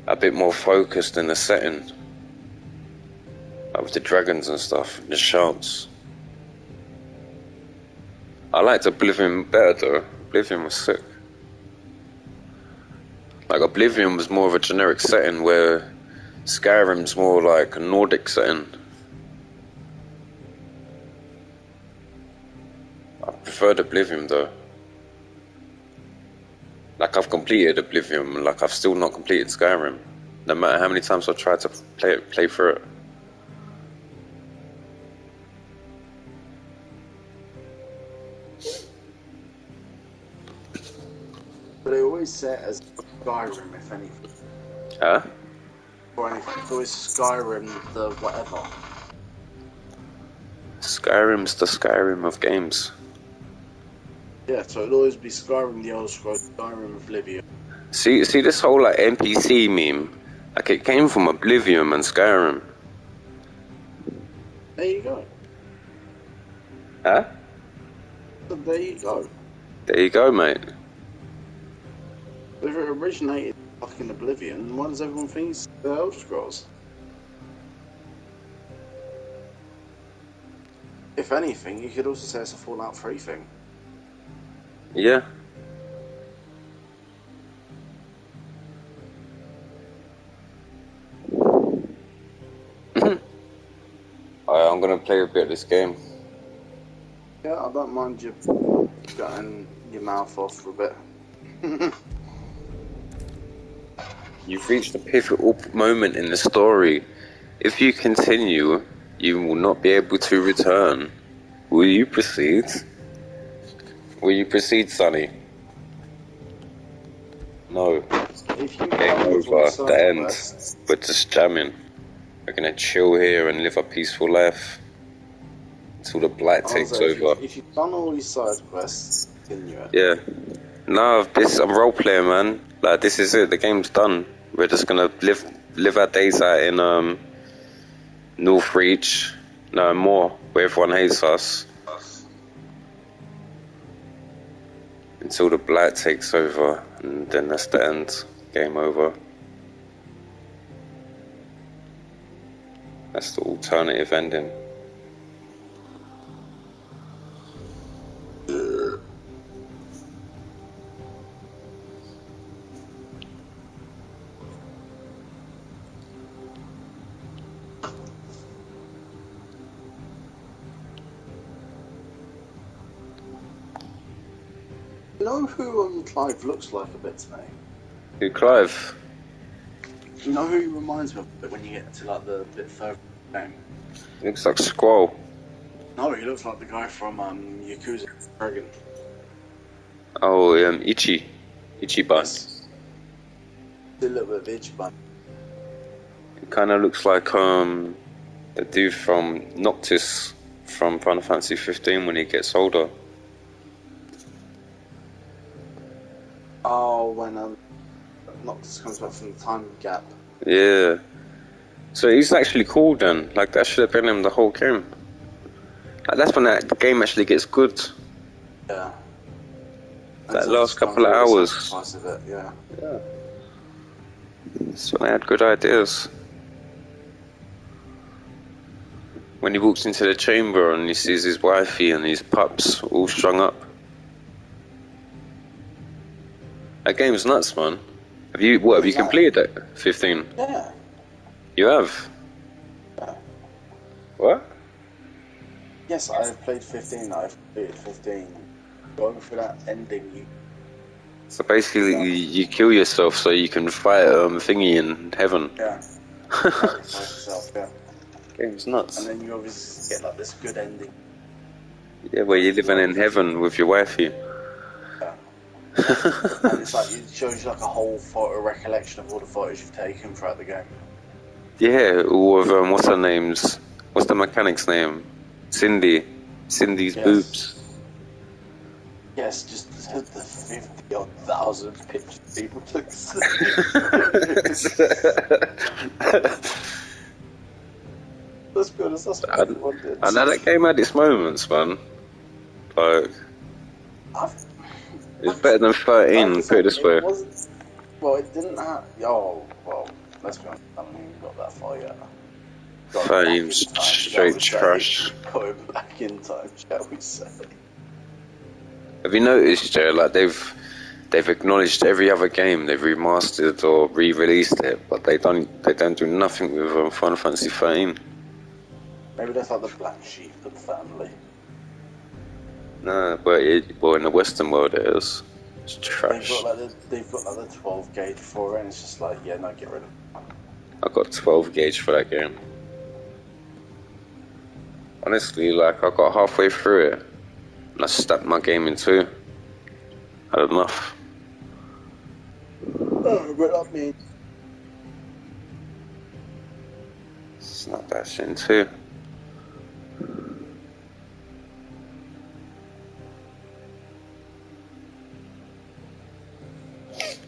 a bit more focused in the setting. Like with the dragons and stuff, the shouts. I liked Oblivion better though. Oblivion was sick. Like Oblivion was more of a generic setting where Skyrim's more like a Nordic setting. I preferred Oblivion though. Like I've completed Oblivion, like I've still not completed Skyrim. No matter how many times I've tried to play through it. But they always say it as Skyrim, if anything. Huh? Or anything. It's always Skyrim, the whatever. Skyrim's the Skyrim of games. Yeah, so it'll always be Skyrim, the Elder Scrolls, Skyrim, Oblivion. See this whole like NPC meme? Like it came from Oblivion and Skyrim. There you go. Huh? So there you go. There you go, mate. If it originated fucking Oblivion, why does everyone think it's the Elder Scrolls? If anything, you could also say it's a Fallout 3 thing. Yeah. I'm gonna play a bit of this game. Yeah, I don't mind you getting your mouth off for a bit. You've reached a pivotal moment in the story. If you continue, you will not be able to return. Will you proceed? Will you proceed, Sonny? No. Game over. The end. We're just jamming. We're gonna chill here and live a peaceful life until the blight takes over. If you've done all these side quests, continue it. Yeah. No, I'm role playing, man. Like this is it. The game's done. We're just gonna live our days out in Northreach, no more, where everyone hates us. Until the blight takes over, and then that's the end. Game over. That's the alternative ending. You know who Clive looks like a bit to me? Who, Clive? You know who he reminds me of a bit when you get to like the bit further down? Looks like Squall. No, he looks like the guy from Yakuza Dragon. Oh, Ichiban. A little bit of Ichiban. It kind of looks like the dude from Noctis from Final Fantasy 15 when he gets older. Oh, when Noctis comes back from the time gap. Yeah. So he's actually cool then. Like that should have been him the whole game. Like that's when that game actually gets good. Yeah. That last couple of hours. Of it, yeah. Yeah. That's when they had good ideas. When he walks into the chamber and he sees his wifey and his pups all strung up. That game's nuts, man. Have you completed it? 15? Yeah. You have? Yeah. What? Yes, I've played 15. I've completed 15. Going for that ending, So basically, you kill yourself so you can fight thingy in heaven. Yeah. Yourself, yeah. Game's nuts. And then you obviously get like this good ending. Yeah, where you're living in heaven with your wifey. And it's like, it shows you like a whole photo recollection of all the photos you've taken throughout the game. Yeah, all of what's her name's? What's the mechanic's name? Cindy's boobs. Yes, just the 50,000 pictures people took. Let's be honest, that's what everyone did. I know that game had its moments, man. Like, it's better than 13, put it this way. Well, it didn't have. Oh, well, let's be honest, I haven't even got that far yet. 13's straight trash. Going back in time, shall we say? Have you noticed, Joe? Like they've acknowledged every other game they've remastered or re-released it, but they don't do nothing with Final Fantasy 13. Maybe that's like the black sheep of the family. No, but in the Western world it is. It's trash. They've got like the 12 gauge for it, and it's just like, yeah, no, get rid of it. I got 12 gauge for that game. Honestly, like I got halfway through it, and I stabbed my game in two. I had enough. Oh, but not me. Snap that shit in two.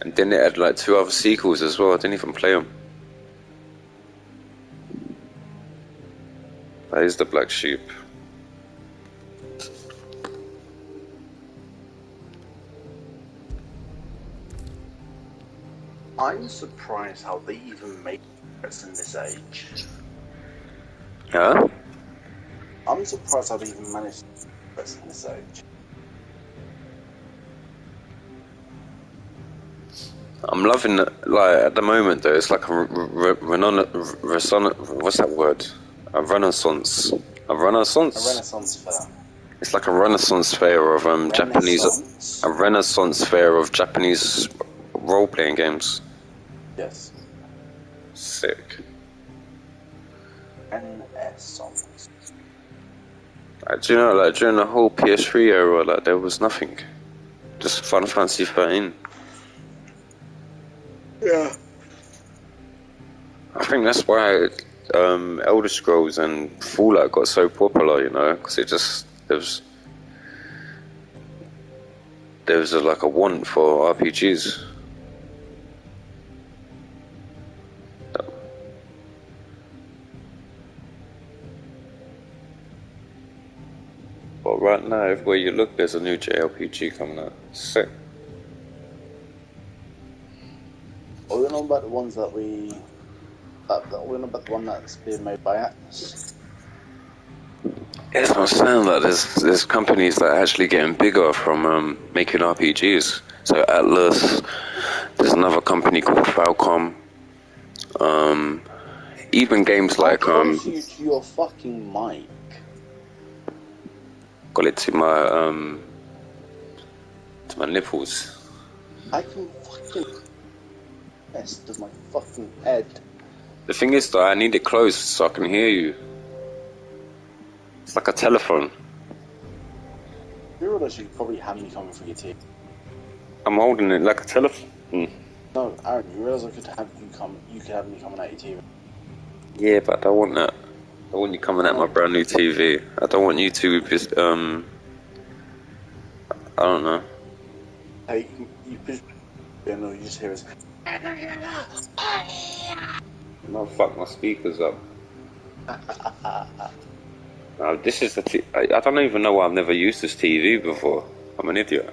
And then it had like 2 other sequels as well. I didn't even play them. That is the Black Sheep. I'm surprised how they even make progress in this age. Huh? I'm surprised how they even managed to progress in this age. I'm loving it, like, at the moment though, it's like a what's that word? A renaissance fair. It's like a renaissance fair of Japanese, a renaissance fair of Japanese role-playing games. Yes. Sick. Renaissance. Do you know, like during the whole PS3 era, like there was nothing, just Final Fantasy 13. Yeah. I think that's why Elder Scrolls and Fallout got so popular, you know, because there was like a want for RPGs. But right now, everywhere you look, there's a new JRPG coming out. Sick. Are we not about the ones that we... we're not about the one that's being made by Atlas? Yeah, that's what I'm saying, that there's companies that are actually getting bigger from making RPGs. So Atlas, there's another company called Falcom. Even games like... to your fucking mic. Got it to my nipples. I can fucking... mess with my fucking head. The thing is though, I need it closed so I can hear you. It's like a telephone. You realise you probably have me coming through your teeth? I'm holding it like a telephone. No, Aaron, you realise you could have me coming at your TV? Yeah, but I don't want that. I want you coming at my brand new TV. I don't want you to just, I don't know. Hey, you just hear us. No, fuck my speakers up. No, this is I don't even know why I've never used this TV before. I'm an idiot.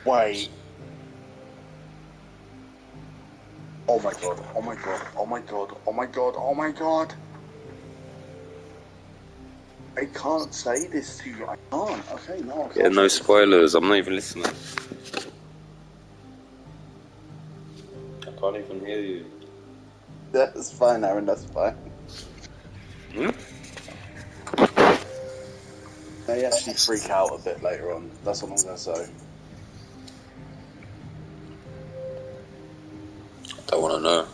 Wait. Oh my god, oh my god, oh my god, oh my god, oh my god. I can't say this to you, I can't. Okay, no, I can't. Yeah, no spoilers, I'm not even listening. I can't even hear you. That's fine, Aaron, that's fine. They actually freak out a bit later on, that's what I'm going to say. Don't want to know.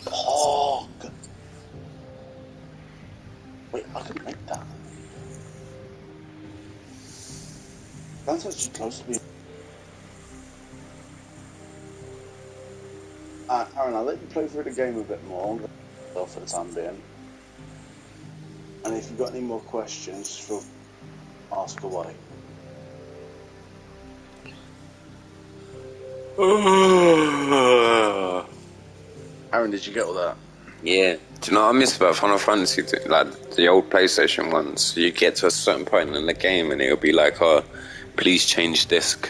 Oh, God. Wait, I can make that. That's actually close to me. Aaron, I'll let you play through the game a bit more for the time being. And if you've got any more questions, feel free to ask away. Aaron, did you get all that? Yeah. Do you know what I miss about Final Fantasy? Like the old PlayStation ones, you get to a certain point in the game and it'll be like, oh, please change disc.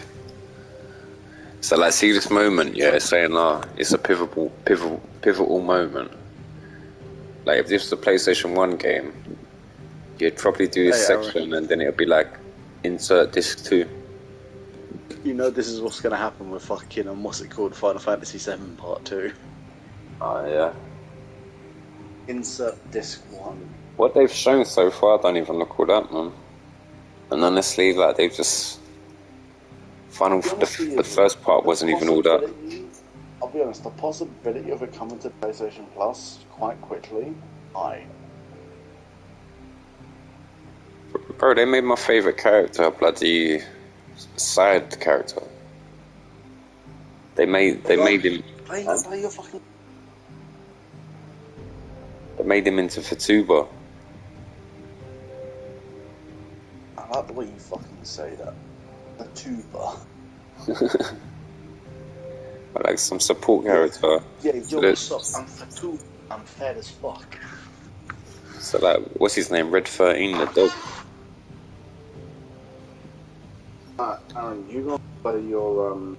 So like, see this moment, yeah, it's saying, oh, it's a pivotal moment. Like if this was a PlayStation 1 game, you'd probably do this section and then it'll be like, insert disc 2. You know this is what's going to happen with fucking, what's it called, Final Fantasy 7 Part 2. Oh, yeah. Insert disc 1. What they've shown so far, I don't even look all that, man. And honestly, like, they've just... The first part wasn't even all that. I'll be honest, the possibility of it coming to PlayStation Plus quite quickly, high. Bro, they made my favourite character a bloody side character. They made him... Play your fucking... They made him into Fatuba. I like the way you fucking say that. Fatuba. Like some support character. Yeah, yo, so what's up? I'm Fatuba. I'm fat as fuck. So like, what's his name? Red 13, the dog. Aaron, you gonna play your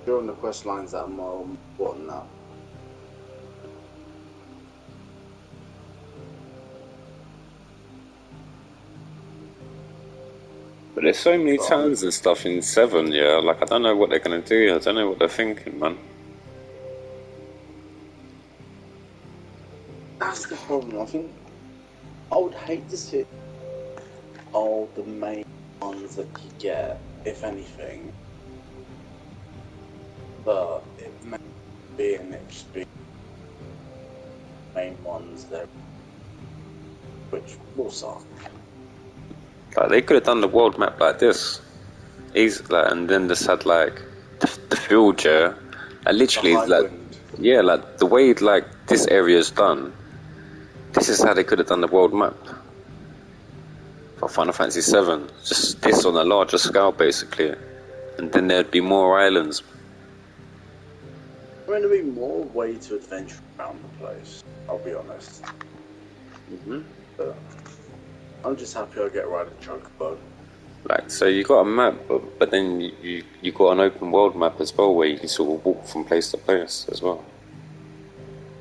during the quest lines that are more important now. But there's so many turns and stuff in 7, yeah. Like, I don't know what they're gonna do. I don't know what they're thinking, man. That's the problem. I think I would hate to see all the main ones that you get, if anything. But it may be an experience. Main ones there, which will suck. Like, they could have done the world map like this. Easy, like, and then just had, like, the field, yeah. And literally, like, yeah, like, the way, like, this area is done, this is how they could have done the world map. For Final Fantasy 7. Just this on a larger scale, basically. And then there'd be more islands. I mean, there'd be more way to adventure around the place, I'll be honest. But I'm just happy I get to ride a Chocobo. Like, so you got a map, but then you got an open world map as well, where you can sort of walk from place to place as well.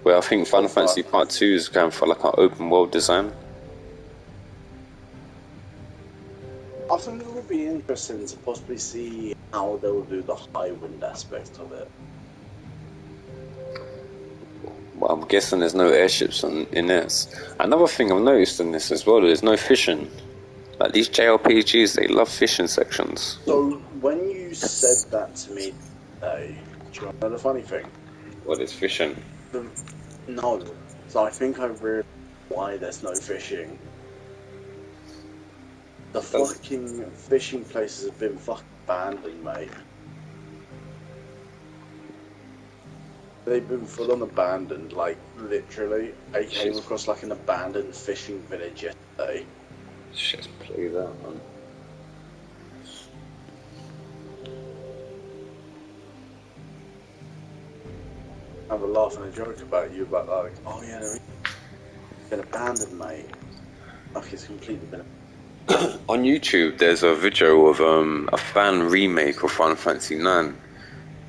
Where I think Final Fantasy Part 2 is going for like an open world design. I think it would be interesting to possibly see how they will do the high wind aspect of it. Well, I'm guessing there's no airships in this. Another thing I've noticed in this as well, there's no fishing. Like, these JRPGs, they love fishing sections. So, when you said that to me today, do you want to know the funny thing? What is fishing? No. So I think I realized why there's no fishing. The fucking fishing places have been fucking abandoned, mate. They've been full on abandoned, like, literally. I came across, like, an abandoned fishing village yesterday. Just play that, man. Have a laugh and a joke about you, about, like, oh yeah, they've been abandoned, mate. Like, it's completely been On YouTube, there's a video of a fan remake of Final Fantasy 9.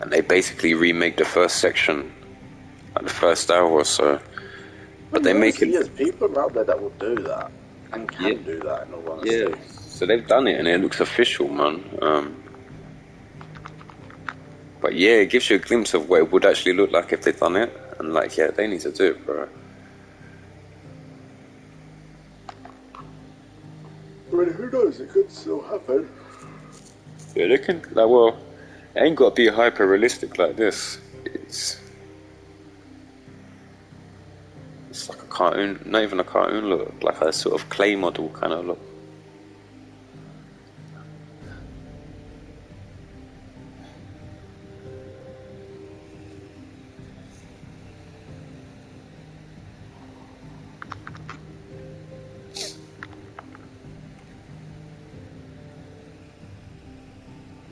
And they basically remake the first section, like the first hour or so. But they make it... There's people out there that will do that, and can do that, in all honesty. Yeah, so they've done it and it looks official, man. But yeah, it gives you a glimpse of what it would actually look like if they'd done it. And like, yeah, they need to do it, bro. I mean, who knows, it could still happen. Yeah, they can, like, well... It ain't got to be hyper realistic like this. It's like a cartoon, not even a cartoon look, like a sort of clay model kind of look.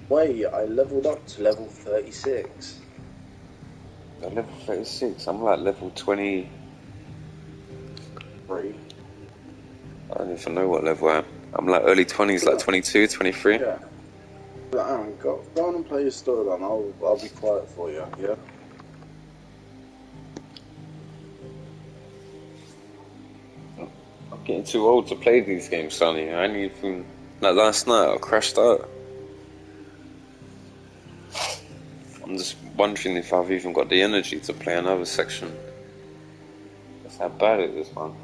Wait, I leveled up to level 36. At level 36, I'm like level 20. I don't even know what level I am. I'm like early 20s, like 22, 23. Yeah. Go on and play your storyline. I'll be quiet for you, yeah? I'm getting too old to play these games, Sonny. I ain't even... Like last night, I crashed out. I'm just wondering if I've even got the energy to play another section. That's how bad it is, man.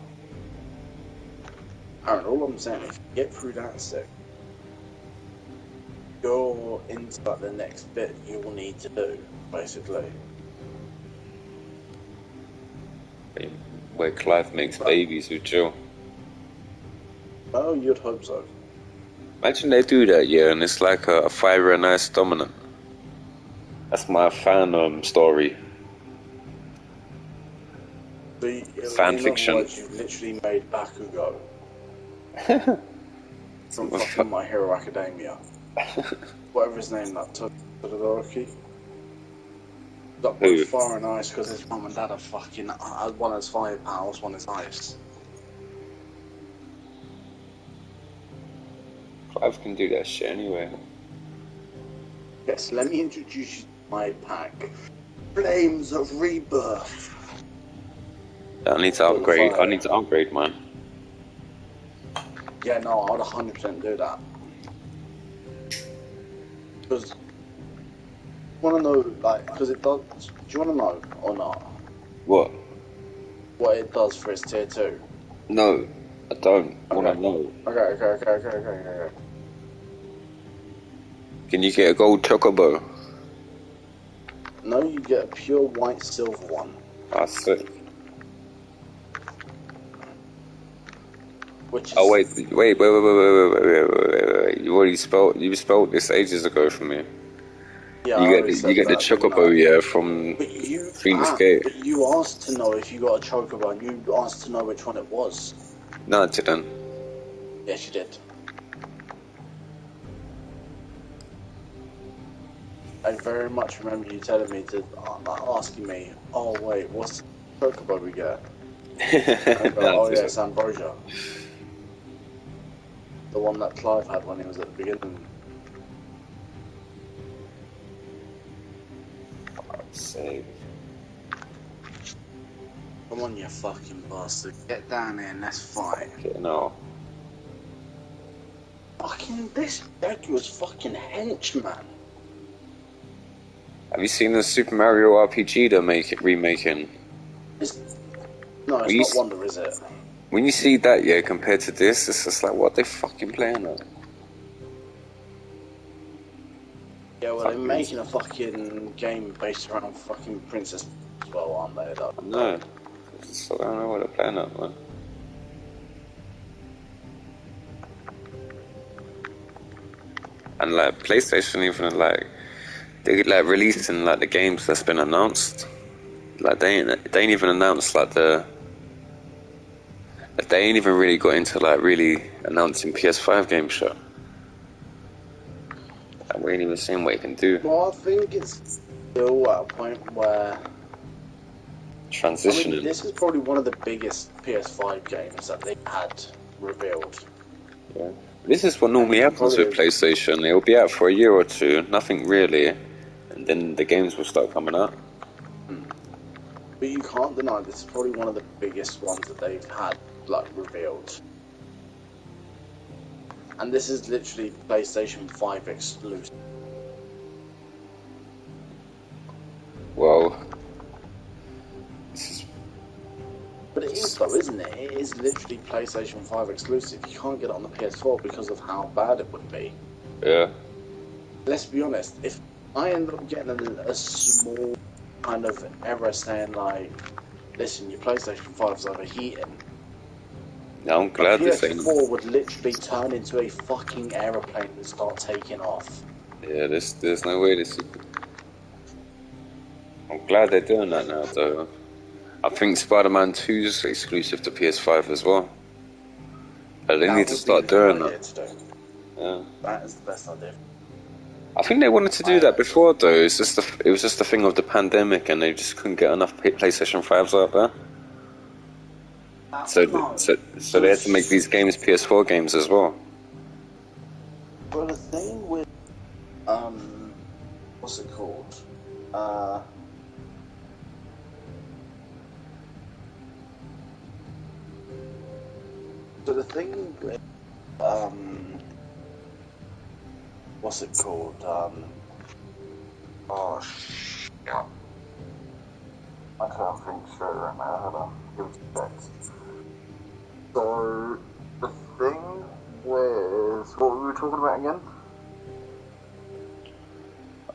Aaron, all I'm saying, if you get through that sec, you're into like the next bit you will need to do, basically. Where Clive makes babies with Jill. Oh, you'd hope so. Imagine they do that, yeah, and it's like a Fire and Ice dominant. That's my fan story. Fan fiction. Words, you've literally made Bakugo. From fucking My Hero Academia. Whatever his name, that Todoroki. Got both Fire and Ice because his mum and dad are fucking... one has fire powers, one is ice. Clive can do that shit anyway. Yes, let me introduce you to my pack. Flames of Rebirth. I need to upgrade. I need to upgrade, man. Yeah, no, I would 100% do that. Because... want to know, like, because it does... Do you want to know, or not? What? What it does for its tier 2? No, I don't want to know. Okay. Can you get a gold chocobo? No, you get a pure white silver one. That's sick. Which is... Oh wait! You spelled this ages ago for me. Yeah, you get the chocobo, yeah, from Phoenix Gate. But you asked to know if you got a chocobo, and you asked to know which one it was. No, I didn't. Yes, you did. I very much remember you telling me to, asking me, oh wait, what's the chocobo we get? And I go, oh yeah, it's Ambrosia. The one that Clive had when he was at the beginning. Save. Come on, you fucking bastard. Get down here and let's fight. Okay, no. Fucking, this Jaguar's fucking henchman. Have you seen the Super Mario RPG they're remaking? No, it's not Wonder, is it? When you see that, yeah, compared to this, it's just like, what are they fucking playing at? Yeah, well, they're making a fucking game based around fucking Princess as well, aren't they? No. So I don't know what they're playing at, man. And like, PlayStation even like... They like releasing like the games that's been announced. Like they ain't even announced like the. Like, they ain't even really got into like really announcing PS5 games yet. Like, we ain't even seeing what you can do. Well, I think it's still at a point where transitioning. I mean, this is probably one of the biggest PS5 games that they had revealed. Yeah. This is what normally happens with PlayStation. It'll be out for a year or two, nothing really, and then the games will start coming out. But you can't deny this is probably one of the biggest ones that they've had, like, revealed. And this is literally PlayStation 5 exclusive. Well, this is... But it is though, isn't it? It is literally PlayStation 5 exclusive. You can't get it on the PS4 because of how bad it would be. Yeah. Let's be honest, if I end up getting a small kind of error saying like, listen, your PlayStation 5's overheating. No, I'm glad this ain't... PS4 would literally turn into a fucking aeroplane and start taking off. Yeah, there's no way this... I'm glad they're doing that now, though. I think Spider-Man 2 is exclusive to PS5 as well. But they need to start doing that. Yeah. That is the best idea. I think they wanted to do that before, though. It was just the thing of the pandemic, and they just couldn't get enough PlayStation 5s out there. So they had to make these games PS4 games as well. But the thing with what's it called? So the thing with what's it called? Oh shit! I can't think straight right now. Hold on, give it a sec. So the thing was, what were we talking about again?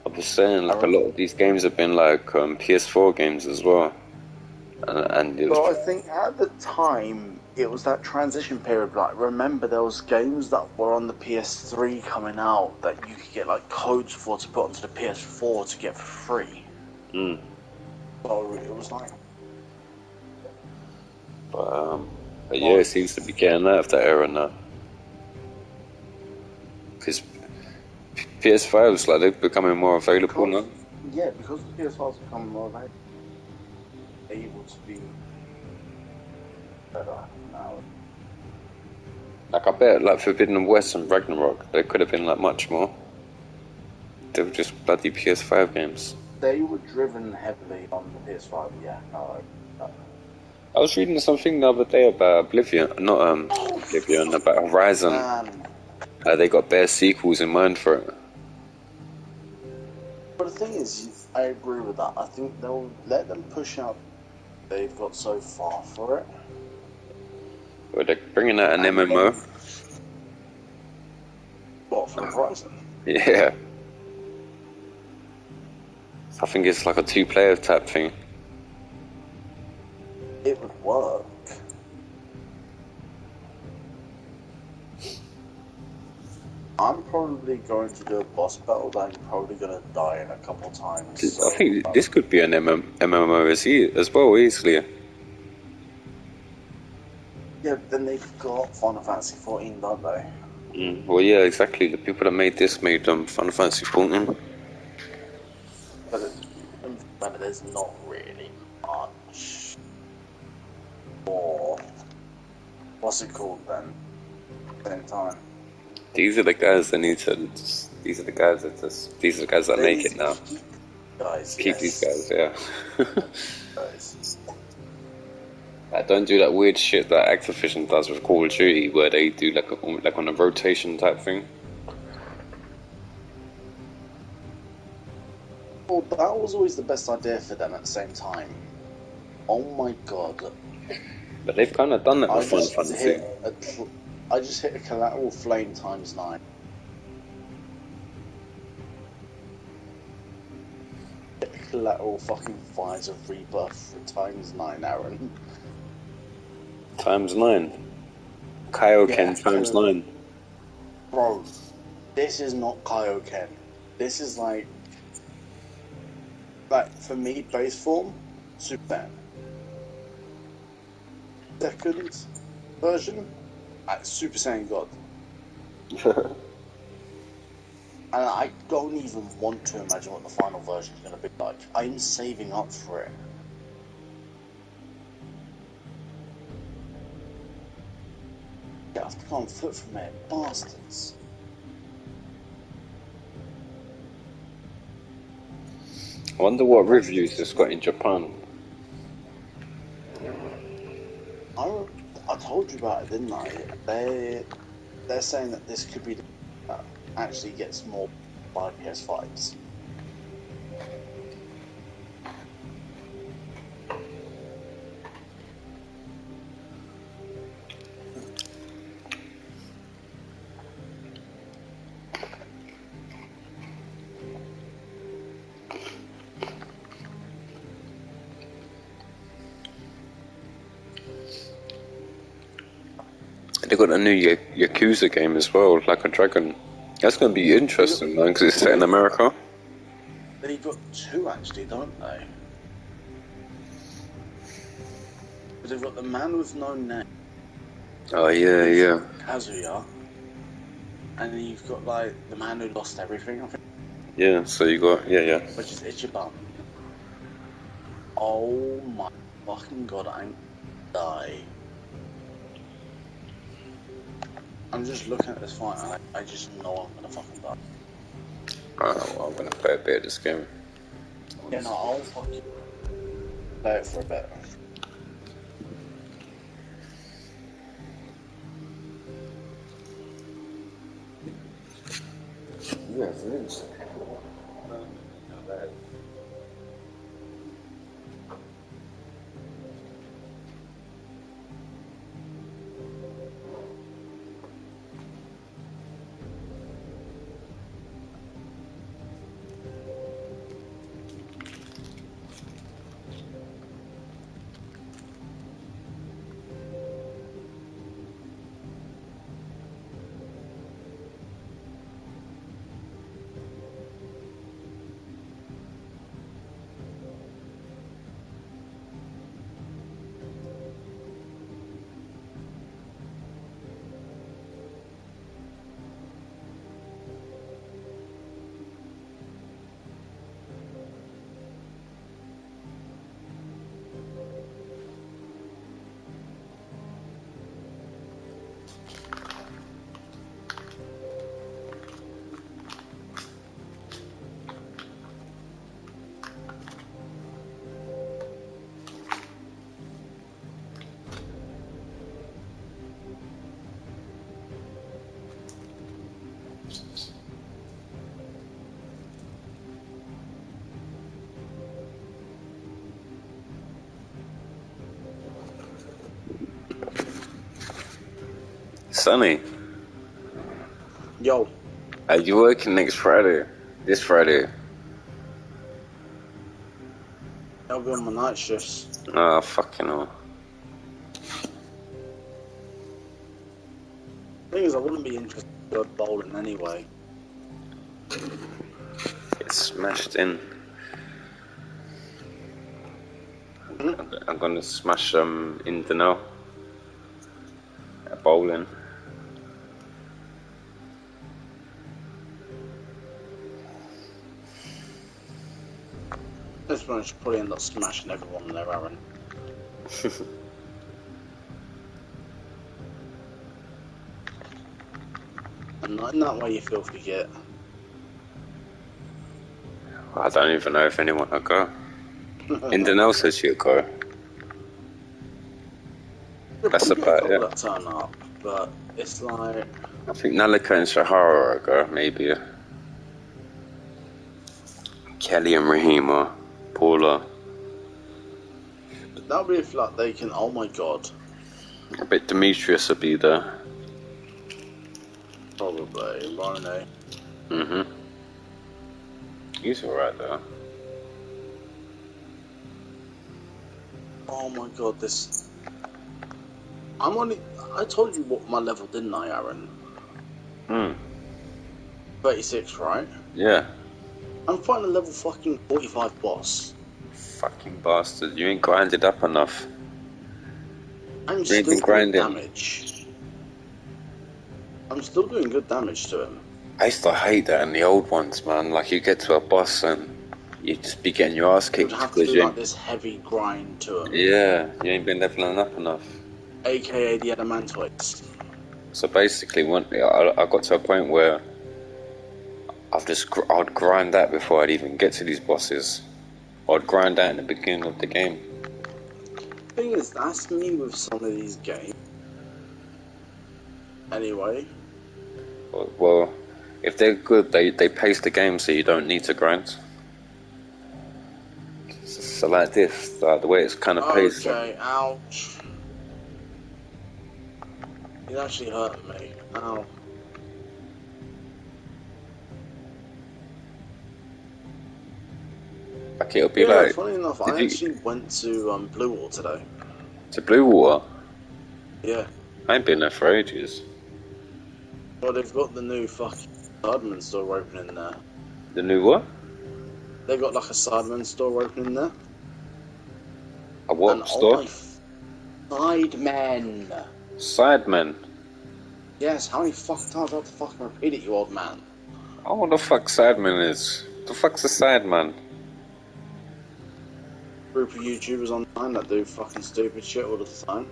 I was saying, like, a lot of these games have been like PS4 games as well, and it was. Well, I think at the time it was that transition period. Like, remember there was games that were on the PS3 coming out that you could get like codes for to put onto the PS4 to get for free. Mm. So it was like. But yeah, it seems to be getting out of that era now. Because PS5s, like, they're becoming more available now. Yeah, because the PS5's becoming more able to be better now. Like, I bet, like, Forbidden West and Ragnarok, there could have been, like, much more. They were just bloody PS5 games. They were driven heavily on the PS5, yeah. I was reading something the other day about Oblivion, not Oblivion, about Horizon. They got bare sequels in mind for it. But the thing is, I agree with that. I think they'll let them push out. They've got so far for it. Well, they're bringing out an MMO. What, for Horizon? Yeah. I think it's like a 2-player type thing. It would work. I'm probably going to do a boss battle that I'm probably going to die in a couple times. I think this could be an MMO as well, easily. Yeah, but then they've got Final Fantasy 14, don't they? Well, yeah, exactly. The people that made this made Final Fantasy 14. But there's not really much. Or what's it called then? At the same time. These are the guys that need to. These are the guys that just. These are the guys that make it now. Keep these guys, yeah. Don't do that weird shit that Activision does with Call of Duty, where they do like on a rotation type thing. Well, that was always the best idea for them at the same time. Oh my god. But they've kind of done that with Final Fantasy. I just hit a collateral flame times 9. Hit a collateral fucking fires of rebirth times 9, Aaron. Times 9. Kaioken times 9. Bro, this is not Kaioken. This is like for me, base form, Super. Second version, Super Saiyan God. And I don't even want to imagine what the final version is going to be like. I'm saving up for it. You have to go and flip from it, bastards. I wonder what reviews it's got in Japan. I told you about it, didn't I? They're saying that this could be the actually gets more by PS5s. They got a new Yakuza game as well, Like a Dragon. That's going to be interesting, man, because it's set in America. They've got 2 actually, don't they? But they've got the man with no name. Oh yeah. Kazuya. And then you've got like the man who lost everything, I think. Yeah, so you got... Yeah. Which is Ichiban. Oh my fucking god, I'm die. I'm just looking at this fight and I just know I'm gonna fucking die. Well, I'm gonna play a bit of this game. Yeah, no, I'll fucking play it for a bit. Yeah, it is. Sonny. Yo. Are you working next Friday? This Friday? I'll be on my night shifts. Ah, fucking hell. Thing is, I wouldn't be interested in going bowling anyway. Get smashed in. I'm gonna smash in Dunno. At bowling. This one should probably end up smashing everyone there, Aaron. And not in that way, you filthy git. I don't even know if anyone will go. Indonel says she'll go. That's about it. That turn up, but it's like... I think Nalika and Shahara will go, maybe. Kelly and Rahima. Paula. That would be if like they can... Oh my god. I bet Demetrius will be there. Probably, Rone. Mm-hmm. He's alright though. Oh my god, this... I'm only... I told you what my level, didn't I, Aaron? 36, right? Yeah. I'm fighting a level fucking 45 boss. Fucking bastard, you ain't grinded up enough. I'm You still ain't been doing grinding. damage. I'm still doing good damage to him. I used to hate that in the old ones, man. Like, you get to a boss and you just be getting your ass kicked You'd have to because do you like this heavy grind to him. Yeah, you ain't been leveling up enough. AKA the Adamantoids. So basically, I got to a point where I'd grind that before I'd even get to these bosses. I'd grind that in the beginning of the game. Thing is, that's me with some of these games. Anyway. Well, if they're good, they pace the game so you don't need to grind. So like this, like the way it's kind of paced. Okay, ouch. It actually hurt me. Ow. Like it'll be Yeah, like. funny enough, I actually went to Blue Water today. To Blue Water? Yeah. I ain't been there for ages. Well, they've got the new fucking Sidemen store opening there. The new what? They've got like a Sidemen store opening there. A what and store? Sidemen. Sidemen? Yes, how many fucking times do I have to fucking repeat it, you old man? Oh, what the fuck Sidemen is? The fuck's a side man? Group of YouTubers online that do fucking stupid shit all the time.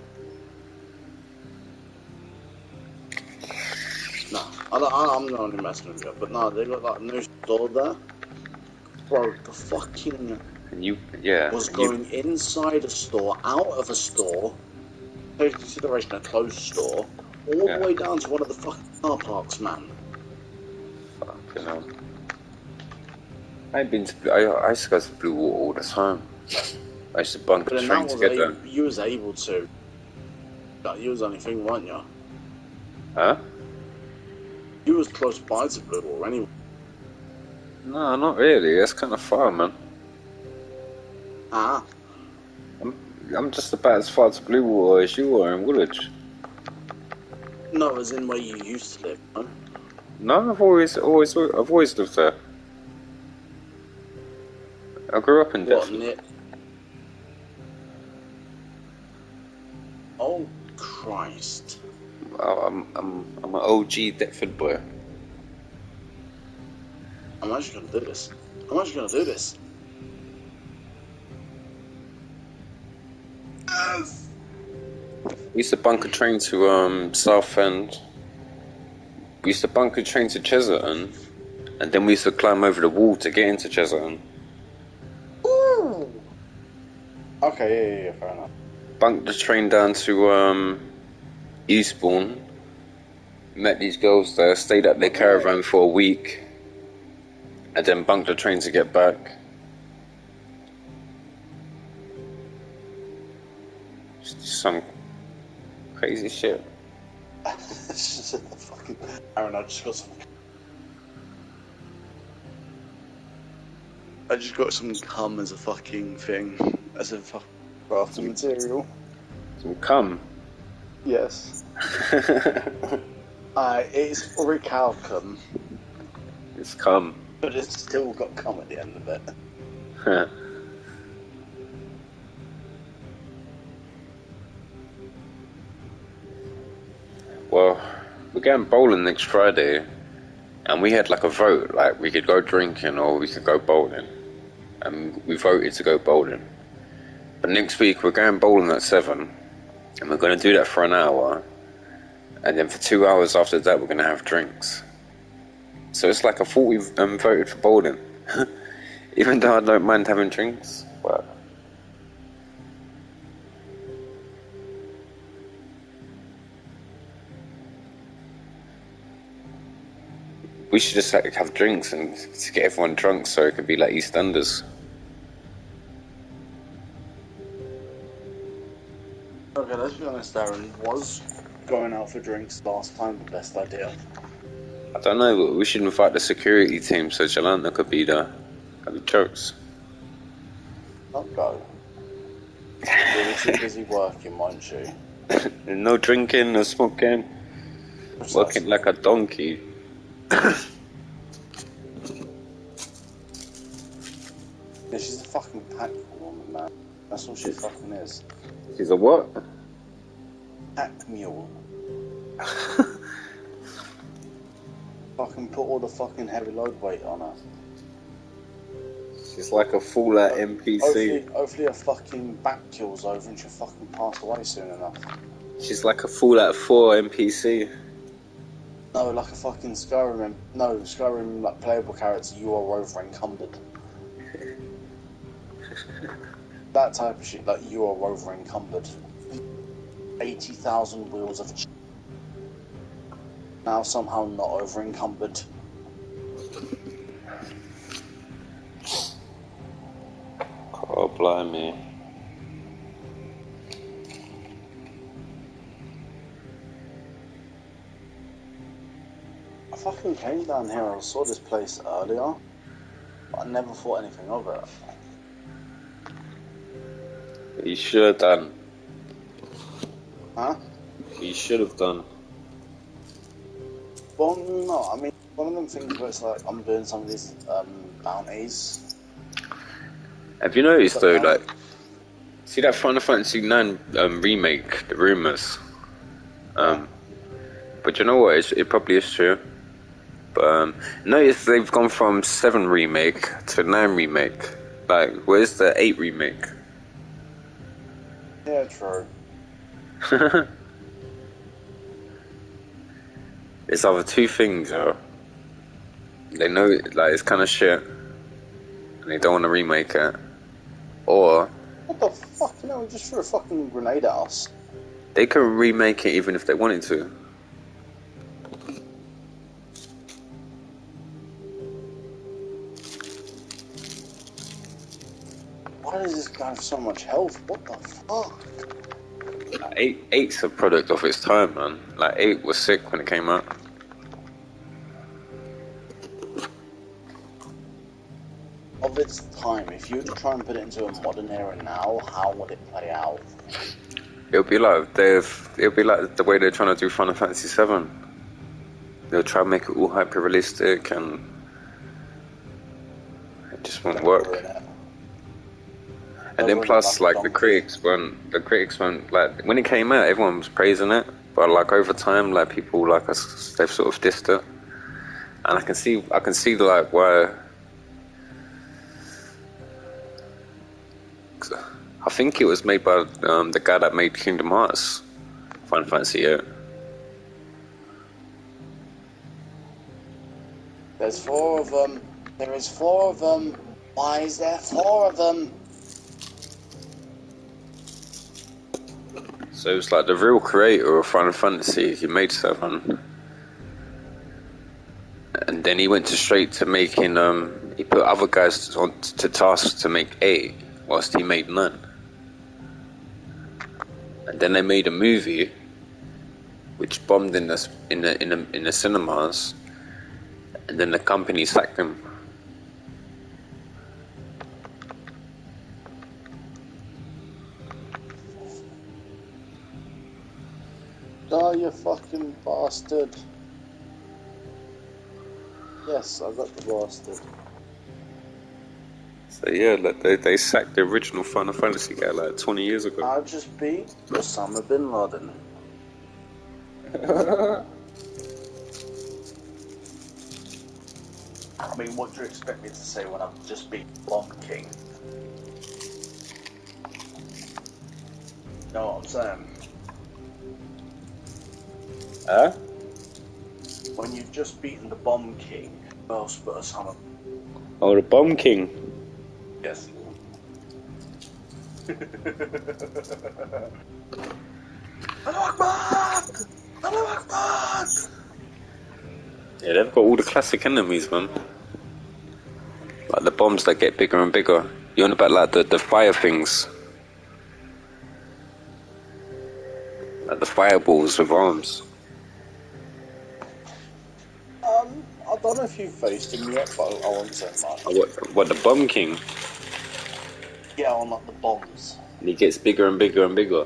No, I'm not only messing with you, but no, they got like a new store there. Bro, the fucking was going inside a store, out of a store, take into consideration a closed store, all the way down to one of the fucking car parks, man. Fucking hell. I used to go to Blue Water all the time. I used to bunk a train to get there. You was able to. Like, you was the only thing, weren't you? Huh? You was close by to Blue Water anyway. No, not really. That's kind of far, man. Ah. I'm just about as far to Blue Water as you are in Woolwich. No, as in where you used to live, no? No, I've always lived there. I grew up in Deptford. Oh Christ! I'm an OG Deptford boy. I'm actually gonna do this. I'm actually gonna do this. Yes! We used to bunk a train to Southend. We used to bunk a train to Chesterton, and then we used to climb over the wall to get into Chesterton. Ooh. Okay, yeah, fair enough. Bunked the train down to Eastbourne. Met these girls there, stayed at their caravan for a week, and then bunked the train to get back. Just some crazy shit. Fucking Aaron, I just got some cum as a fucking thing, as a fucking crafting material. Some cum? Yes. It's orichalcum. It's cum. But it's still got cum at the end of it. Well, we're going bowling next Friday, and we had like a vote, like we could go drinking or we could go bowling, and we voted to go bowling. But next week we're going bowling at 7, and we're going to do that for an hour, and then for 2 hours after that we're going to have drinks. So it's like I thought we voted for bowling, even though I don't mind having drinks, but... We should just like have drinks and to get everyone drunk so it could be like EastEnders. Okay, let's be honest, Darren. Was going out for drinks last time the best idea? I don't know, but we should invite the security team so Jolanta could be there. Have jokes. Not go. You'll be too busy working, won't you? No drinking, no smoking. Working like a donkey. Yeah, she's a fucking pack woman, man. That's all she fucking is. She's a what? Pack mule. Fucking put all the fucking heavy load weight on her. She's like a Fallout NPC. Hopefully her fucking back kills over and she'll fucking pass away soon enough. She's like a Fallout 4 NPC. No, like a fucking Skyrim. No, Skyrim, like playable character, you are over encumbered. That type of shit, like you are over encumbered. 80,000 wheels of now somehow not over encumbered. Oh, blimey. I fucking came down here, I saw this place earlier, but I never thought anything of it. You should have done. Huh? You should have done. Well, no, I mean, one of them things where it's like, I'm doing some of these bounties. Have you noticed though, like, see that Final Fantasy IX remake, the rumours? But you know what, it probably is true. But notice they've gone from 7 remake to 9 remake. Like, where's the 8 remake? Yeah, true. It's either two things, yo. They know like it's kind of shit, and they don't want to remake it, or what the fuck? You know, we just threw a fucking grenade at us. They could remake it even if they wanted to. Why does this guy have so much health? What the fuck? 8's a product of its time, man. Like 8 was sick when it came out. Of its time, if you were to try and put it into a modern era now, how would it play out? It'll be like the way they're trying to do Final Fantasy 7. They'll try and make it all hyper realistic, and it just won't work. And then plus, like the critics weren't like when it came out, everyone was praising it, but like over time, like people like us, they've sort of dissed it, and I can see like why. I think it was made by the guy that made Kingdom Hearts, Final Fantasy 8. There's 4 of them. There is 4 of them. Why is there 4 of them? So it's like the real creator of Final Fantasy, he made 7. And then he went straight to making, he put other guys on to task to make 8, whilst he made 9. And then they made a movie, which bombed in the cinemas, and then the company sacked him. Oh, you fucking bastard. Yes, I got the bastard. So yeah, like they sacked the original Final Fantasy guy like 20 years ago. I'll just be Osama bin Laden. I mean, what do you expect me to say when I've just been Bomb King? You know what I'm saying? Huh? When you've just beaten the Bomb King, who else but Osama? Oh, the Bomb King. Yes. Yeah, they've got all the classic enemies, man. Like the bombs that get bigger and bigger. You're on about like the fire things. Like the fireballs with arms. I don't know if you've faced him yet, but I won't say much. What, the Bomb King? Yeah, on like the bombs. And he gets bigger and bigger and bigger.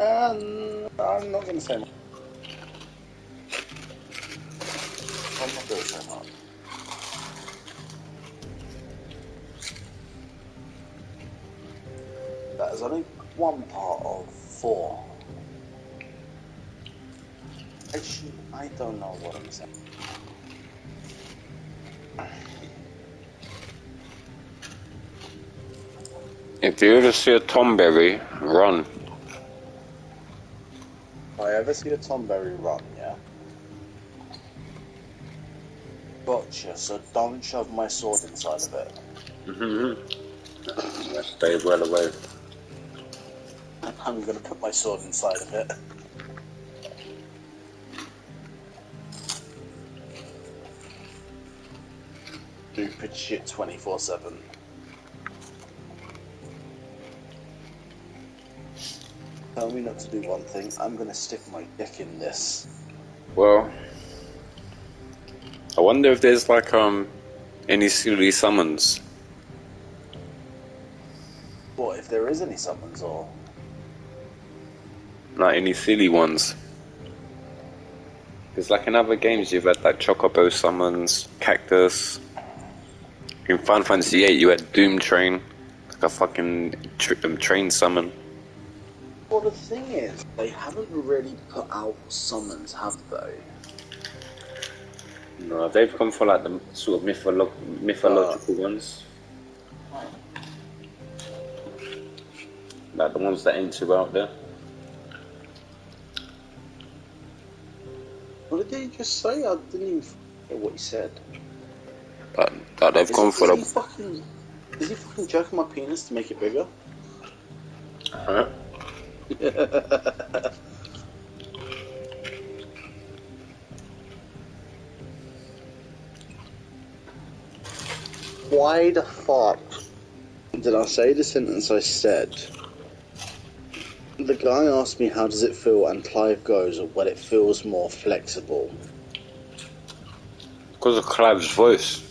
I'm not going to say much. I'm not going to say much. That is only one part of 4. Actually, I don't know what I'm saying. If you ever see a Tomberry, run. If I ever see a Tomberry run, yeah? Gotcha, so don't shove my sword inside of it. Stay well away. I'm gonna put my sword inside of it. Stupid shit 24/7. Tell me not to do one thing, I'm gonna stick my dick in this. Well, I wonder if there's like any silly summons. What, if there is any summons, or? Not any silly ones. Because like in other games you've had like Chocobo summons, Cactus. In Final Fantasy 8 you had Doom Train, like a fucking train summon. Well, the thing is, they haven't really put out summons, have they? No, they've come for like the sort of mythological ones. Like the ones that ain't too out there. What did he just say? I didn't even hear what he said. But they've come for Is he fucking jerking my penis to make it bigger? Huh? Why the fuck did I say the sentence I said? The guy asked me how does it feel, and Clive goes, well, it feels more flexible. Because of Clive's voice.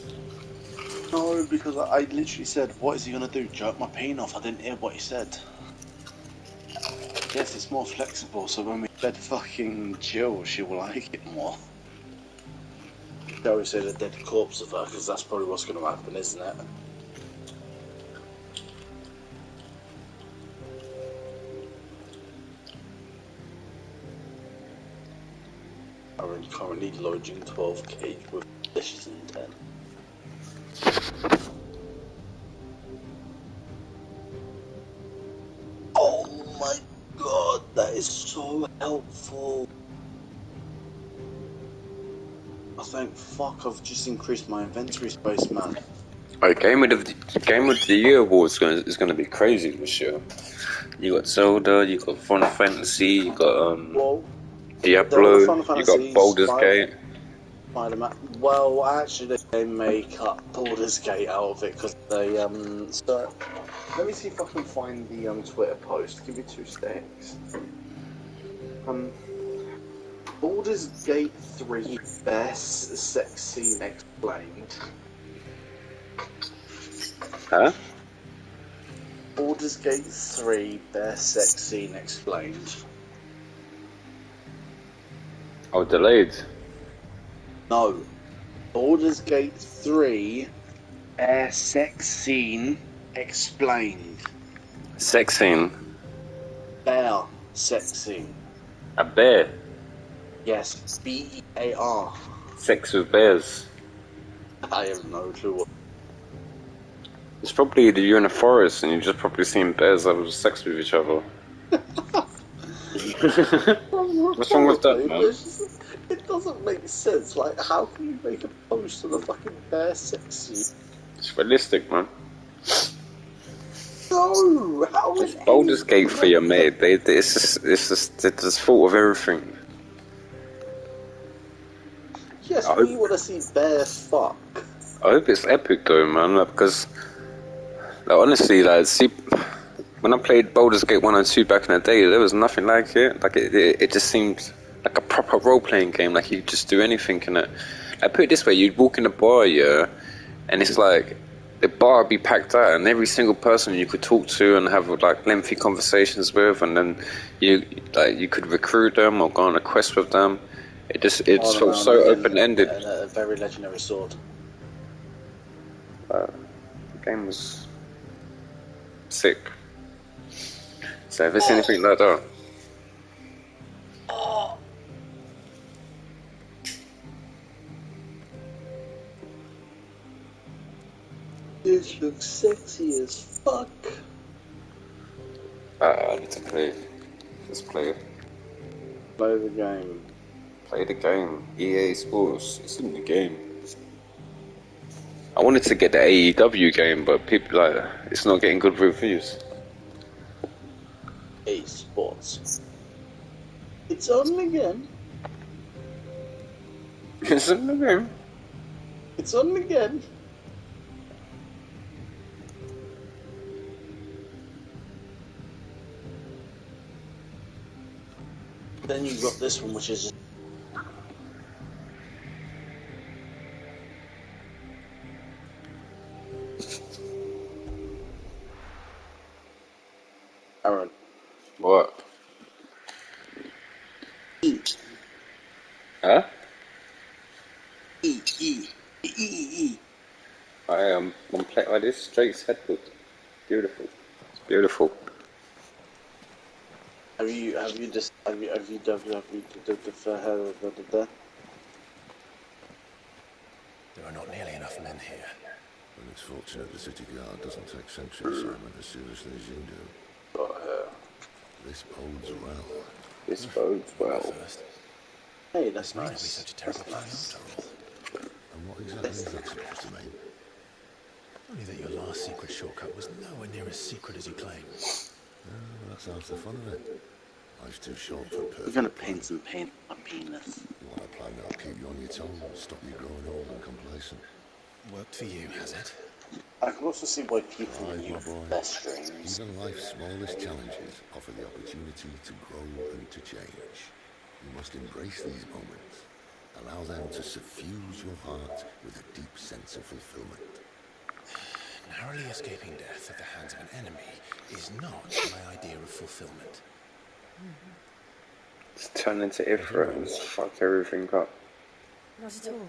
No, because I literally said, what is he gonna do? Jerk my peen off? I didn't hear what he said. Yes, it's more flexible, so when we bed fucking Jill, she will like it more. Shall we say the dead corpse of her, because that's probably what's gonna happen, isn't it? I'm currently lodging 12 cage with dishes in 10. Oh my god, that is so helpful. I thank fuck I've just increased my inventory space, man. Alright, Game of the Year awards is gonna be crazy this year. You got Zelda, you got Final Fantasy, you got Diablo, you got Baldur's Gate. Spider-Man. Well, actually, they may cut Baldur's Gate out of it because they So, let me see if I can find the Twitter post. Give me 2 seconds. Baldur's Gate 3 best sex scene explained. Huh? Baldur's Gate 3 best sex scene explained. Oh, delayed. No. Baldur's Gate 3 sex scene explained. Sex scene. Bear sex scene. A bear. Yes, B-E-A-R. Sex with bears. I have no clue what. It's probably that you're in a forest and you've just probably seen bears having sex with each other. What's wrong with that, man? It doesn't make sense. Like, how can you make a post on a fucking bear sex scene? It's realistic, man. No, how is Baldur's Gate for your mate. It's just thought of everything. Yes, we want to see bear fuck. I hope it's epic though, man. Because, honestly, see, when I played Baldur's Gate 1 and 2 back in the day, there was nothing like it. Like it just seemed like a proper role-playing game. Like you could just do anything in it. I put it this way: you'd walk in a bar, yeah, and it's like the bar would be packed out, and every single person you could talk to and have like lengthy conversations with, and then you could recruit them or go on a quest with them. It just felt so open-ended. A very legendary sword. The game was sick. So if it's anything like that. This looks sexy as fuck. I need to play. Let's play it. Play the game. Play the game. EA Sports. It's in the game. I wanted to get the AEW game, but people it's not getting good reviews. EA Sports. It's on again. It's on the game. It's on again. Then you've got this one, which is just Aaron. What? Eat. Huh? E. I am on play like this. Drake's headbook. Beautiful. It's beautiful. Have you dubbed the There are not nearly enough men here. And it's fortunate the city guard doesn't take sentry assignment as seriously as you do. This bodes well. This bodes well. Hey, that's This may not be nice. such a terrible plan That's after all. And what exactly is that supposed to mean? Only that your last secret shortcut was nowhere near as secret as you claim. Oh, that's half the fun of it. Life's too short for perfect. We're gonna paint some paint on penis. You want a plan that'll keep you on your toes and stop you growing old and complacent. Worked for you, has it? I can also see why people Aye, my use boy. their strings. Even life's smallest challenges offer the opportunity to grow and to change. You must embrace these moments. Allow them to suffuse your heart with a deep sense of fulfillment. Narrowly escaping death at the hands of an enemy is not my idea of fulfillment. It's turned into Ifrit and just fucked everything up. Not at all.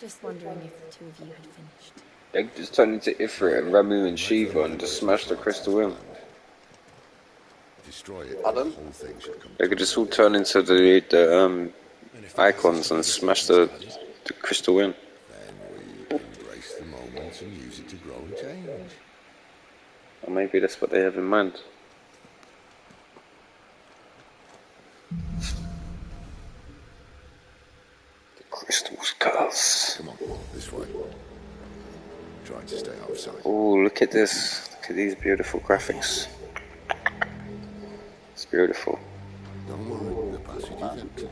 Just wondering if the two of you had finished. They just turned into Ifrit and Ramu and Shiva and just smashed the crystal in. Destroy it, the whole thing should come. They could just all turn into the icons and smash the crystal in. Then we embrace the moment and use it to grow and change. Or maybe that's what they have in mind. The crystal's curse. Come on, this way. Try to stay out of sight. Oh, look at this. Look at these beautiful graphics. It's beautiful. Don't worry, the passage is empty.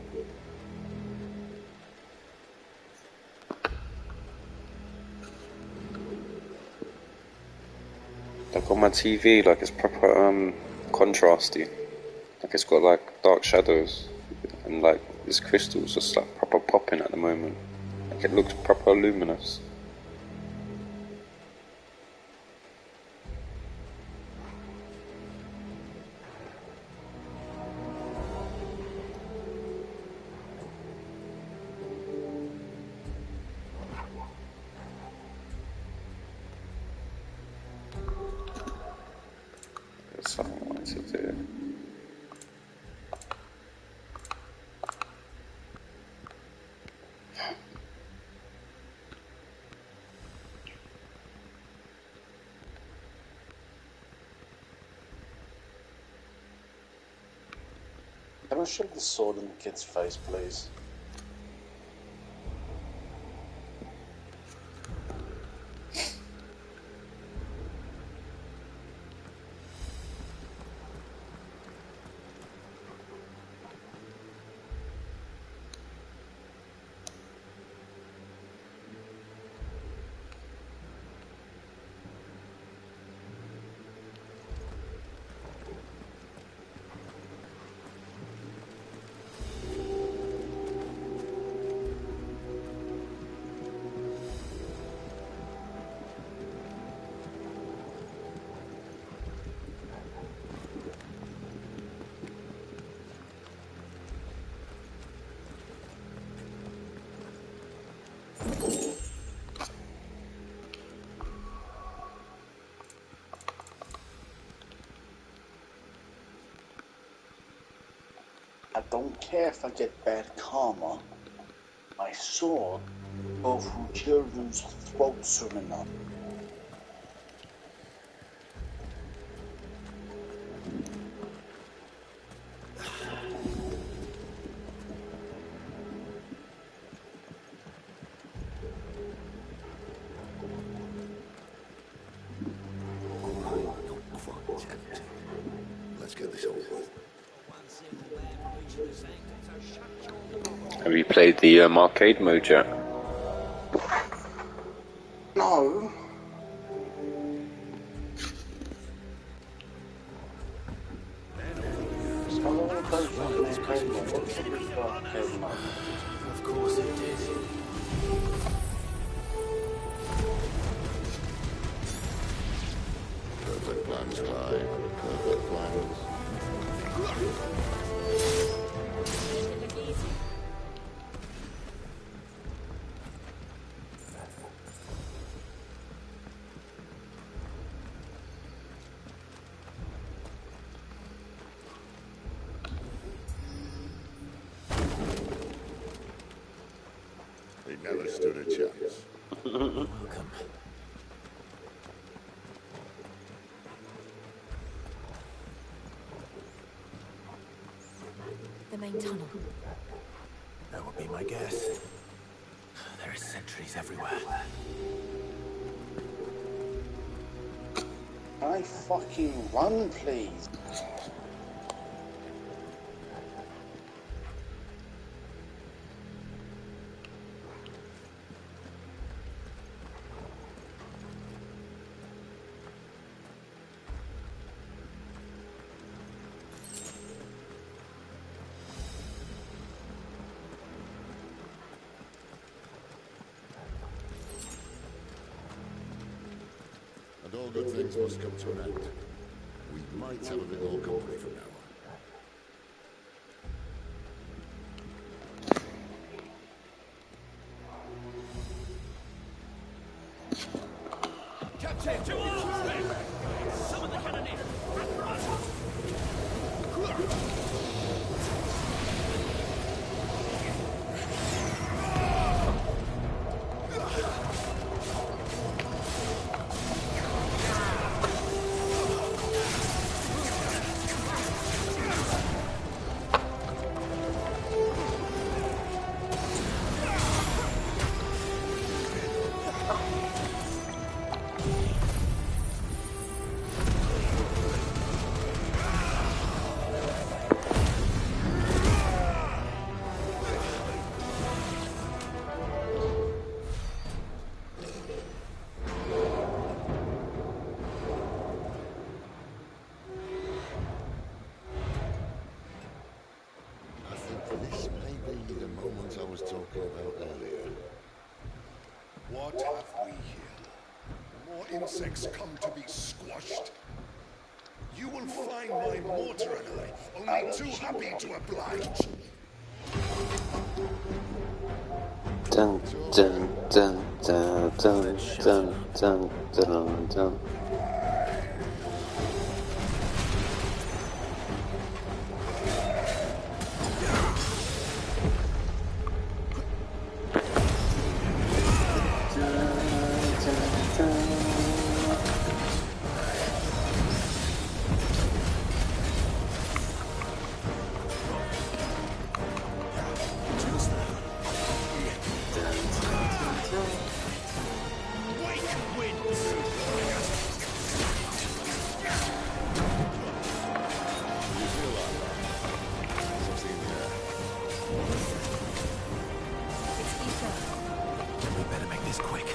Like on my TV, like it's proper contrasty. Like it's got like dark shadows and like this crystal's just like proper popping at the moment. Like it looks proper luminous. There's something I wanted to do. Can I shove the sword in the kid's face, please? I don't care if I get bad karma. My sword will go through children's throats soon enough. Let's get this over with. Have you played the arcade mode yet? No. Of course it did. Perfect plans, Clive. Perfect plans. never stood a chance. Welcome. The main tunnel. That would be my guess. There are sentries everywhere. Can I fucking run, please? And all good things must come to an end. We might have a bit more company from now on. Captain, to arms! Summon the cannoneer! This may be the moment I was talking about earlier. What have we here? More insects come to be squashed? You will find my mortar and I only too happy to oblige. Dun dun dun dun dun dun dun dun dun. We better make this quick.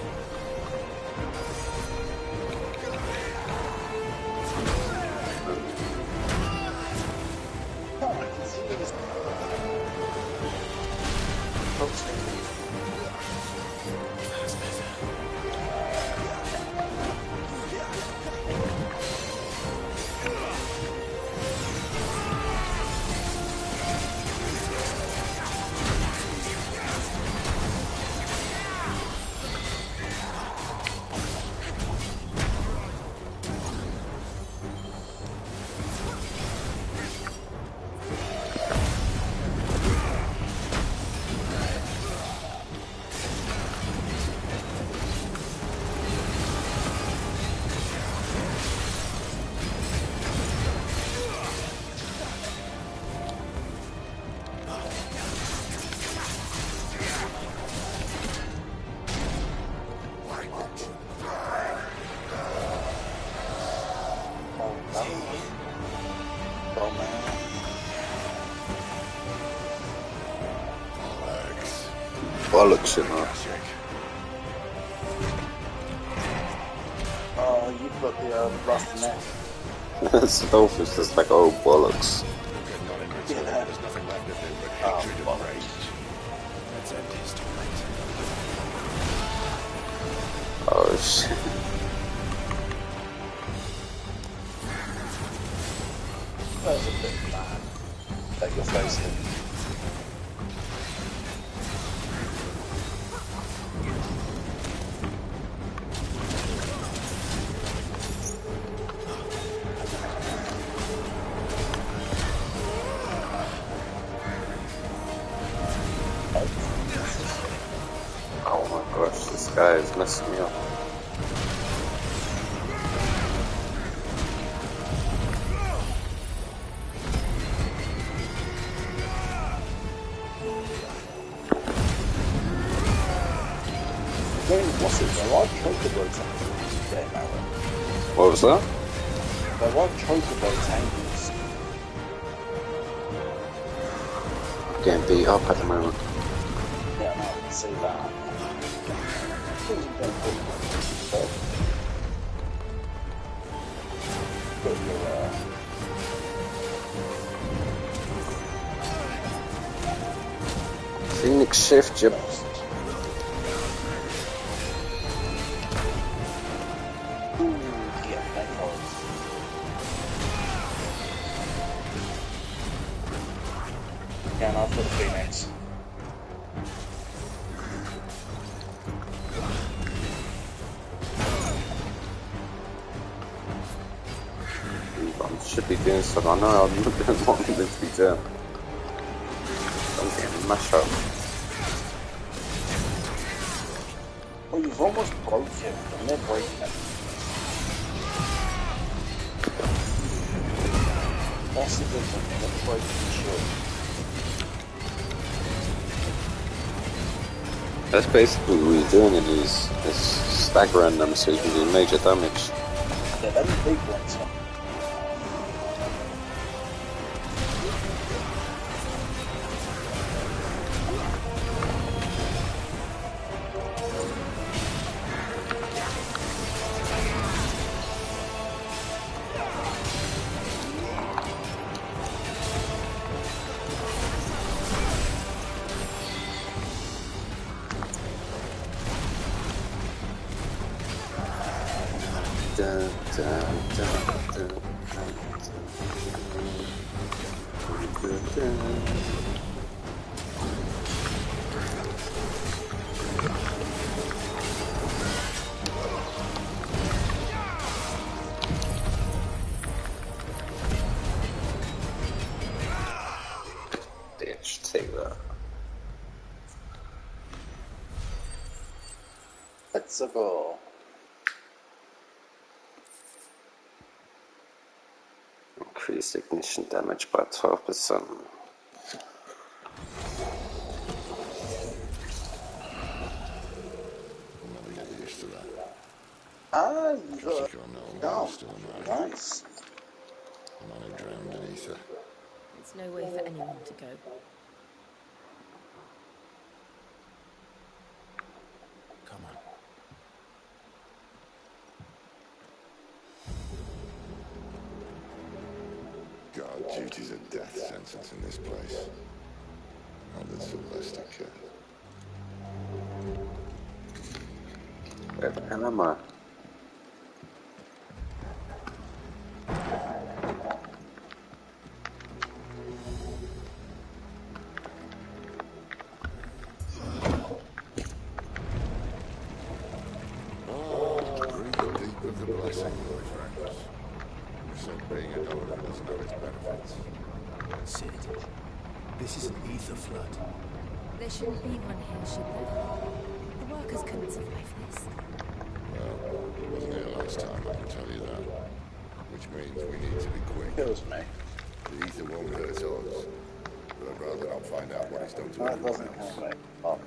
Bollocks, you know. Oh, you've got the rough neck. Stealth is just like, oh, bollocks. Yeah. There's nothing left of him but hatred and rage. Let's end his torment. Oh, shit. That was a bit bad. Take your face in. guy is messing me up. What's it? There are chocobo tangles there, Mara. What was that? There are chocobo tangles. Getting beat up at the moment. Yeah, no, I can see that. Phoenix shift, yep. Yeah, no, for the Phoenix. I should be doing stuff. I know I'm not doing what I'm meant to be doing. I'm getting mashed up. Well, you've almost broke him, and they're breaking him. That's the difference, they're breaking the shield. That's basically what you're doing in these, is staggering them so you can do major damage. Yeah, them big ones. Take that. Let's go. Increase ignition damage by 12%. Ah, you got no, still alive. Nice. Man who drowned in ether. It's no way for anyone to go. Come on. Guard duty's a death sentence in this place. How did Sylvester care? Where the hell am I? Sid, this is an ether flood. There shouldn't be one here, should there? The workers couldn't survive this. Well, it wasn't here last time, I can tell you that. Which means we need to be quick. Kills me. The ether won't hurt us, but I'd rather not find out what he's done to That anyone doesn't else. kill me. Oh.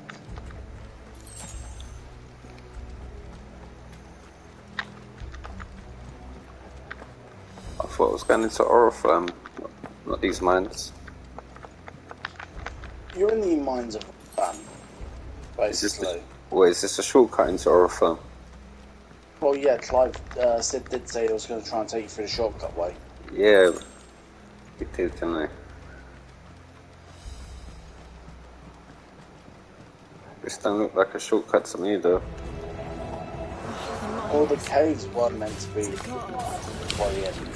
I thought I was going into Oriflamme, not these mines. You're in the mines of Ban, basically. Is this a shortcut into Oriflamme? Well, yeah, Clive Sid did say he was going to try and take you through the shortcut way. Yeah, he did, didn't he? This don't look like a shortcut to me, though. All the caves were meant to be by the end.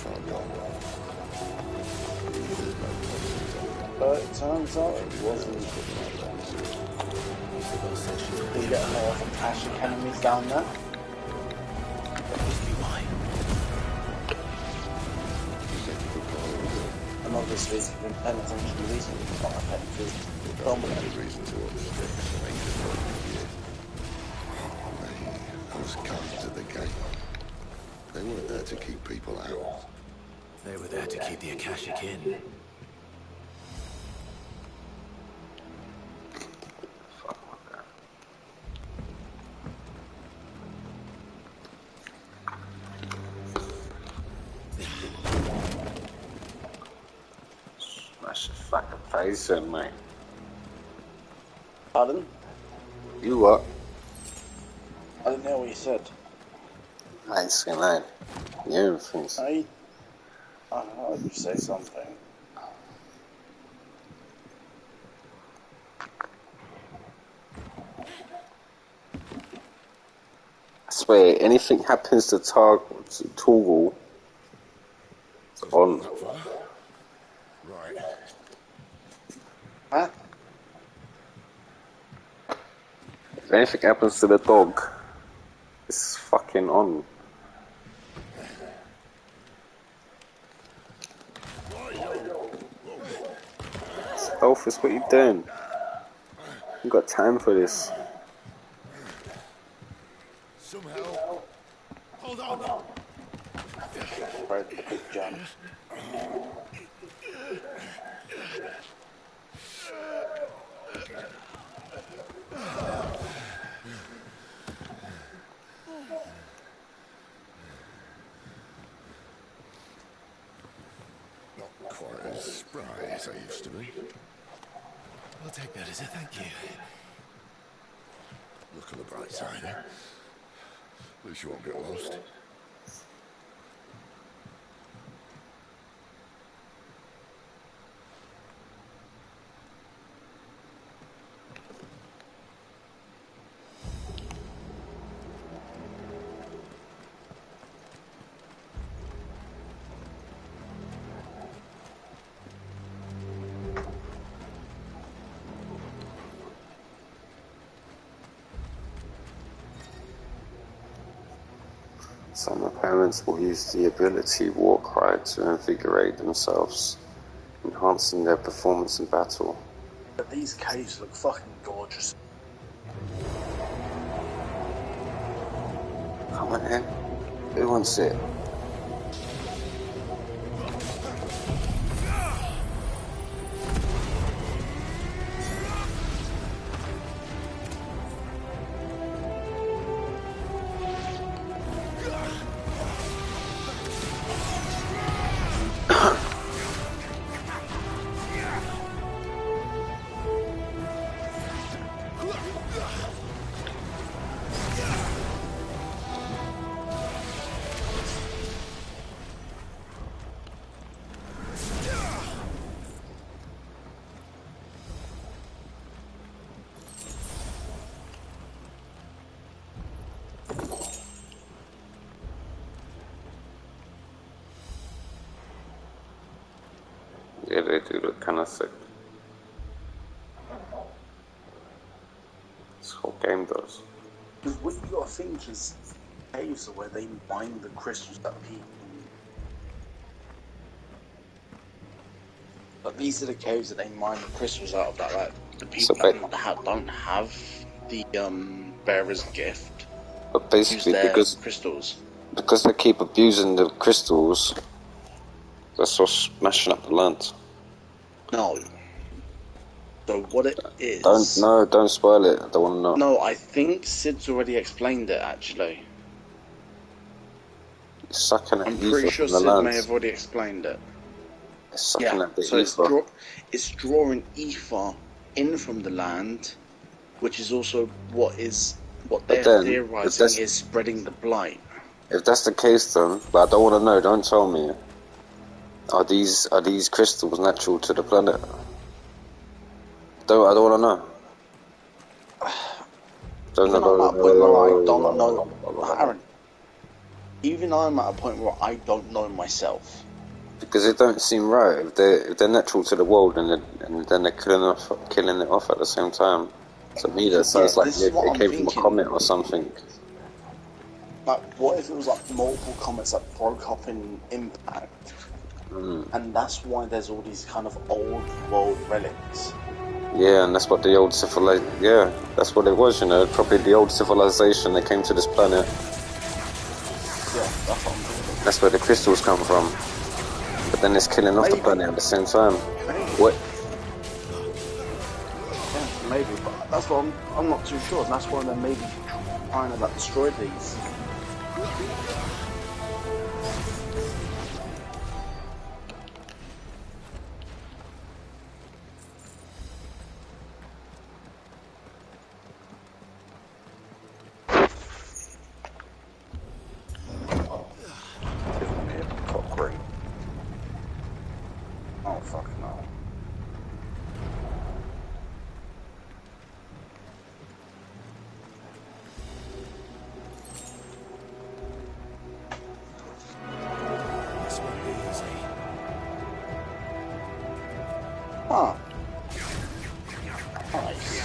But it turns out it wasn't. Did you get more fantastic enemies down there? And obviously, if you've been paying attention recently, you've got effective dominant. Reason to upstairs. must come to the gate. They weren't there to keep people out. They were there to keep the Akashic in. Smash the fucking face in, mate. Pardon? You what? I didn't hear what you said. I ain't saying that. You hear things. I heard you say something. I swear, anything happens to Torgal on. Right. Huh? If anything happens to the dog, it's fucking on. Dolphus, what you doing? You got time for this. Some help. Hold on. Right, the big jump. Not quite as spry as I used to be. I'll take that as a thank you. Look on the bright side, eh? At least you won't get lost. Some opponents will use the ability Warcry to invigorate themselves, enhancing their performance in battle. But these caves look fucking gorgeous. Come on in. Who wants it? Yeah, they do look kind of sick. This whole game does. Because what you gotta think is caves are where they mine the crystals that people. But these are the caves that they mine the crystals out of. That like the people that don't have the bearer's gift. But basically, use their because crystals. Because they keep abusing the crystals, that's what's smashing up the land. No. So what it is... Don't spoil it. I don't want to know. No, I think Sid's already explained it, actually. It's sucking at I'm pretty sure Sid may have already explained it. It's sucking at the so ether. it's drawing ether in from the land, which is also what they're theorizing is spreading the blight. If that's the case, then, but I don't want to know. Don't tell me. Are these crystals natural to the planet? I don't want to know. Even I'm at a point where I don't know, Aaron. Even I'm at a point where I don't know myself. Because it don't seem right. If they're natural to the world and then they're killing it off at the same time. To me, that sounds like it came from a comet or something. Like, what if it was like multiple comets that broke up in impact? And that's why there's all these kind of old world relics. Yeah, and that's what the old yeah, that's what it was, you know, probably the old civilization that came to this planet. Yeah, that's what I'm thinking. That's where the crystals come from. But then it's killing off the planet at the same time. What? Yeah, maybe, but that's what I'm not too sure. That's why they're maybe trying to like destroy these. Oh fuck no. This won't be easy. Huh. Nice.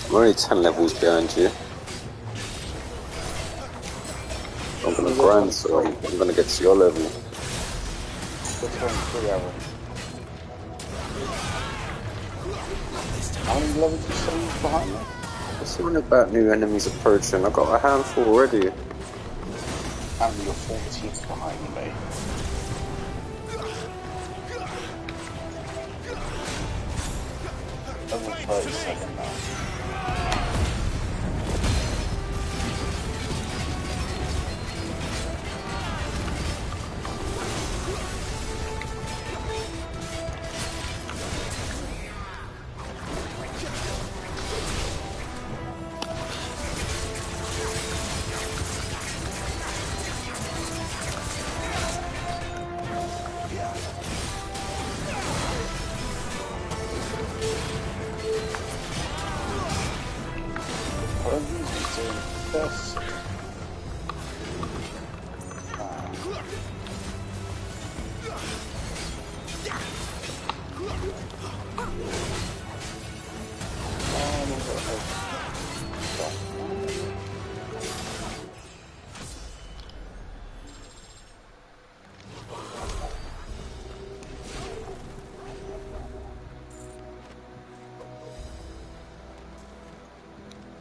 I'm only 10 levels behind you. I'm gonna grind, so I'm gonna get to your level. Which one's 3 hours? How many levels are you behind me? What's something about new enemies approaching? I've got a handful already. And you're 14 behind me. Level 37 now. What are these doing first?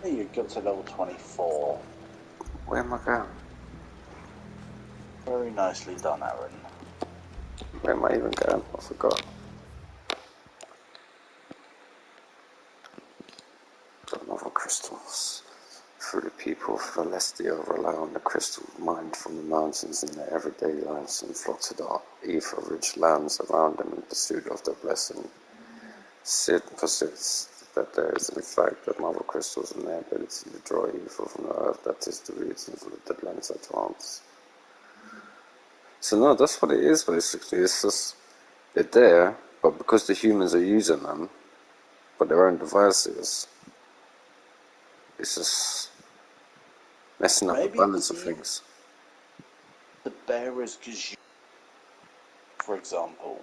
You got to level 24. Where am I going? Very nicely done, Aaron. Where am I even going? I forgot. The novel crystals. Through the people of Celestia rely on the crystal mined from the mountains in their everyday lives and flock to the ether-rich lands around them in pursuit of their blessing. Sid persists that there is in fact that marble crystals and their ability to draw ether from the earth that is the reason for the deadlands at once. So no, that's what it is basically. It's just they're there, but because the humans are using them for their own devices, it's just messing up the balance of things. The bearers, because for example,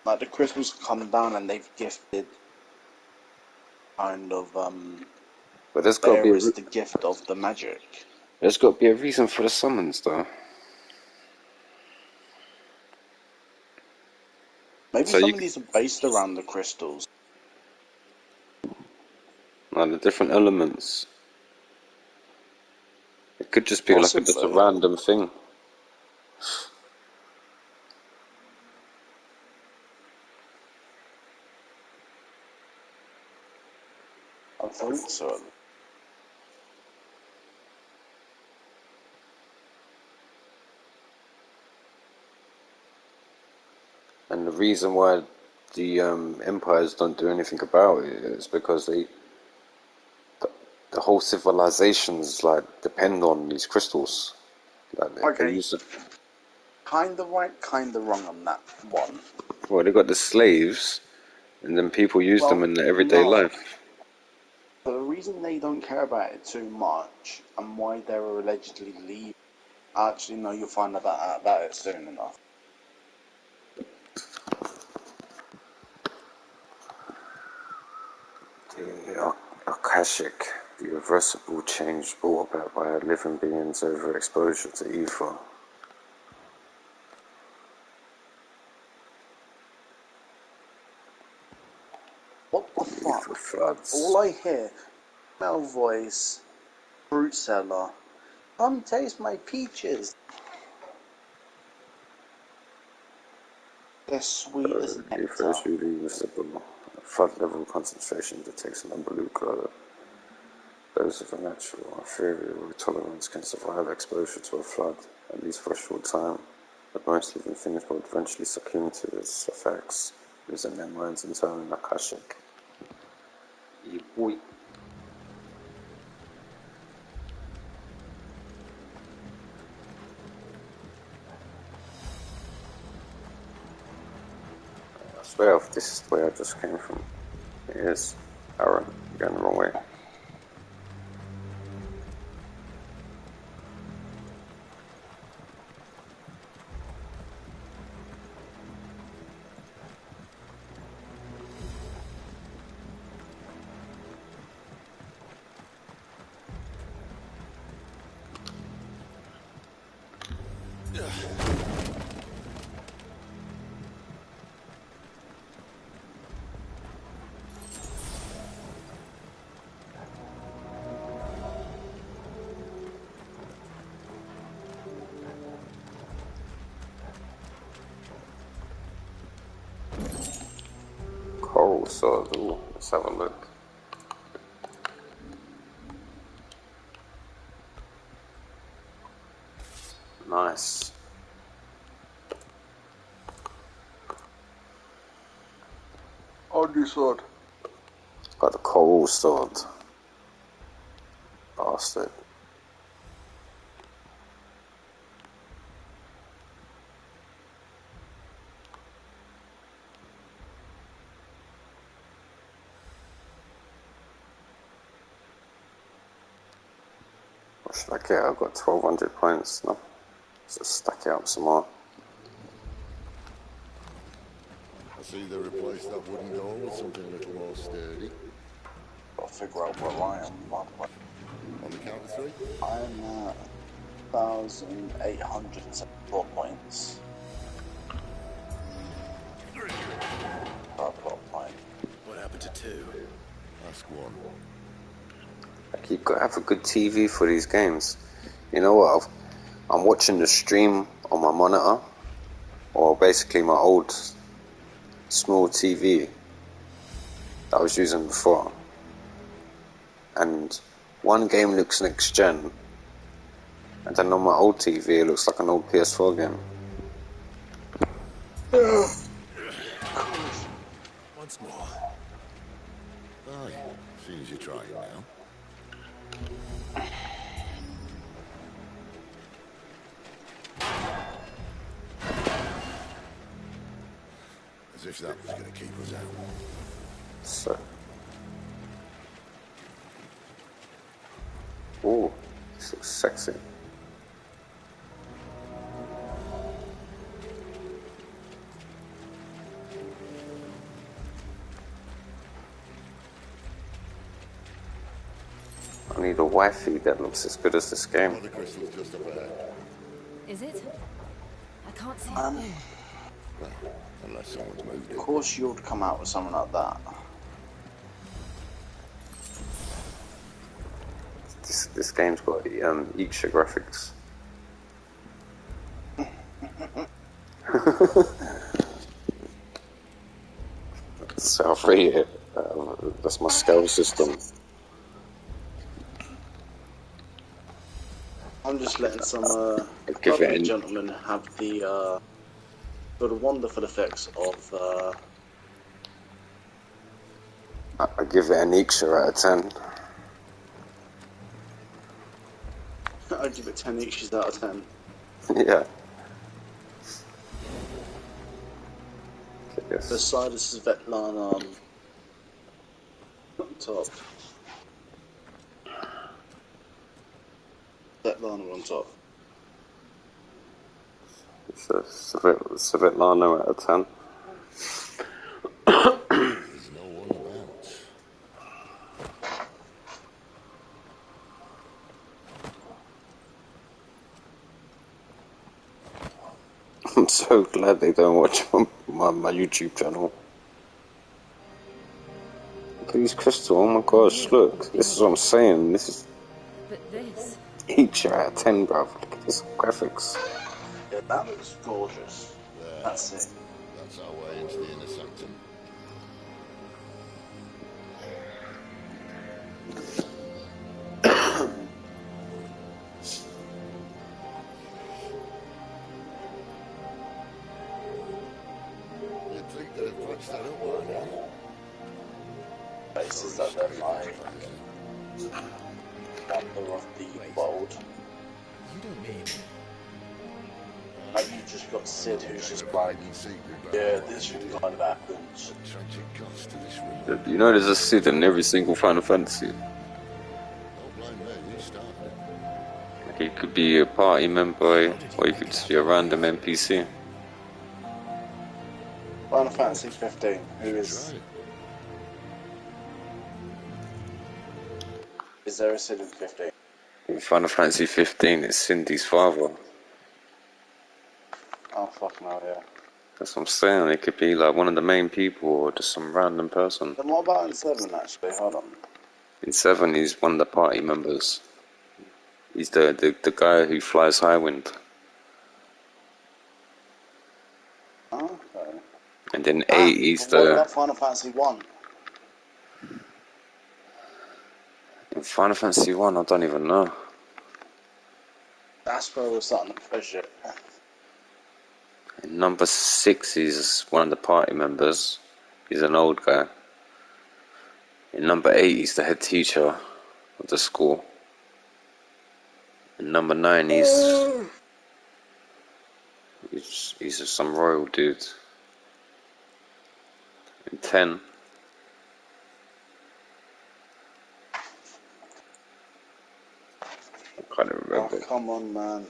like the crystals come down and they've gifted kind of but there's got to be the gift of the magic. There's got to be a reason for the summons, though. Maybe some of these are based around the crystals. No, the different elements. It could just be like just a random thing. I think so. And the reason why the empires don't do anything about it is because the whole civilizations like depend on these crystals. Like, they use it. Kind of right, kind of wrong on that one. Well, they got the slaves, and then people use them in their everyday life. But the reason they don't care about it too much and why they were allegedly leaving, actually, no, you'll find out about it soon enough. The Akashic, the irreversible change brought about by a living being's overexposure to ether. What the fuck? All I hear, male voice, fruit seller, come taste my peaches. They're sweet as nectar. Ether is really visible. Flood level concentration detects non-blue color. Those of a natural or inferior tolerance can survive exposure to a flood, at least for a short time, but most living things will eventually succumb to its effects, losing their minds and turning Akashic. Yeah, boy. I swear if this is the way I just came from. It is. Aaron, you're going the wrong way. Coral sword, ooh, let's have a look. Nice. Oddly sword. Got the coral sword. Bastard. What should I get? I've got 1200 points. No? Let's just stack it up some more. I see they replaced that wooden door with something a little more sturdy. Gotta figure out where I am. On the count of three? I'm at 1,874 points. What happened to 2? Ask one. Like, you've got to have a good TV for these games. You know what? I'm watching the stream on my monitor, or basically my old small TV that I was using before. And one game looks next gen, and then on my old TV it looks like an old PS4 game. Once more. Aye, seeing as you're trying now. As if that was going to keep us out. So. Ooh, this looks sexy. I need a wifey that looks as good as this game. The crystal's just up ahead. Is it? I can't see it. Well, unless someone's moved it. Of course you'd come out with something like that. This game's got Iksha graphics. So I've rated it. That's my scale system. I'm just letting some Give it lovely in. gentlemen have the sort of wonderful effects of. I give it an Iksha out of 10. I give it 10 inches out of 10. Yeah. Yes. Beside us is Vetlan on top. Svetlana on top. It's a Svetlana out of 10. There's no one about. I'm so glad they don't watch my YouTube channel. Look at these crystals, oh my gosh, look. This is what I'm saying. This is But this... each out of 10, bruv. Look at this graphics. Yeah, that looks gorgeous. There. That's it. That's our way into the inner sanctum. You'd think they'd have patched that up by now. Faces that they're fine. Wonder of the world. You don't mean... Like you just got Sid who's just like, yeah, this should kind of happens. Tragic cost to this You know there's a Sid in every single Final Fantasy. Don't blame me, you started it. Like he could be a party member, or he could just be a random NPC. Final Fantasy 15, who is... Is there a Sid in 15? In Final Fantasy 15, it's Cindy's father. Oh, fucking hell, yeah. That's what I'm saying. It could be like one of the main people, or just some random person. Then what about in 7, actually? Hold on. In 7, he's one of the party members. He's the guy who flies Highwind. Oh, okay. And then 8, he's What the... about Final Fantasy 1? In Final Fantasy 1, I don't even know. That's where we're starting to push it. In number 6, he's one of the party members. He's an old guy. In number 8, he's the head teacher of the school. In number 9, he's just some royal dude. In 10, I can't remember. Oh, come on, man.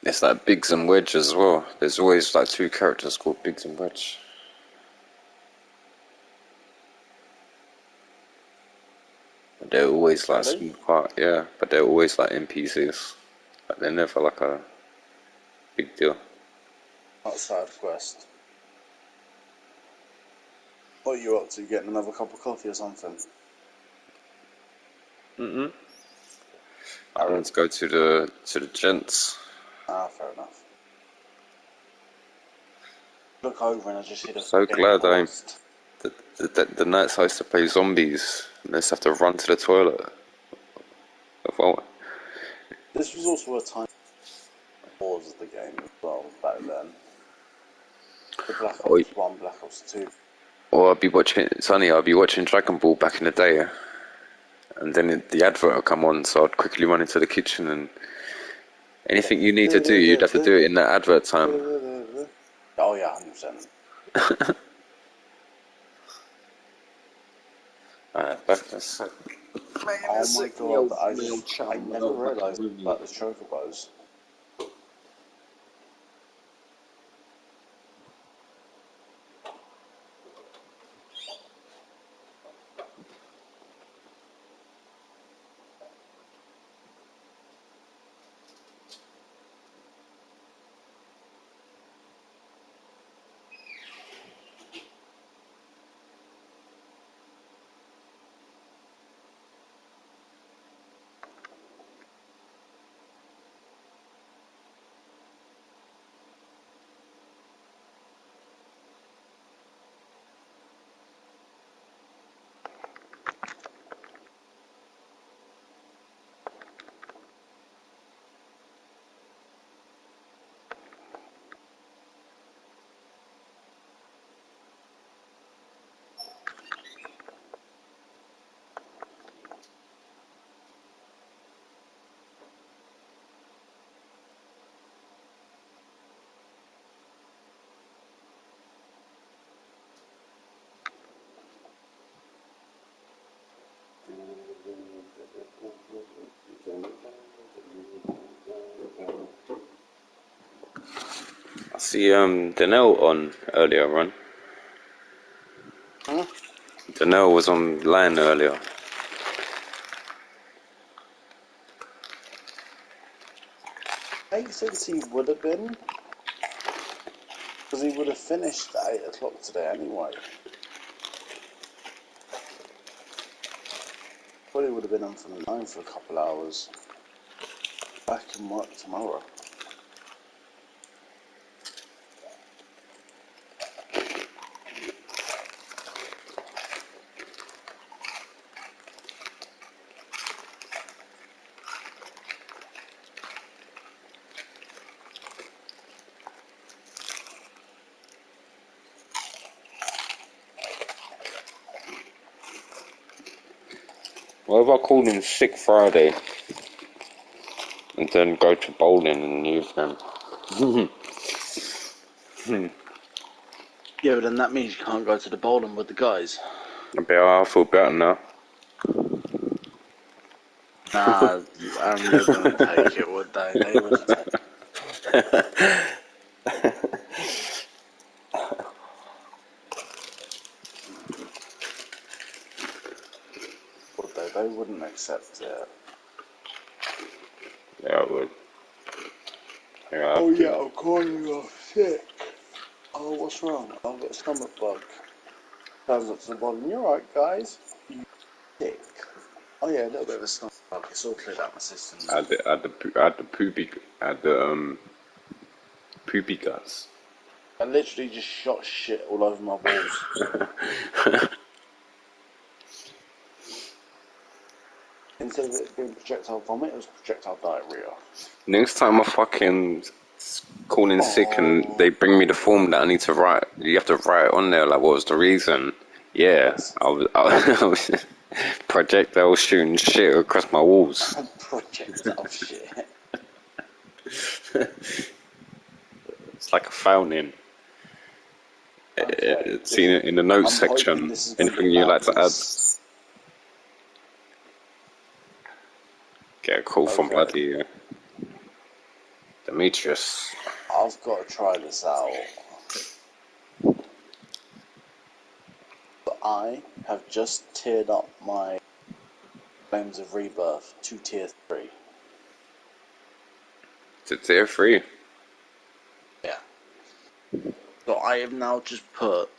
It's like Biggs and Wedge as well. There's always like 2 characters called Biggs and Wedge. But they're always like small part, yeah. But they're always like NPCs. Like they're never like a big deal. Not side quest. What are you up to? Getting another cup of coffee or something? I want to go to the gents. Ah, fair enough. Look over and I just see the... So glad the nights I used to play zombies and I just have to run to the toilet. This was also a time pause of the game as well back then. The Black Ops 1, Black Ops 2. Or I'd be watching Dragon Ball back in the day, and then the advert would come on, so I'd quickly run into the kitchen and anything you need to do, you'd have to do it in that advert time. Oh yeah, 100%. Back this. Oh my god, I never realised about the chocobos. see Danelle on earlier on? Huh? Danelle was online earlier. Makes sense he would have been. Because he would have finished at 8 o'clock today anyway. Probably would have been on from 9 for a couple hours. Back in work tomorrow. What if I called him Sick Friday and then go to bowling in the evening? Yeah, but then that means you can't go to the bowling with the guys. I feel better now. Nah, they wouldn't take it, would they? They wouldn't take it. Would they? They wouldn't accept it. Yeah, I would. Yeah, Oh yeah, I'm calling you off sick. Oh, what's wrong? I've got a stomach bug. Turns up to the bottom. You're right, guys. You sick. Oh yeah, a little bit of a stomach bug. It's all cleared out my system. I had the poopy guts. I literally just shot shit all over my walls. Instead of it being projectile vomit, it was projectile diarrhea. Next time I fucking call in sick and they bring me the form that I need to write, you have to write on there like what was the reason. Yeah, I was projectile shooting shit across my walls. Projectile shit. It's like a fountain. It's in the notes section. Anything you like to add? Get a call from bloody Demetrius. I've got to try this out. But I have just tiered up my Flames of Rebirth to tier 3. To tier 3? Yeah. So I have now just put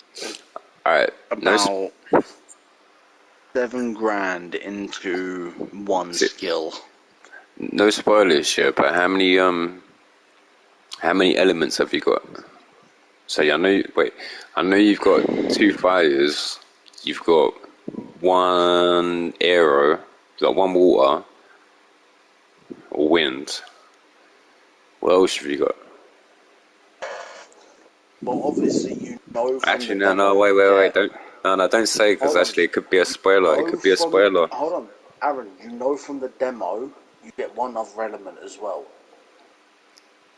about $7,000 into one skill. No spoilers here, but how many elements have you got? So yeah, I know you've got 2 fires, you've got 1 arrow, you've got 1 water, or wind. What else have you got? Well, obviously you know. Actually, no, wait, don't say, because actually it could be a spoiler. It could be a spoiler. Hold on, Aaron. You know from the demo, you get 1 other element as well.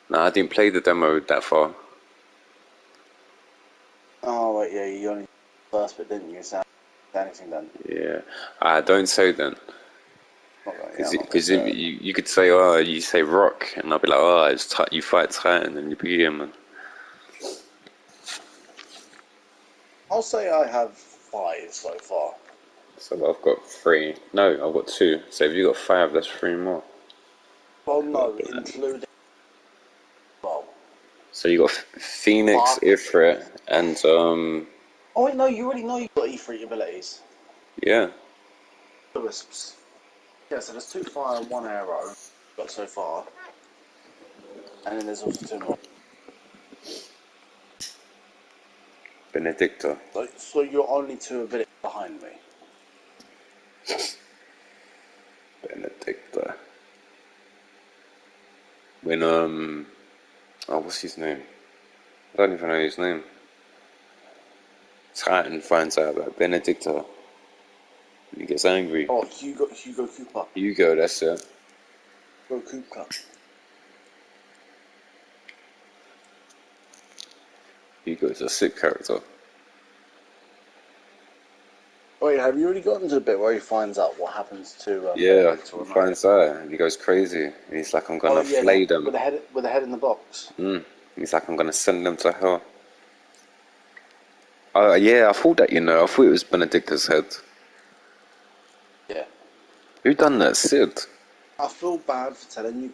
No, I didn't play the demo that far. Oh wait, yeah, you only first bit, didn't you? Say anything then? Yeah, don't say then. Because you could say, oh, you say rock, and I'll be like, oh, you fight Titan, and you beat him. And... I'll say I have 5 so far. So I've got 3. No, I've got 2. So if you got 5, that's 3 more. Well, no, including. Well. So you got Phoenix, Ifrit, and Oh wait, no, you already know you got Ifrit abilities. Yeah. The Wisps. Yeah, so there's 2 fire and 1 arrow got so far, and then there's also 2 more. Benedicta. So you're only 2 abilities behind me. Benedicta. When what's his name? I don't even know his name. Titan finds out about Benedicta. And he gets angry. Oh, Hugo Cooper. Hugo, that's it. Hugo Cooper. Hugo's a sick character. Wait, have you already gotten to the bit where he finds out what happens to? Yeah, he finds out and he goes crazy. And he's like, "I'm gonna flay them." With the head in the box. Mm. He's like, I'm gonna send them to hell. Yeah, I thought that, you know. I thought it was Benedicta's head. Yeah. Who done that? Sid? I feel bad for telling you.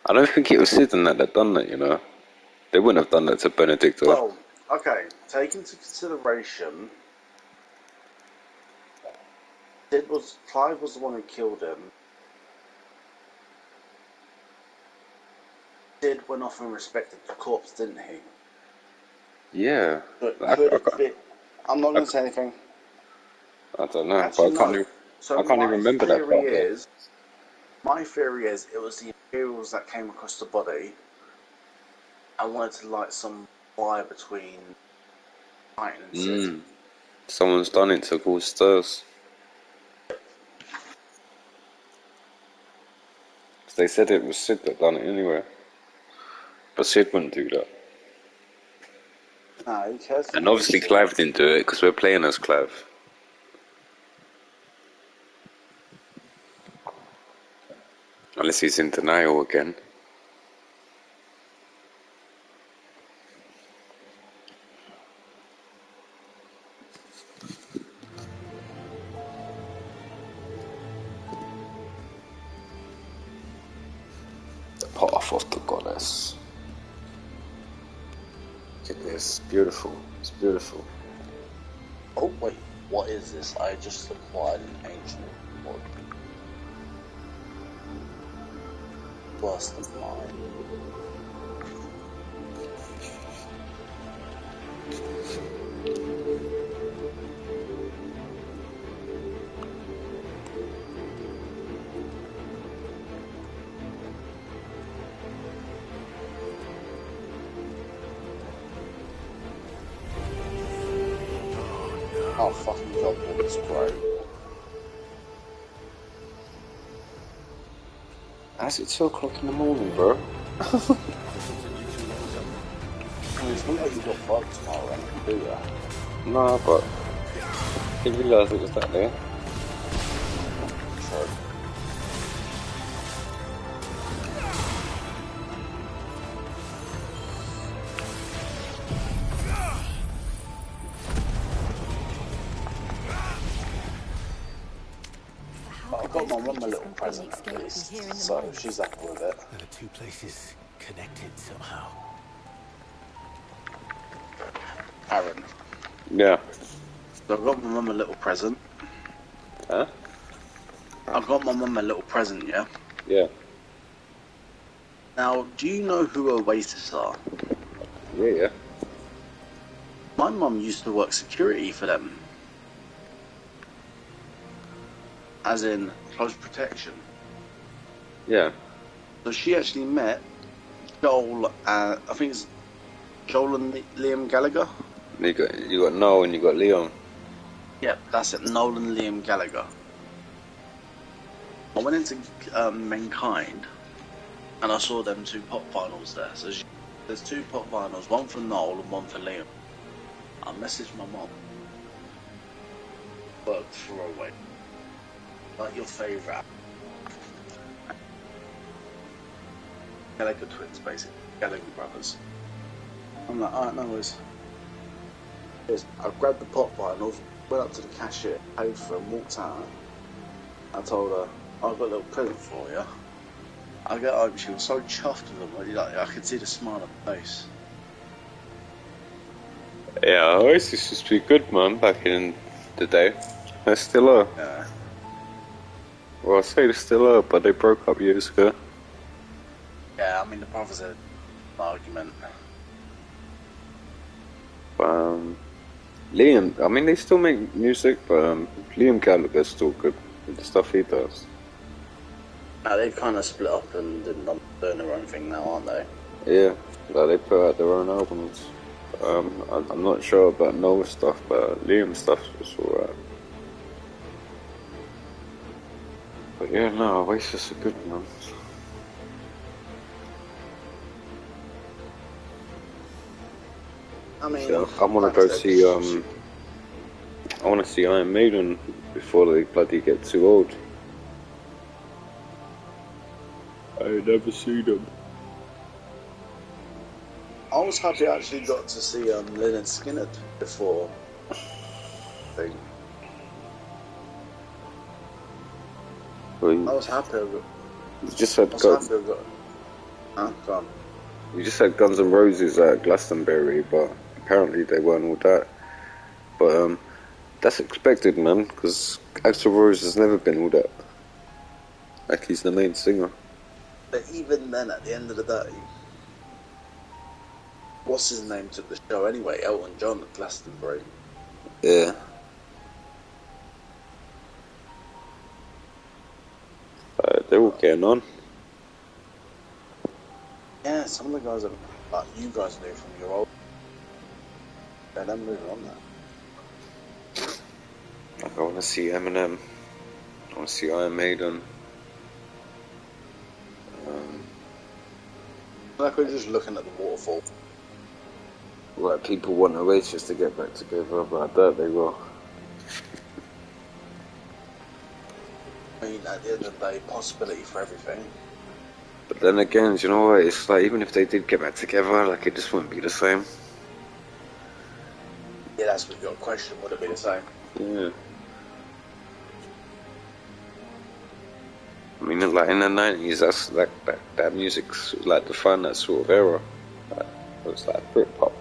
I don't think it was Sid and that done that, you know. They wouldn't have done that to Benedicta. Well, okay, take into consideration, Clive was the one who killed him. Sid went off and respected the corpse, didn't he? Yeah. But could it be? I'm not going to say anything. I don't know. Actually, but I can't even remember that part. My theory is it was the Imperials that came across the body and wanted to light some fire between Titan and Sid. Someone's done it to cause stirs. They said it was Sid that done it anyway. But Sid wouldn't do that. No, who cares? And obviously Clive didn't do it because we're playing as Clive. Unless he's in denial again. The path of the goddess. Look at this. Beautiful. It's beautiful. Oh, wait. What is this? I just acquired an ancient book. Worse than mine. Oh, fucking God, that's great. Is it 2 o'clock in the morning, bro? I mean, it's not like you've got fun tomorrow, and you can do that. No, but I didn't realise it was that there. Sorry. I've got my mum a little present at least, so she's happy with it. There are 2 places connected somehow. Aaron. Yeah. So I've got my mum a little present. Huh? I've got my mum a little present, yeah? Yeah. Now, do you know who Oasis are? Yeah. My mum used to work security for them. As in, close protection. Yeah. So she actually met Joel, I think it's Joel and Liam Gallagher? You got Noel and you got Leon. Yep, that's it, Noel and Liam Gallagher. I went into Mankind, and I saw them 2 pop vinyls there. So there's 2 pop vinyls, one for Noel and one for Liam. I messaged my mom. Worked for a way. Like your favourite. Gallagher twins, basically. Gallagher brothers. I'm like, alright, no worries. I grabbed the pop vinyls, went up to the cashier, paid for them, walked out. I told her, I've got a little present for you. I got home, she was so chuffed with them, I could see the smile on her face. Yeah, Oasis used to be good, man, back in the day. They still are. Yeah. Well, I say they still are, but they broke up years ago. Yeah, I mean, the brothers had an argument. Liam, I mean, they still make music, but Liam Gallagher's still good with the stuff he does. They've kind of split up and doing their own thing now, aren't they? Yeah, like they put out their own albums. I'm not sure about Noah's stuff, but Liam's stuff is alright. But yeah, no, Oasis are good, man. I mean, so I want to go see. I want to see Iron Maiden before they bloody get too old. I ain't never seen them. I was happy I actually got to see Lynyrd Skynyrd before thing. Well, I was happy. You just said Huh? Go on. You just said Guns N' Roses at Glastonbury, but apparently they weren't all that. But that's expected, man, because Axl Rose has never been all that. Like, he's the main singer. But even then, at the end of the day, what's his name took the show anyway? Elton John at Glastonbury. Yeah. They're all getting on. Yeah, some of the guys that you guys knew from your old. They're moving on now. Like, I want to see Eminem. I want to see Iron Maiden. Like, we're just looking at the waterfall. Like, people want Oasis to get back together, but I doubt they will. I mean, at the end of the day, possibility for everything. But then again, do you know what? It's like, even if they did get back together, like, it just wouldn't be the same. Yeah, that's what you got a question. Would it be the same? Yeah. I mean, like, in the 90s, that's like that music's like defined that sort of era. Like, it was like Britpop.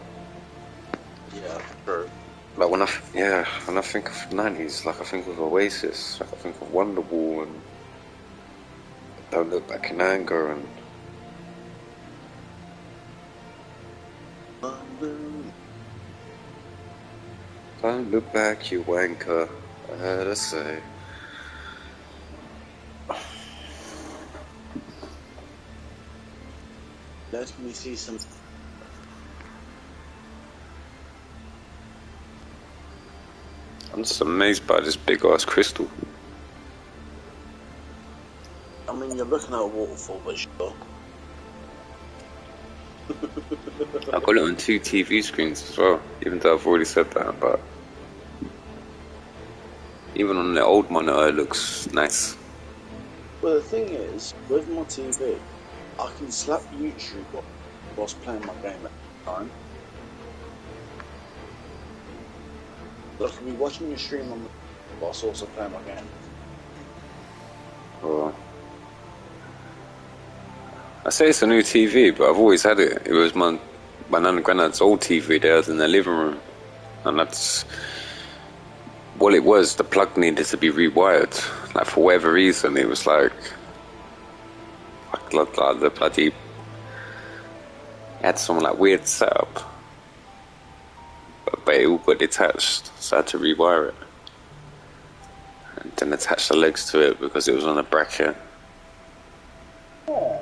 Yeah, true. Like, when I think of the 90s, like, I think of Oasis, like, I think of Wonderwall and Don't Look Back in Anger and Don't look back, you wanker, I heard her say. Let me see some. I'm just amazed by this big ass crystal. I mean, you're looking at a waterfall, but sure. I've got it on 2 TV screens as well, even though I've already said that, but even on the old monitor it looks nice. Well, the thing is, with my TV, I can slap YouTube on whilst playing my game at the time. So I can be watching your stream on the whilst also playing my game. Well, I say it's a new TV, but I've always had it. It was my nan and granddad's old TV they had in their living room, and that's what it was. The plug needed to be rewired. Like, for whatever reason, it was like the bloody, it had some like weird setup, but it all got detached, so I had to rewire it and then attach the legs to it because it was on a bracket. I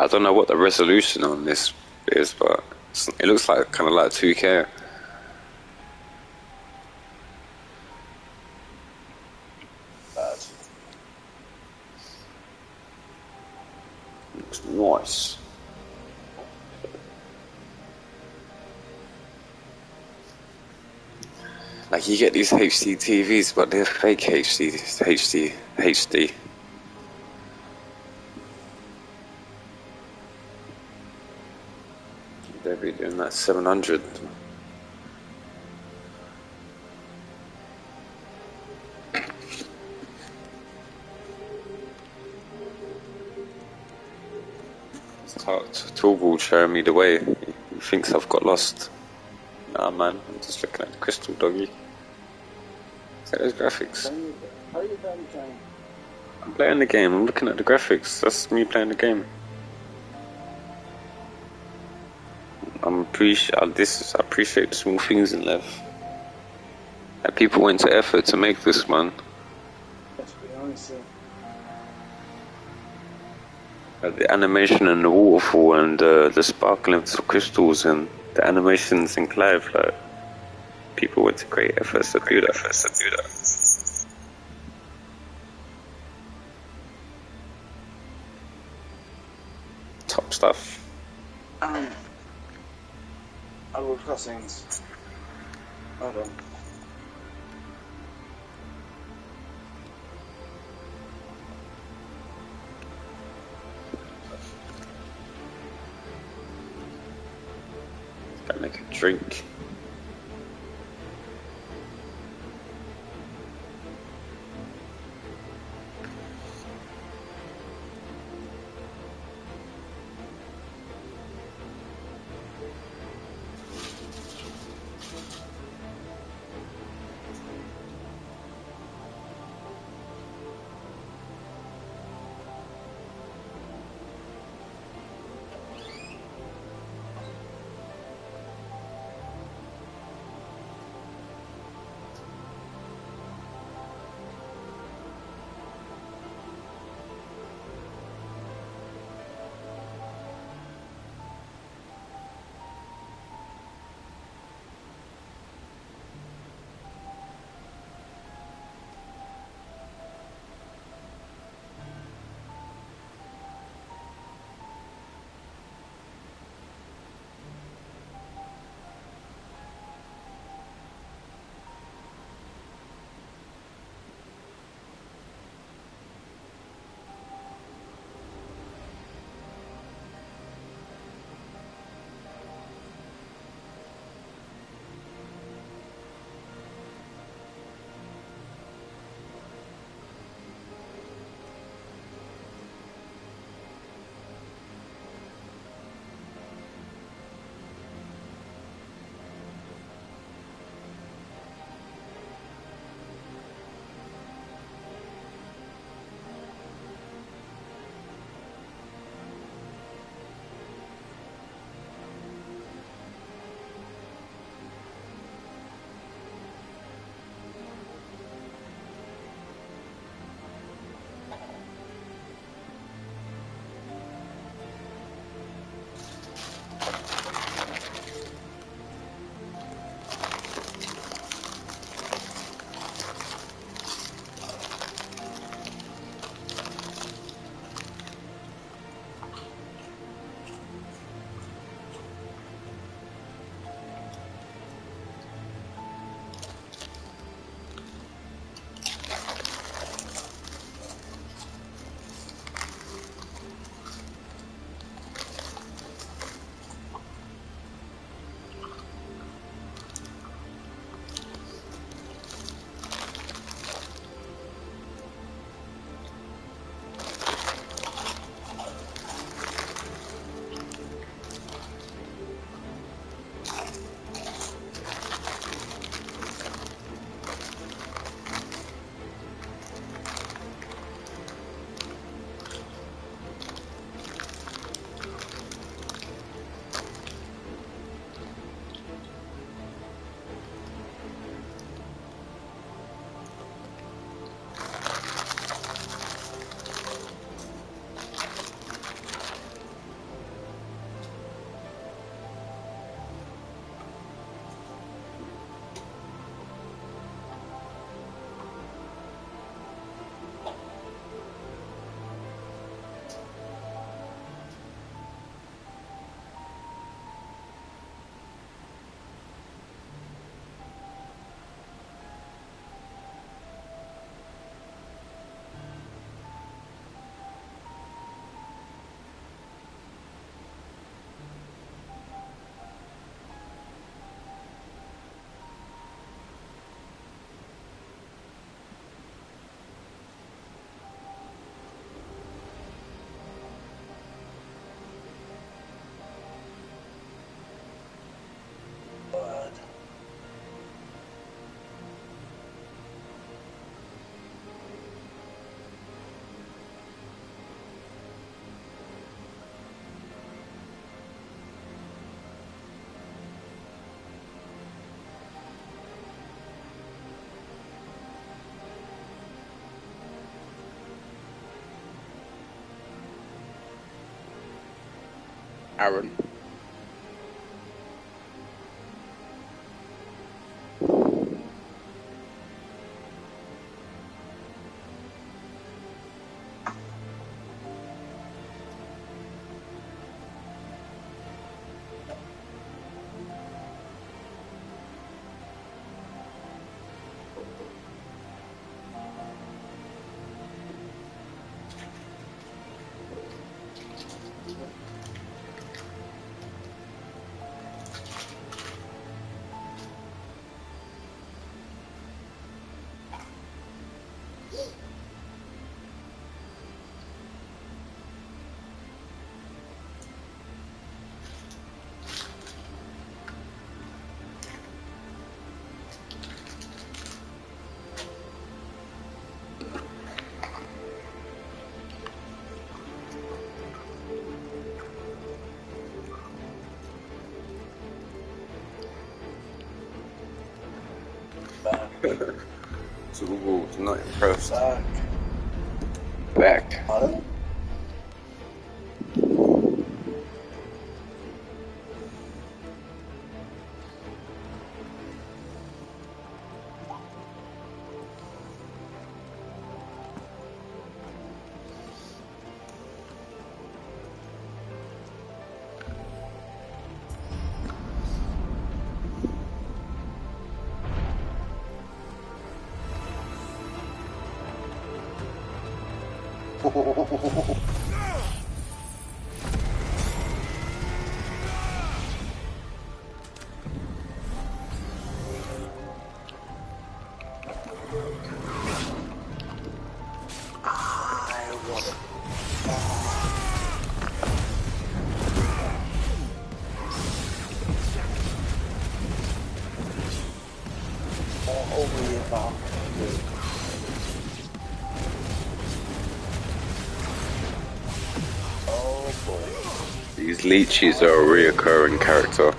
don't know what the resolution on this is, but it looks like kind of like 2K. Looks nice. Like, you get these HD TVs, but they're fake HD. They'll be doing that 700. Torvald showing me the way. He thinks I've got lost. Nah, man, I'm just looking at the crystal doggy. Look at those graphics. How are you playing the game? I'm playing the game, I'm looking at the graphics. That's me playing the game. I appreciate the small things in life. That people went to effort to make this, man. Let's be honest. The animation and the waterfall and the sparkling of the crystals and the animations in Clive, like, people went to great efforts to do that. Top stuff. I will cutscenes. Hold on. Make a drink. Aaron. Tugal's not impressed. Back. These leeches are a reoccurring character.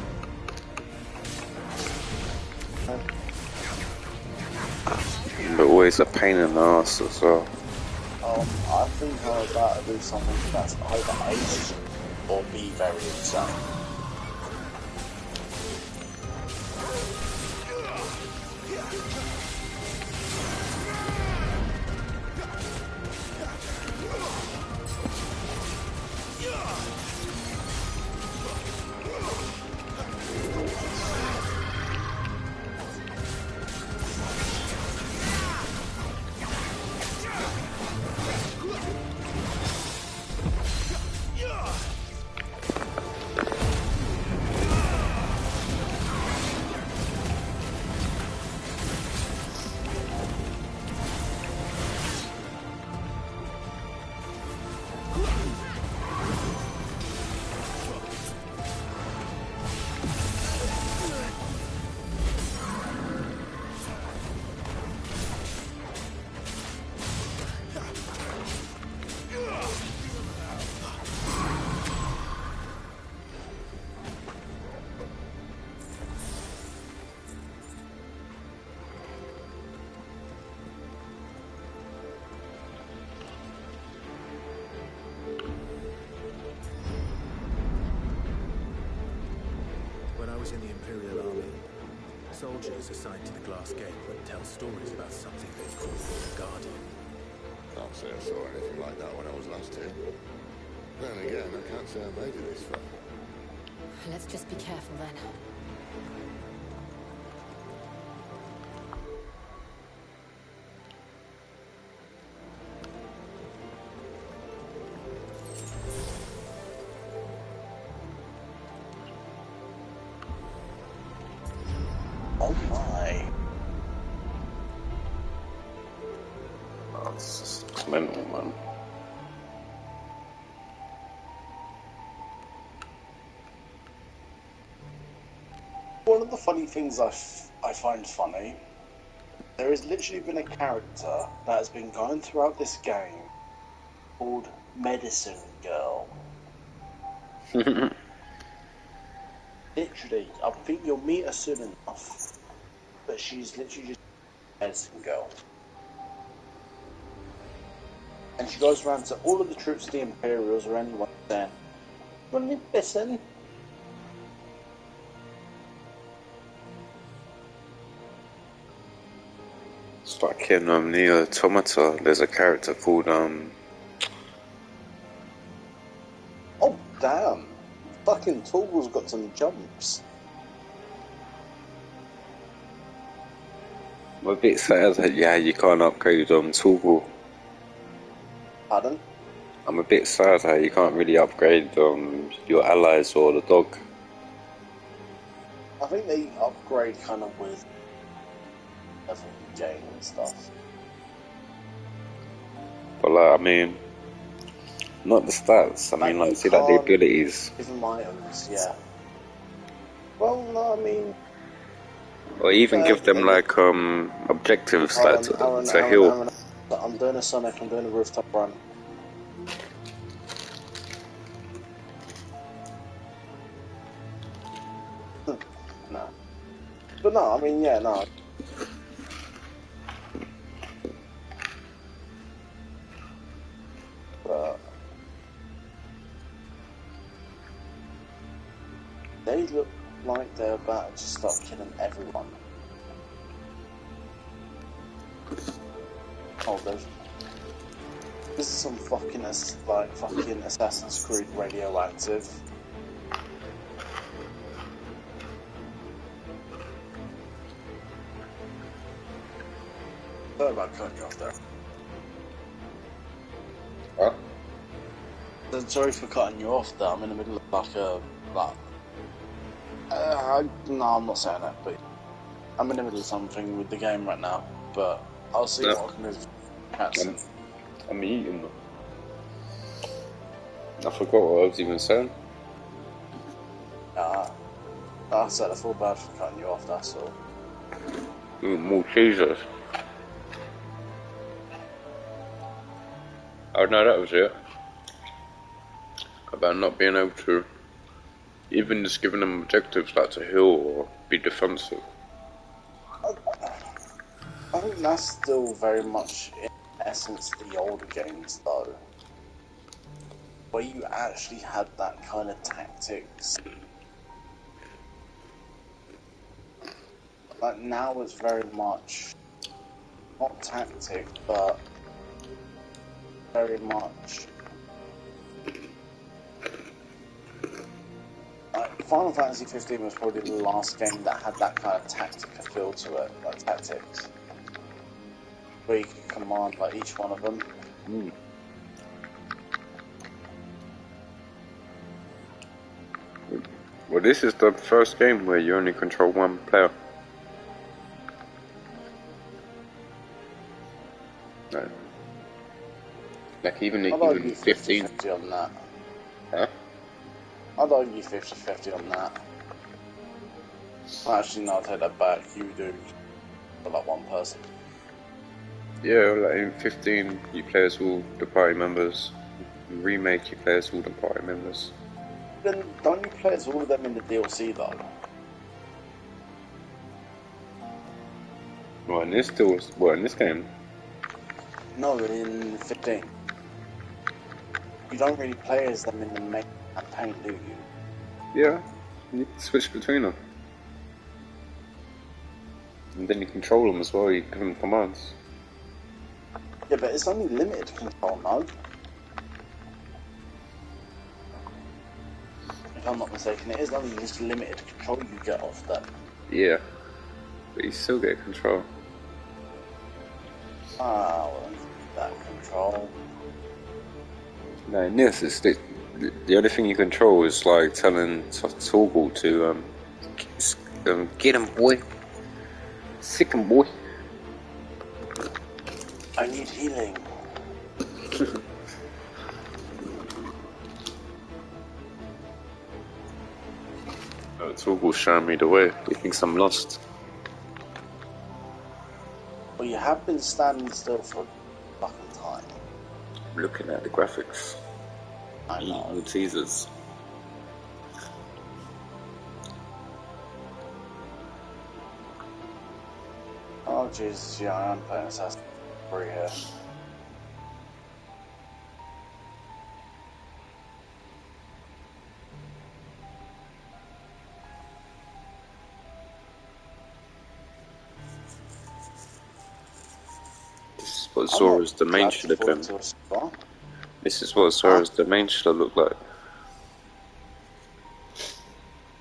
But always a pain in the ass as well. I think I was about to do something that's either ace or be very insane. In the Imperial Army, soldiers assigned to the Glass Gate would tell stories about something they called the Guardian. Can't say I saw anything like that when I was last here. Then again, I can't say I made it this far. Let's just be careful then. Oh my. That's just mental, man. One of the funny things I find funny, there has literally been a character that has been going throughout this game called Medicine Girl. Literally, I think you'll meet her soon enough, but she's literally just Medicine Girl. And she goes around to all of the troops of the Imperials or anyone saying, "Want any medicine?" It's like in Nier Automata, there's a character called Oh damn! Fucking Toggle's got some jumps. I'm a bit sad that you can't upgrade Toggle. Pardon? I'm a bit sad how you can't really upgrade your allies or the dog. I think they upgrade kind of with level game and stuff. But like, I mean, not the stats. I mean, like, see like the abilities. Give them items, yeah. Well, no, I mean. Or even give them like objectives like to heal. I'm doing a Sonic. I'm doing a rooftop run. No. But no, I mean, yeah, no. They look like they're about to just start killing everyone. Oh, there's... This is some fucking, fucking Assassin's Creed Radioactive. Sorry about cutting you off there. What? Sorry for cutting you off there. I'm in the middle of no, I'm not saying that, but I'm in the middle of something with the game right now. But I'll see what I can do. I'm eating them. I forgot what I was even saying. Like I said, I feel bad for cutting you off, that's all. More Jesus. Oh no, that was it. About not being able to even just giving them objectives like to heal or be defensive. I think that's still very much in essence the older games though. Where you actually had that kind of tactics. Like now it's very much not tactic, but very much like Final Fantasy 15 was probably the last game that had that kind of tactical feel to it, like tactics, where you could command like each one of them. Well, this is the first game where you only control one player. No. Like even 15. 50-50 on that. Huh? I'd argue 50-50 on that. Actually, no, I'll take that back. You do for like one person. Yeah, like in 15, you play as all the party members. In Remake, you play as all the party members. Then don't you play as all of them in the DLC though? Well, in this game. No, in 15. You don't really play as them in the main campaign, do you? Yeah, you can switch between them. And then you control them as well, you give them commands. Yeah, but it's only limited control, no? If I'm not mistaken, it is only just limited control you get off them. Yeah, but you still get control. Well, that control. No, in this, it's the only thing you control is like telling Torgal to get him, boy. Sick him, boy. I need healing. Torgal's showing me the way. He thinks I'm lost. Well, you have been standing still for a fucking time. I'm looking at the graphics. I know. Eating the teasers. Oh Jesus, yeah, I am playing Assassin's Creed here. This is what Zora's domain should have been. This is what Zora's domain should have looked like.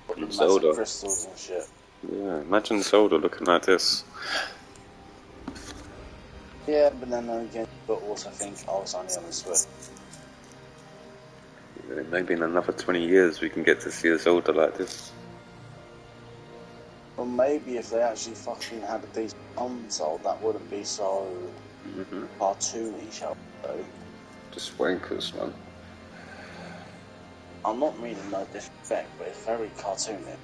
From Zelda. Crystals and shit. Yeah, imagine Zelda looking like this. Yeah, but then again, but also think I was only on the Switch. Yeah, maybe in another 20 years we can get to see a Zelda like this. Or maybe if they actually fucking had a decent console, that wouldn't be so cartoony, shall we say. Just wankers, man. I'm not meaning no disrespect, but it's very cartoony.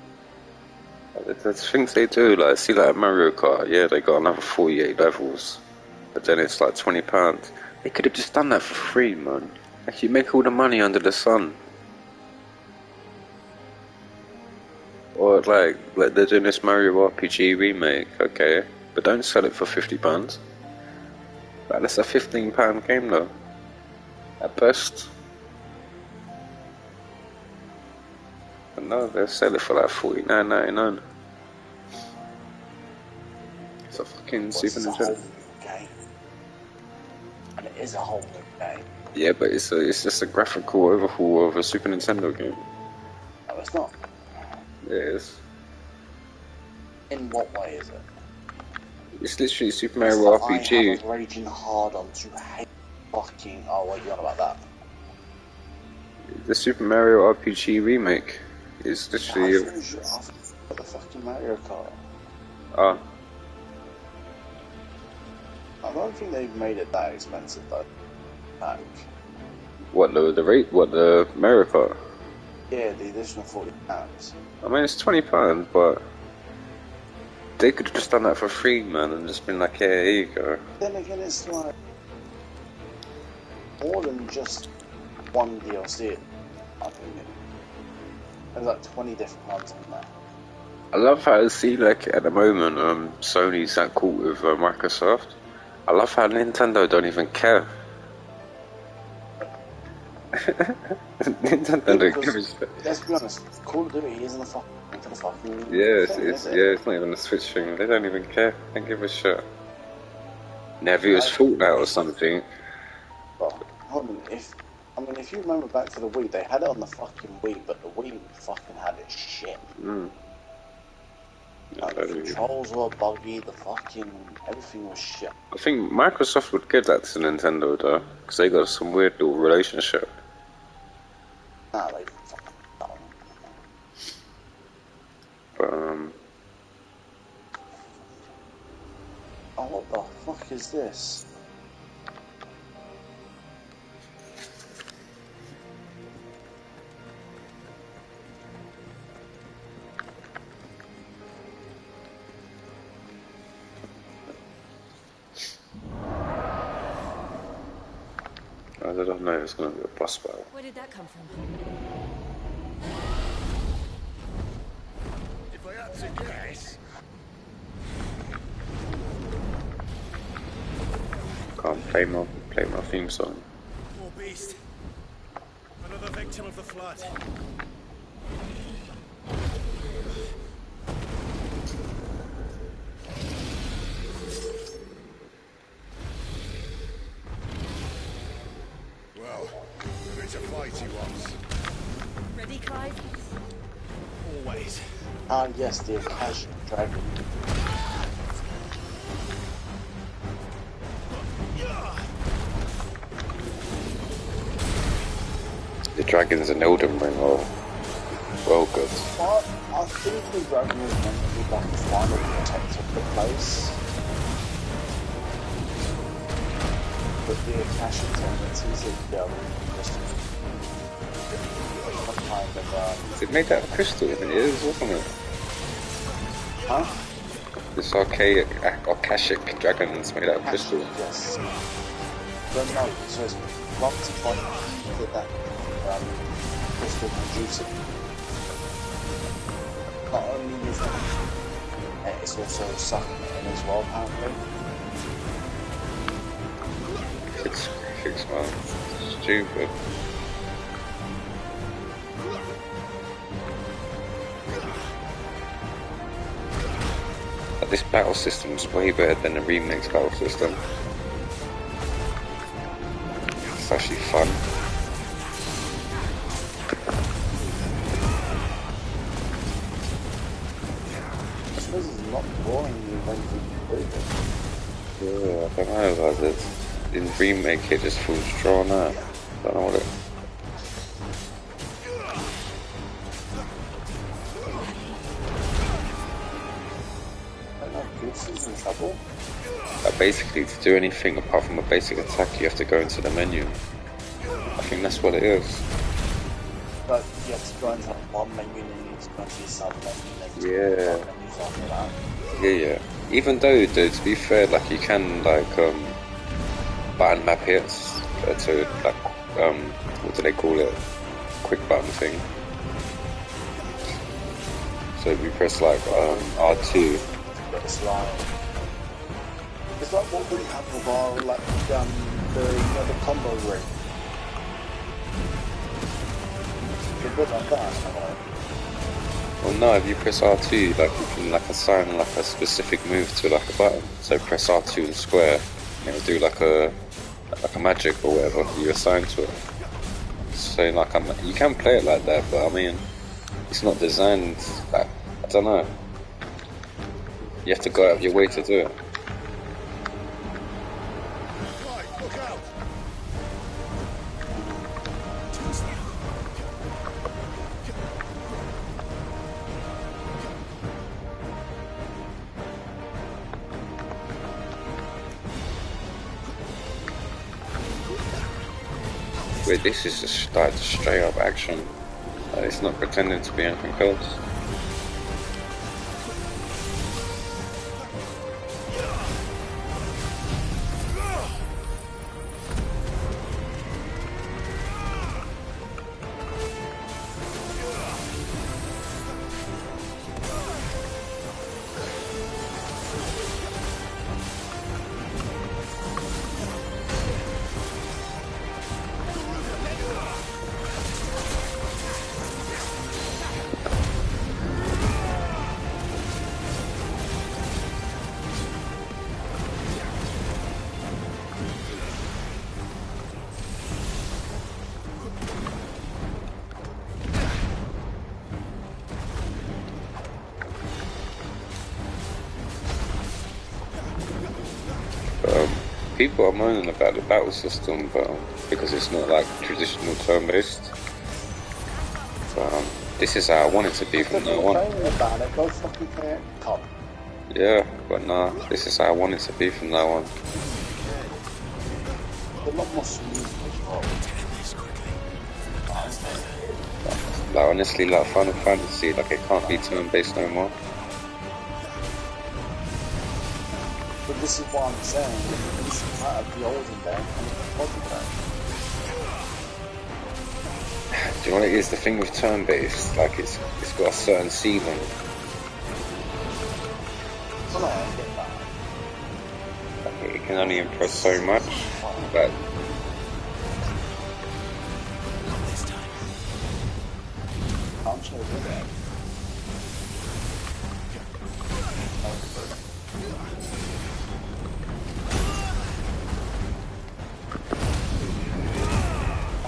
There's things they do, like see like Mario Kart, yeah, they got another 48 levels, but then it's like £20. They could have just done that for free, man. Like you make all the money under the sun. Or like they're doing this Mario RPG remake, okay, but don't sell it for £50. Like that's a £15 game though, at best. But no, they'll sell it for like $49.99. It's a fucking Super Nintendo. Game. And it is a whole new game. Yeah, but it's just a graphical overhaul of a Super Nintendo game. No, it's not. It is. In what way is it? It's literally Super Mario RPG. I have a raging hard on to hate fucking. Oh, what are you on about that? The Super Mario RPG remake is literally. I've got the fucking Mario Kart. Ah. I don't think they've made it that expensive though. Like, What the rate? What the Mario Kart? yeah, the additional £40. I mean, it's £20, but they could have just done that for free, man, and just been like, yeah, here you go. Then again, it's like more than just one DLC. I think there's like 20 different ones in there. I love how I see, like, at the moment, Sony's that cool with Microsoft. I love how Nintendo don't even care. Nintendo don't give a shit. Let's be honest, Call of Duty isn't a fucking It's not even a Switch thing. They don't even care. They don't give a shit. Never was Fortnite or something. Well, hold on, if you remember back to the Wii, they had it on the fucking Wii, but the Wii fucking had it shit. Like, the controls were buggy, the fucking everything was shit. I think Microsoft would give that to Nintendo though, because they got some weird little relationship. Nah, they fucking don't. But oh, what the fuck is this? I don't know if it's going to be a boss battle. Where did that come from? If I had to guess, Can't play my theme song. Poor beast. Another victim of the flood. well, there is a fight he wants. Ready, Clive? Always. Ah, yes, the Akashic Dragon. The dragons in Elden Ring are well good. Well, I think the dragon was meant to be like the final protector of the place. But the Akashic tendencies of the just kind of Is it made out of crystal? It is, wasn't it? Huh? This archaic Akashic dragon's made out of crystal. Yes. But no, so it's locked to point to that crystal producing. Not only is it's also sucking it in as well, apparently. Fix man. Stupid. But this battle system's way better than the remake's battle system. It's actually fun. I suppose it's not boring when you do it. Yeah, I don't know about it. In remake it just feels drawn out. I don't know what it. Goose in trouble. Basically, to do anything apart from a basic attack, you have to go into the menu. I think that's what it is. But you have to go into one menu and then you have to go into your sub-menu. Yeah. After that. Yeah. Even though, dude, to be fair, like you can like button map hits to like what do they call it? Quick button thing. So if you press like R2. It's like what we have with our like the combo ring. It's a bit like that. Well, no, if you press R2, like you can like assign like a specific move to like a button. So press R2 and square, and it'll do like a magic or whatever you assign to it. So like you can play it like that, but I mean, it's not designed. Like, I don't know. You have to go out of your way to do it. Wait, this is just like straight up action. It's not pretending to be anything else. People are moaning about the battle system, but because it's not like traditional turn-based. But this is how I want it to be from now on. Yeah, but nah, this is how I want it to be from now on. Like honestly, like Final Fantasy, like it can't be turn-based no more. But this is what I'm saying. This is part of the olden day and the modern day. Do you know what it is? The thing with turn-based, like it's got a certain ceiling. Well, I get that. Like it can only impress so much. But I'm sure with that.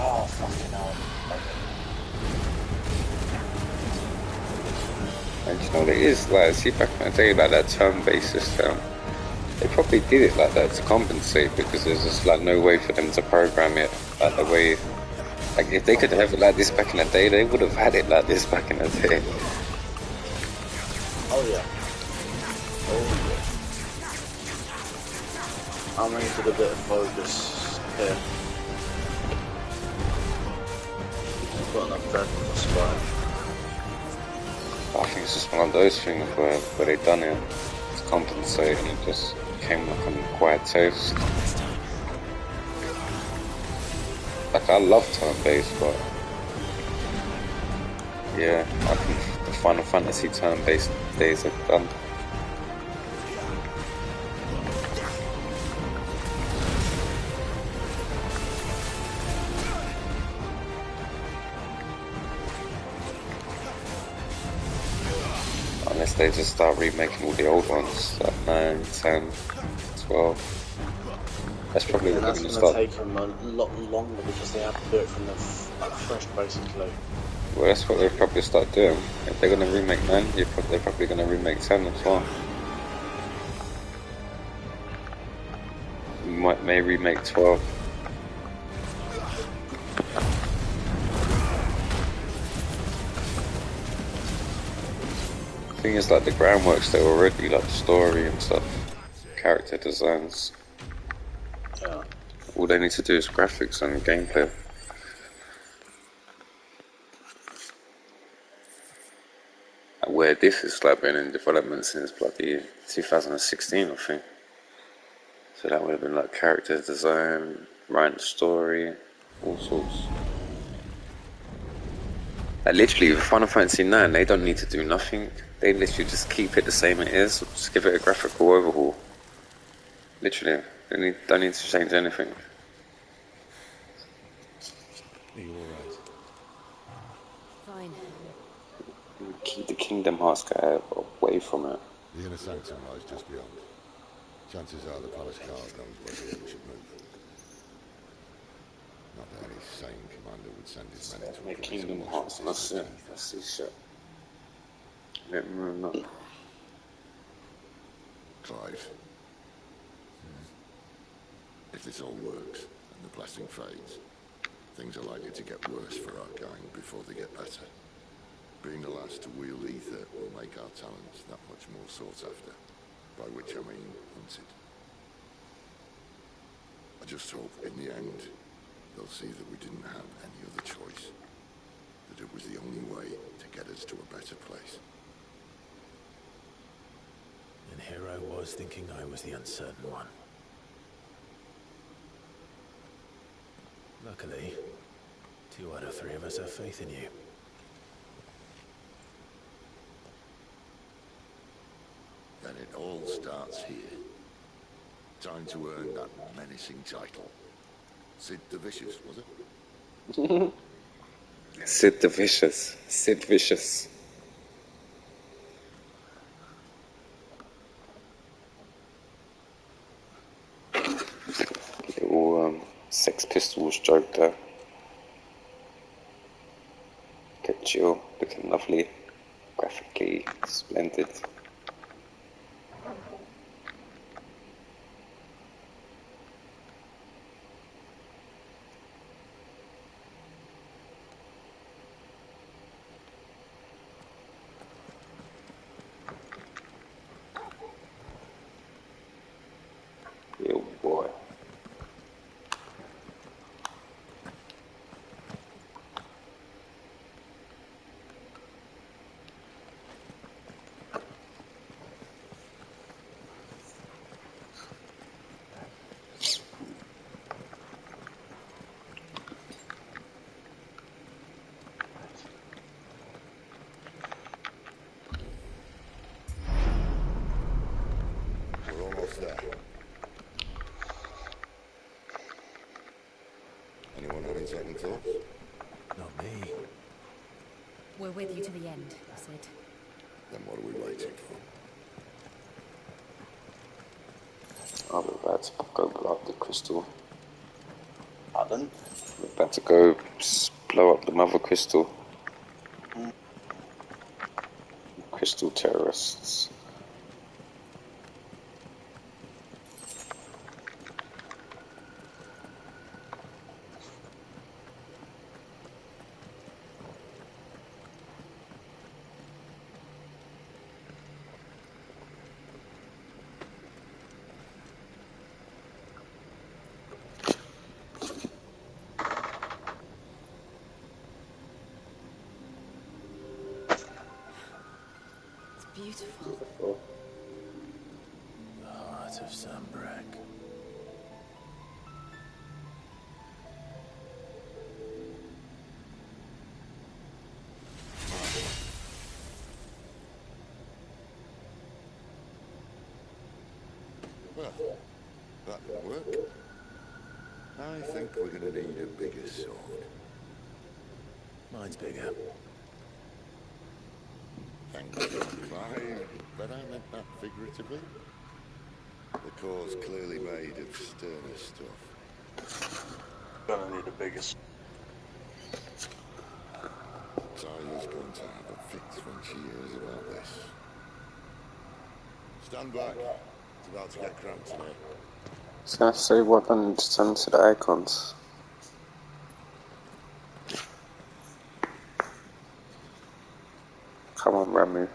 Oh, fucking hell. and you know what it is? Like, see back in the day, like that turn-based system, they probably did it like that to compensate because there's just like no way for them to program it like the way. Like if they could have it like this back in the day, they would have had it like this back in the day. Oh yeah. Oh yeah. I'm ready for the bit of focus here. Got enough breath in my spine. I think it's just one of those things where they done it to compensate and it just came like an acquired taste. Like I love turn-based, but yeah, I think the Final Fantasy turn-based days are done. Unless they just start remaking all the old ones, like 9, 10, 12. That's probably what they're going to start. That's going to take them a lot longer because they have to do it from the fresh, basically. Well, that's what they'll probably start doing. If they're going to remake 9, they're probably going to remake 10 as well. May remake 12. The thing is, like, the groundwork's there already, like the story and stuff, character designs. Yeah. All they need to do is graphics and gameplay. Where this is like been in development since bloody 2016, I think. So that would have been like character design, writing the story, all sorts. Like literally with Final Fantasy 9, they don't need to do nothing. They literally just keep it the same it is, just give it a graphical overhaul. Literally, they don't need to change anything. Are you alright? Fine. Keep the Kingdom Hearts guy away from it. The inner sanctum lies just beyond. Chances are the palace guard knows where the enemy should move. Not that any sane commander would send his men into a Kingdom Hearts, that's it. That's his shit. Let me remember. Clive. If this all works, and the blessing fades, things are likely to get worse for our kind before they get better. Being the last to wield ether will make our talents that much more sought after, by which I mean hunted. I just hope, in the end, they'll see that we didn't have any other choice, that it was the only way to get us to a better place. And here I was thinking I was the uncertain one. Luckily, 2 out of 3 of us have faith in you. Then it all starts here. Time to earn that menacing title. Sid the Vicious, was it? Sid the Vicious. Sid Vicious. Little Sex Pistols joke there. Look at Jill, looking lovely, graphically splendid. Oh boy. We're almost there. Anyone having second thoughts? Not me. We're with you to the end, Sid. Then what are we waiting for? I'm about to go blow up the crystal. Pardon? I'm about to go blow up the mother crystal. Crystal terrorists. Beautiful. The heart of Sanbreque. Well, that didn't work. I think we're gonna need a bigger sword. Mine's bigger. Thank you, Clive, but I meant that figuratively. The core's clearly made of sterner stuff. Gonna need a bigger sword. Tyler's going to have a fix when she hears about this. Stand back. It's about to get cramped today. I was gonna say weapon to turn to the icons. Come on, Ramu.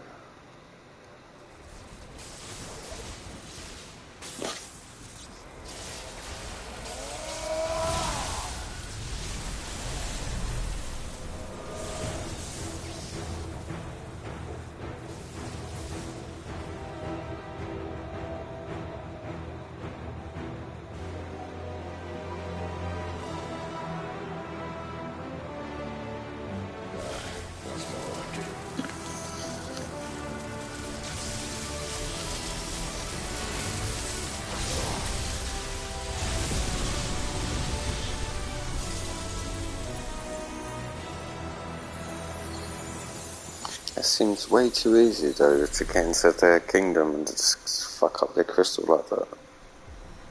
It seems way too easy, though, to get into their kingdom and just fuck up their crystal like that.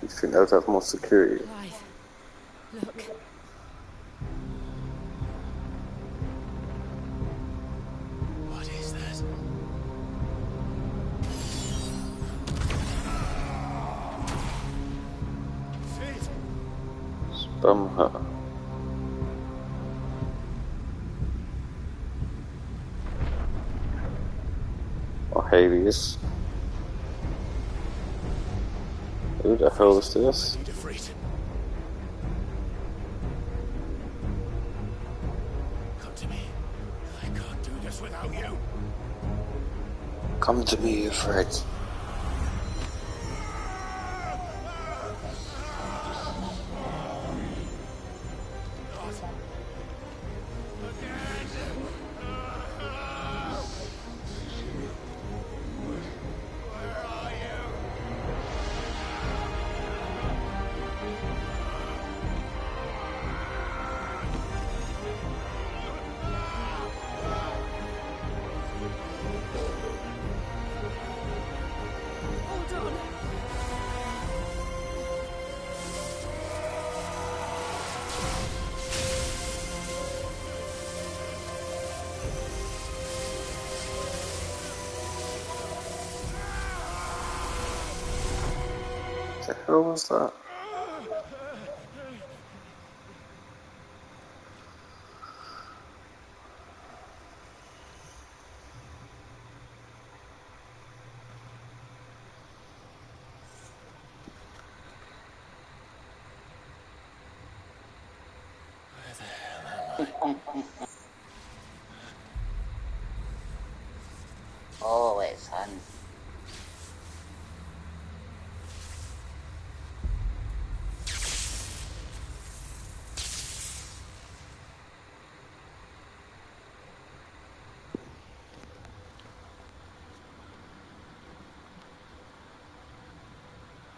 You'd think they would have more security. Clive, look. What is that? Spam her. Or Hades. Who the hell is this? Come to me. I can't do this without you. Come to me, Ifrit. What the hell was that? Oh, it's hun.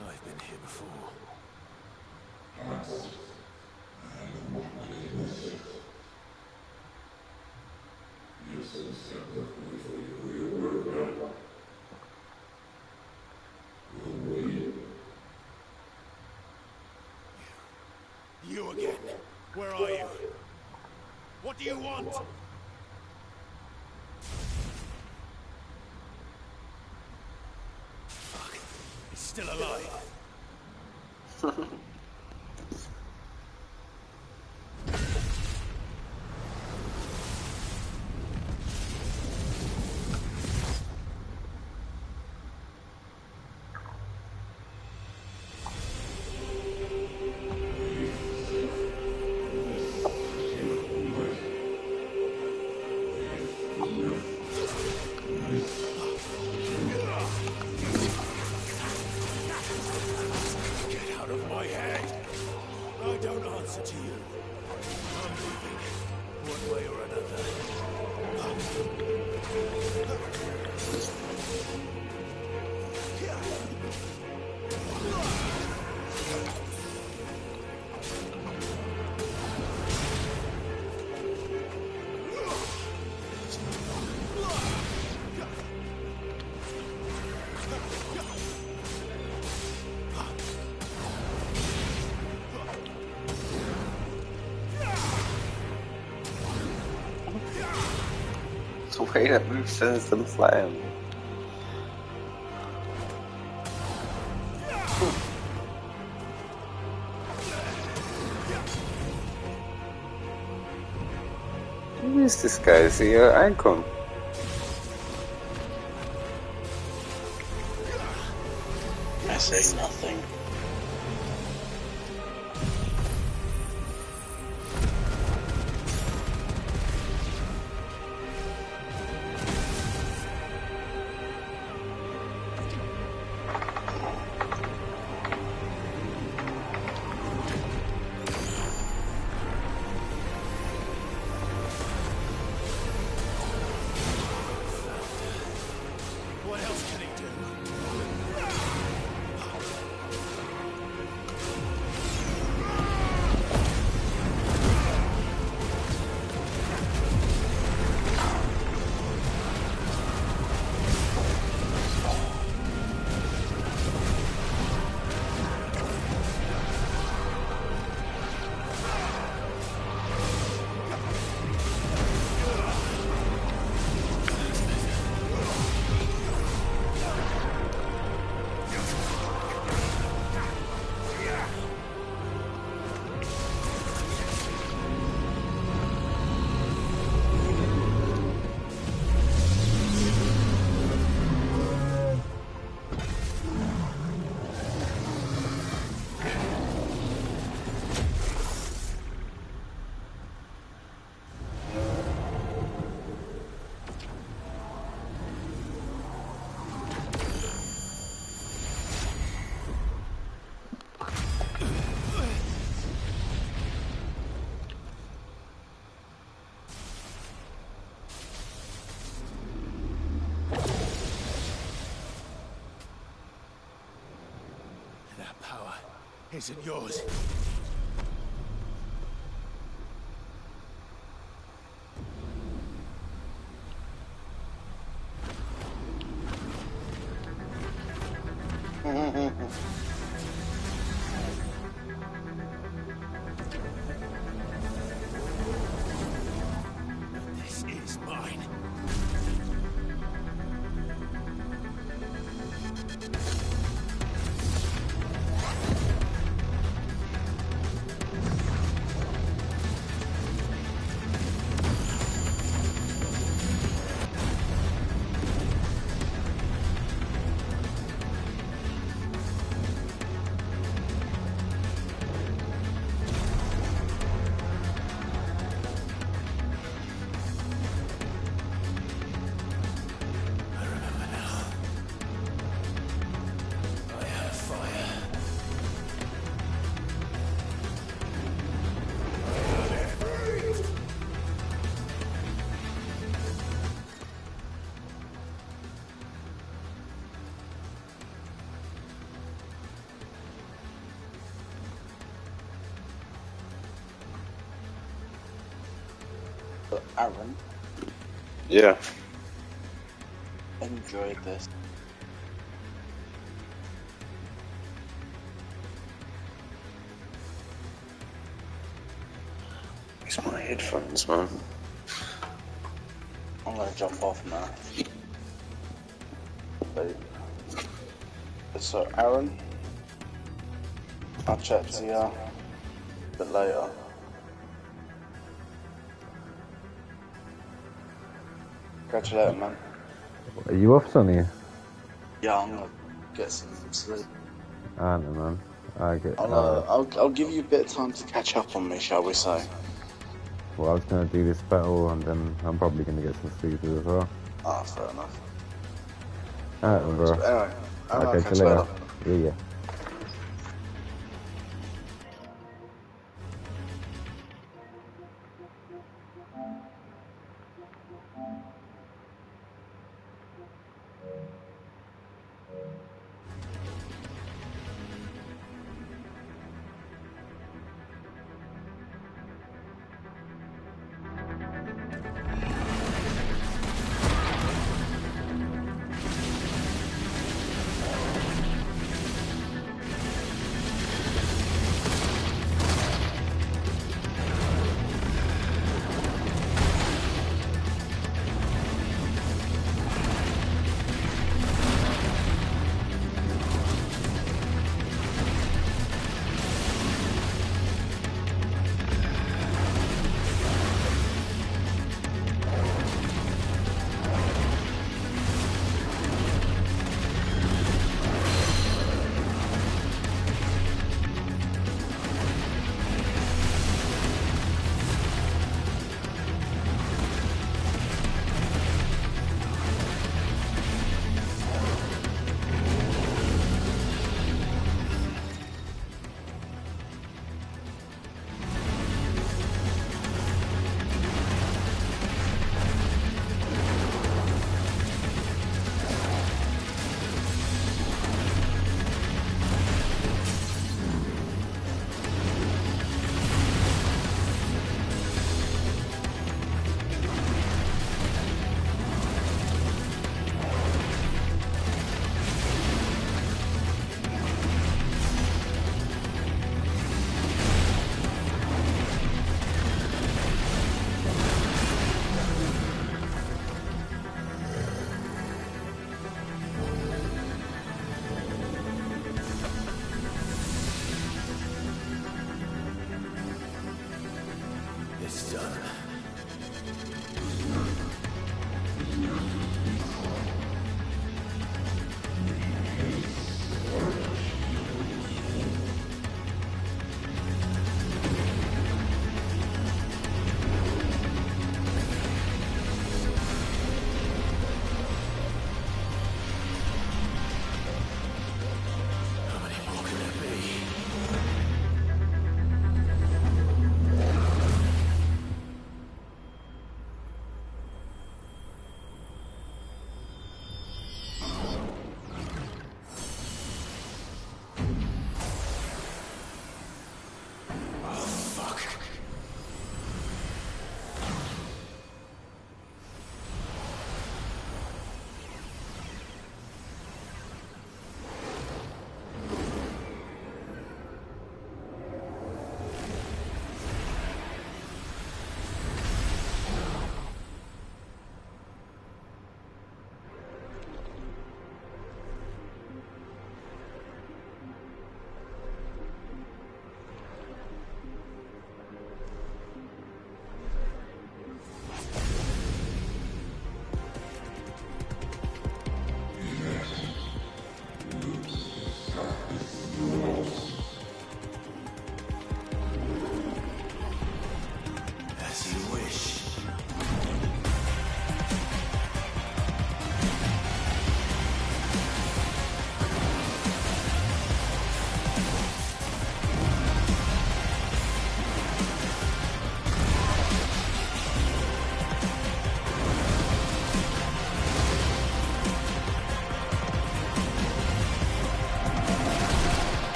I've been here before. You again. Where are you? What do you want? Fuck. He's still alive. Get out of my head! I don't answer to you. I'm leaving, one way or The way that move sends them flying. Who is this guy? Is he Icon? I say nothing. what else can he do? isn't yours. This is mine. Aaron? Yeah. Enjoyed this. It's my headphones, man. I'm gonna jump off now. So, Aaron, I'll chat to you a bit later. Catch you later, man. Are you off, Sonny? Yeah, I'm gonna get some sleep. I don't know, man. I'll give you a bit of time to catch up on me, shall we say? Well, I was gonna do this battle, and then I'm probably gonna get some sleep as well. Ah, fair enough. Alright, then, bro. Anyway, I'll catch catch you you later. later. Yeah.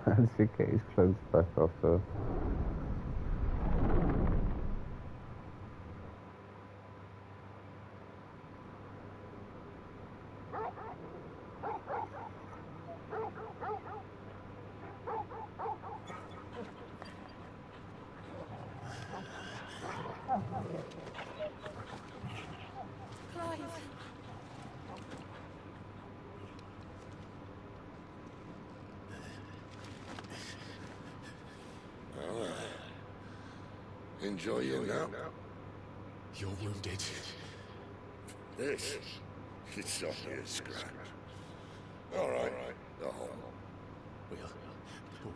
Managed to get his clothes back after. Enjoy your nap. You're wounded. This? It's only a scratch. All right, go home.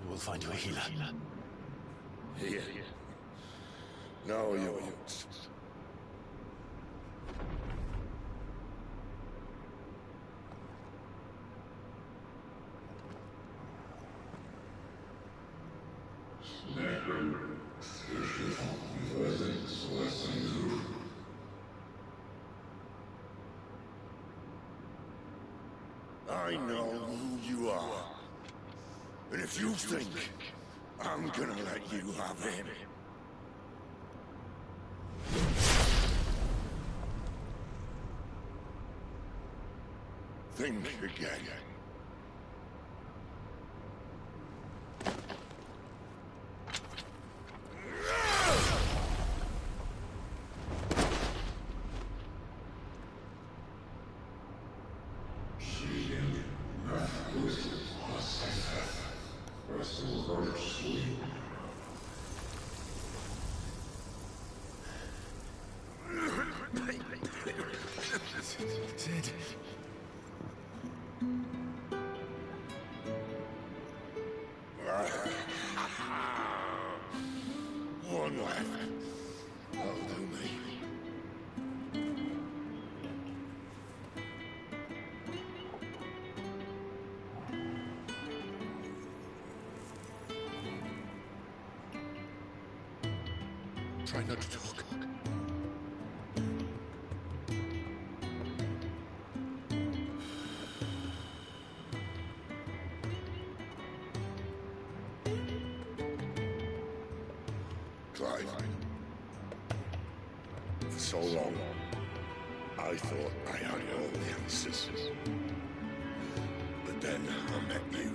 We'll find you a healer. Here. Know your wounds. I know who you are. And if you think I'm gonna let you have him, think again. Sid. One left. That'll do me. Try not to talk. Clive. For so long, I thought I had all the answers. But then I met you.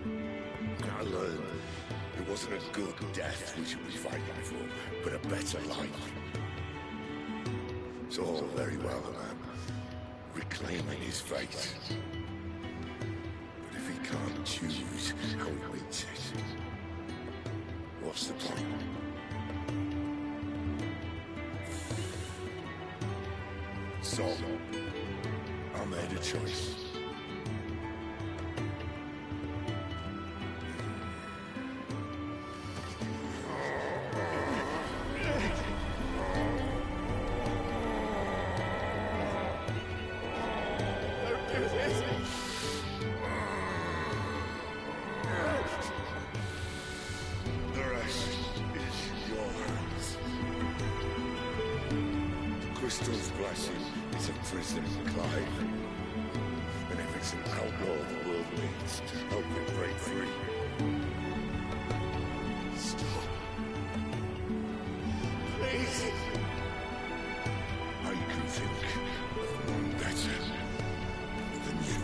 And I learned it wasn't a good death we should be fighting for, but a better life. It's all very well, a man reclaiming his faith. But if he can't choose how he meets it, what's the point? So, I made a choice. The rest is yours. Crystal's blessing is a prison, Clive. And if it's an outlaw the world needs to help it break free. Stop. Please. I can think of one better than you.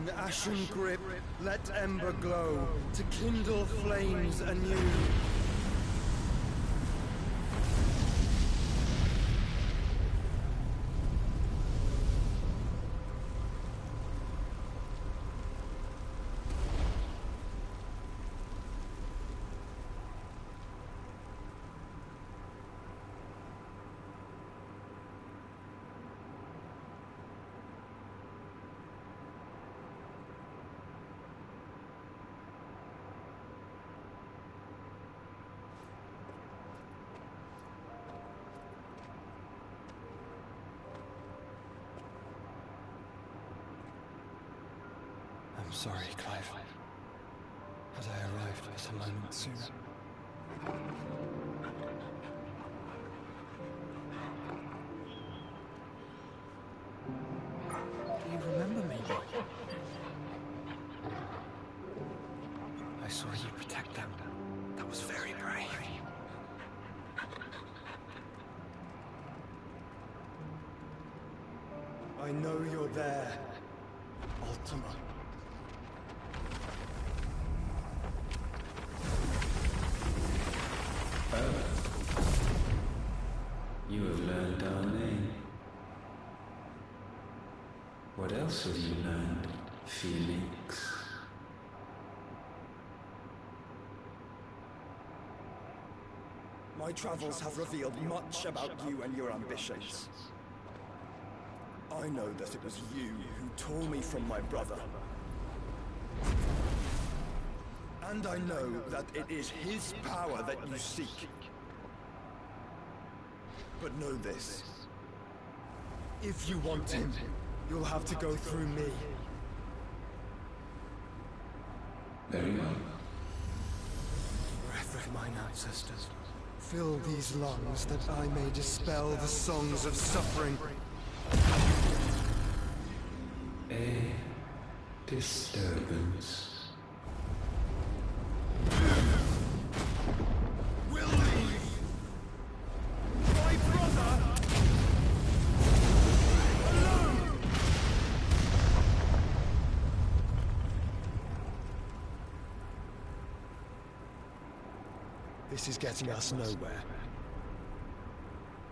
In ashen grip, let ember glow, to kindle flames anew. I'm sorry, Clive. Had I arrived but a moment sooner. Do you remember me, boy? I saw you protect them. That was very brave. I know you're there, Ultima. You have learned our name. What else have you learned, Felix? My travels have revealed much about you and your ambitions. I know that it was you who tore me from my brother. And I know that it is his power that you seek. But know this. If you want him, you'll have to go through me. Very well. Breath of mine ancestors, fill these lungs that I may dispel the songs of suffering. A disturbance. We'll leave! My brother! Alone! This is getting us nowhere.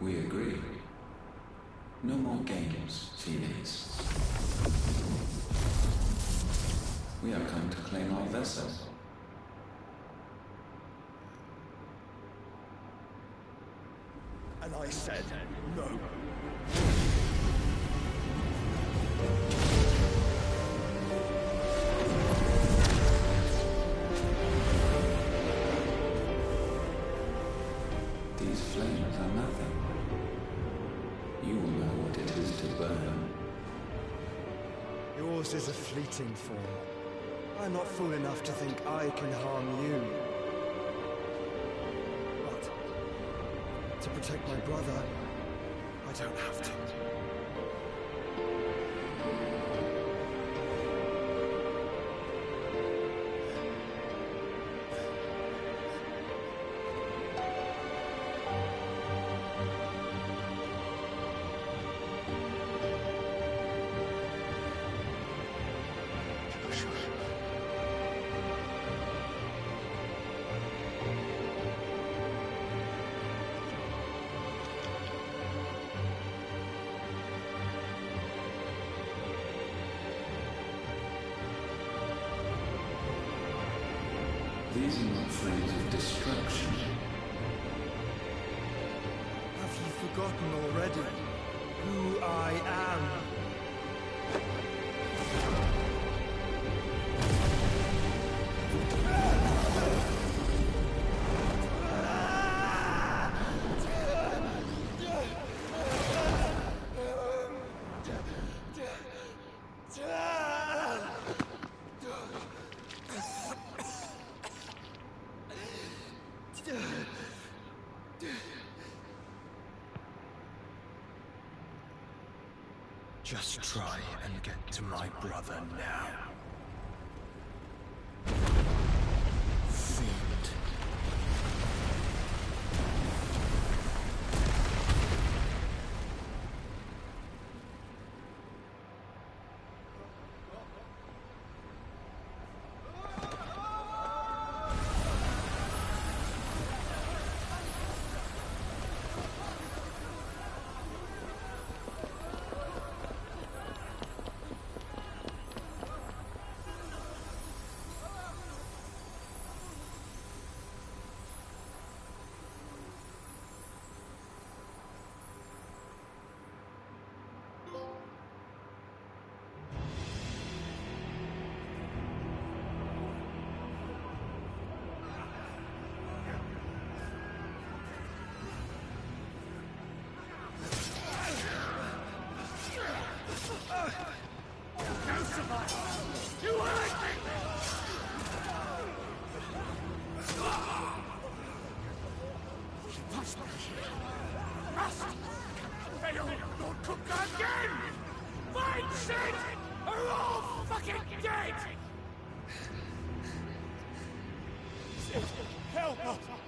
We agree. No more games, Felix. We are come to claim our vessel. And I said no. These flames are nothing. You will know what it is to burn. Yours is a fleeting form. I'm not fool enough to think I can harm you. But to protect my brother, I don't have to. These are not flames of destruction. Have you forgotten already who I am? Just try and get to my brother now. Fiend.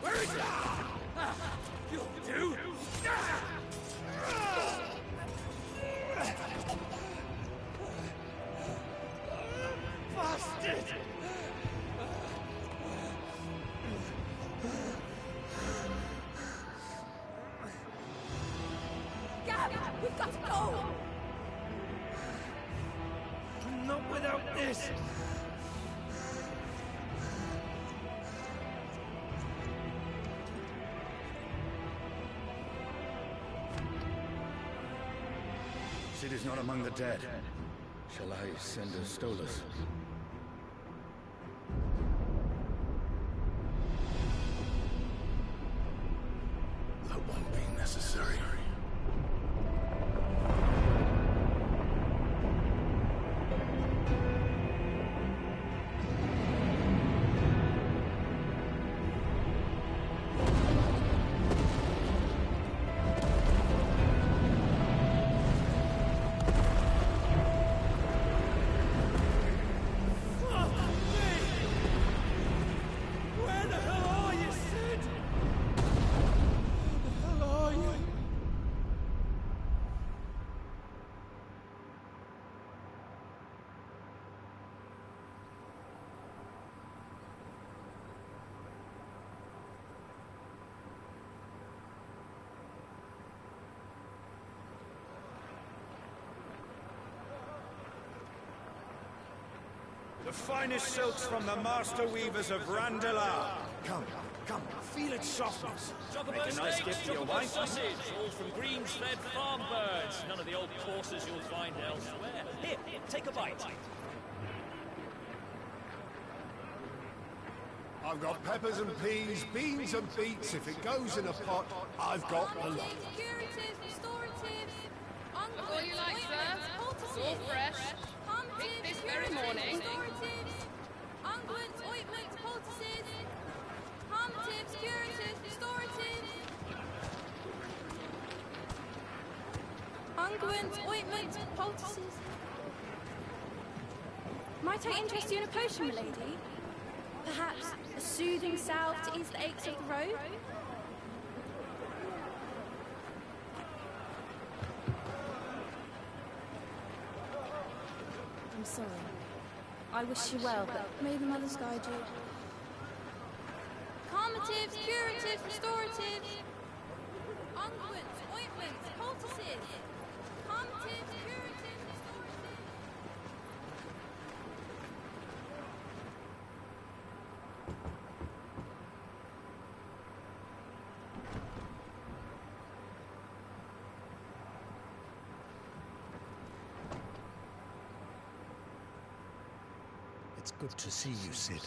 Where is it? You'll do. Bastard! Gab, we've got to go! Not without this! Cid is not among the dead. Shall I send a Stolas? That won't be necessary. Where the hell are you, Cid? Where the hell are you? The finest silks from the master weavers of Randalar. Come, feel its softness. Make a nice gift to your wife. Sausage, all from greens-fed farm birds. None of the old courses you'll find elsewhere. Here, take a bite. I've got peppers and peas, beans and beets. If it goes in a pot, I've got a lot. Curatives, restoratives, that's all you like, sir. It's all fresh. Pick this very morning. Restoratives, unguents, ointments, poultices, harmatives, curatives, restoratives. Unguents, ointments, poultices. Might I interest you in a potion, milady? Perhaps a soothing salve to ease the aches of the road? I'm sorry. I wish you well, but may the mothers guide you. Calmatives, curatives, restoratives. Unguents, ointments, poultices. Calmatives, curatives, restoratives. It's good to see you, Cid.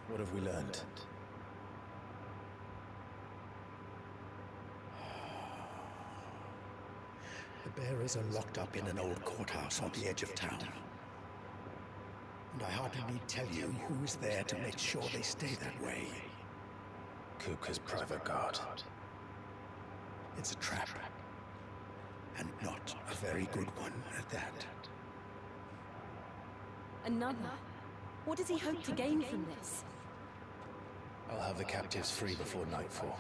What have we learned? The bearers are locked up in an old courthouse on the edge of town. And I hardly need tell you who is there to make sure they stay that way. Kupka's private guard. It's a trap. And not a very good one at that. Another? What does he hope to gain from this? I'll have the captives free before nightfall.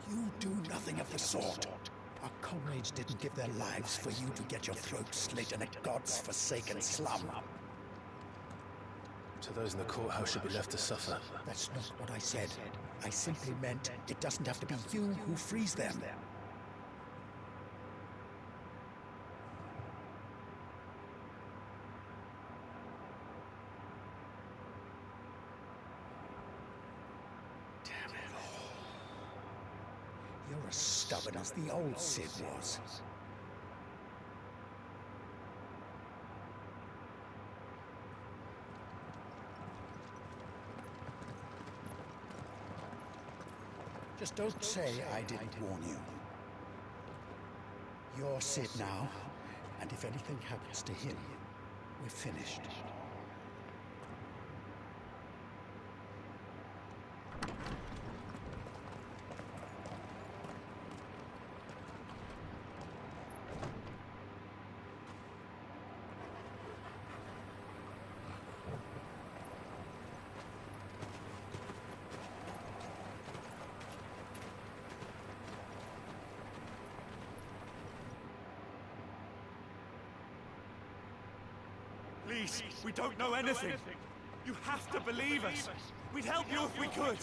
You do nothing of the sort. Our comrades didn't give their lives for you to get your throat slit in a god's-forsaken slum. So those in the courthouse should be left to suffer. That's not what I said. I simply meant it doesn't have to be you who frees them. Damn it all. You're as stubborn as the old Cid was. Just don't say I didn't warn you. You're Cid now, and if anything happens to him, we're finished. Please, we don't know anything. You have to believe us. We'd help you if we could.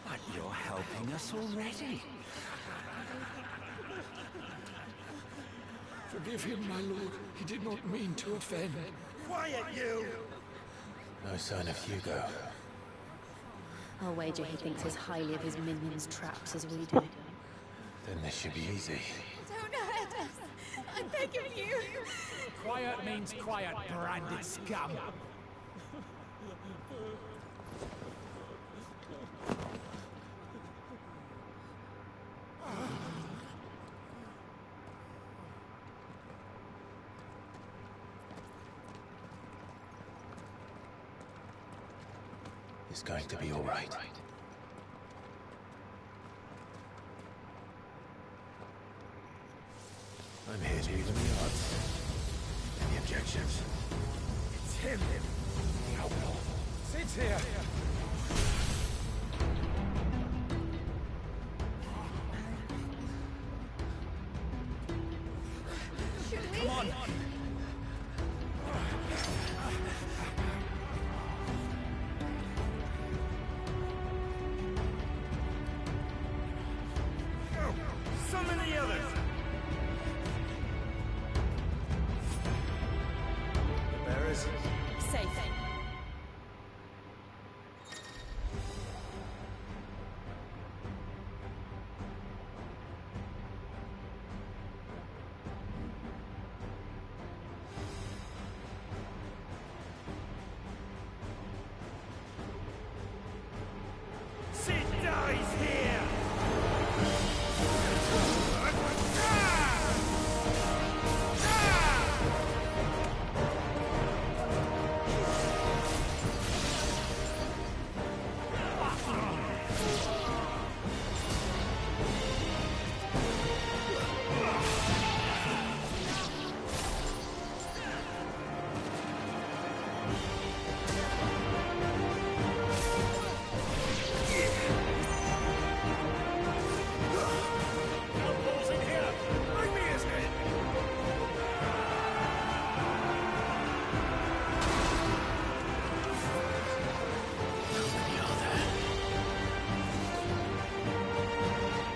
But you're helping us already. Forgive him, my lord. He did not mean to offend. Quiet, you! No sign of Hugo. I'll wager he thinks as highly of his minions' traps as we do. Then this should be easy. Don't hurt us. I'm begging you. Quiet means quiet, branded scum. It's going to be all right. I'm here to even the odds. Any objections? It's him! The outlaw. Sit here! Come on! Summon the others! The bearers? Safe. Sid dies here!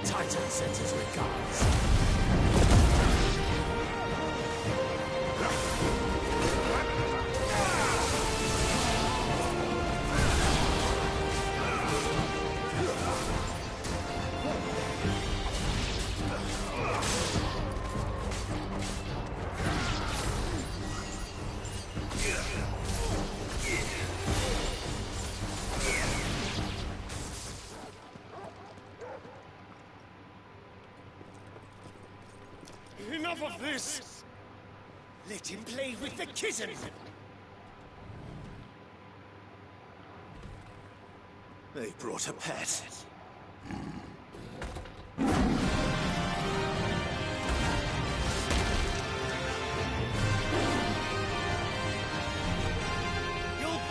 Titan sends his regards. Enough of this! Let him play with the kitten! They brought a pet. You'll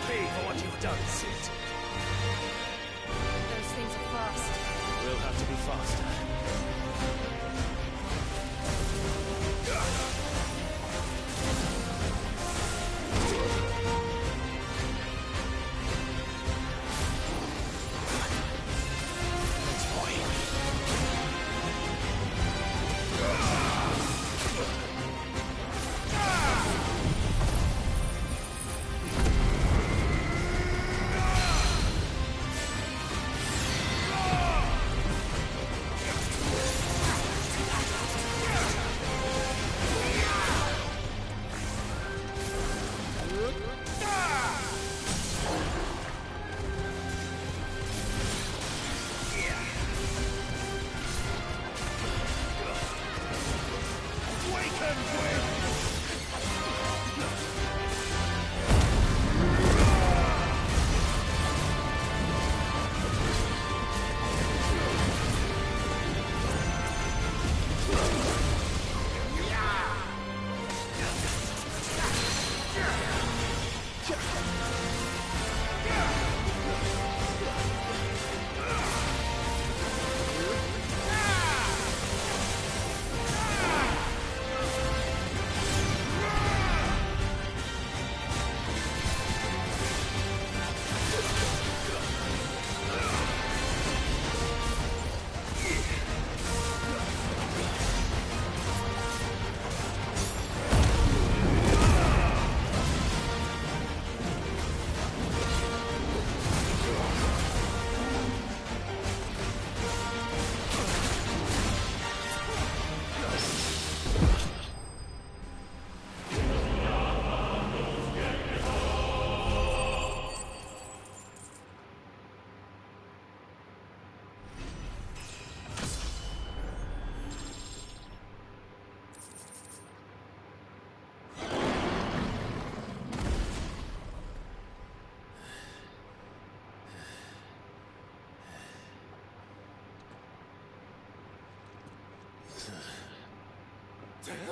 pay for what you've done, Sid. Those things are fast. We'll have to be faster.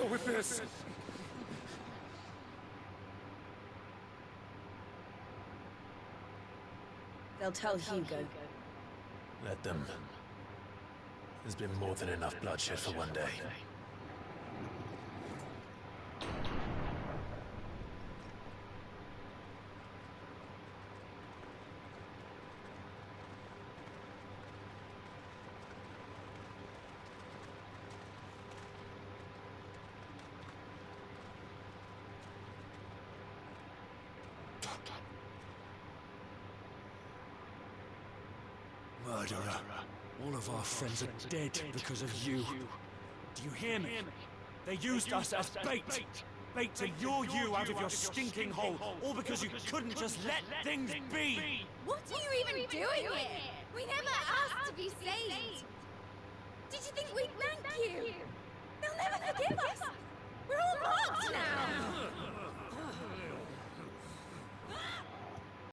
hell with this. They'll tell Hugo. Let them. There's been more than enough bloodshed for one day. Murderer. All of our friends are dead because of you. Do you hear me? They used us as bait. Bait to lure you out of your stinking hole, all because you couldn't just let things be. What are you even doing here? We never asked to be saved. Did you think we'd thank you?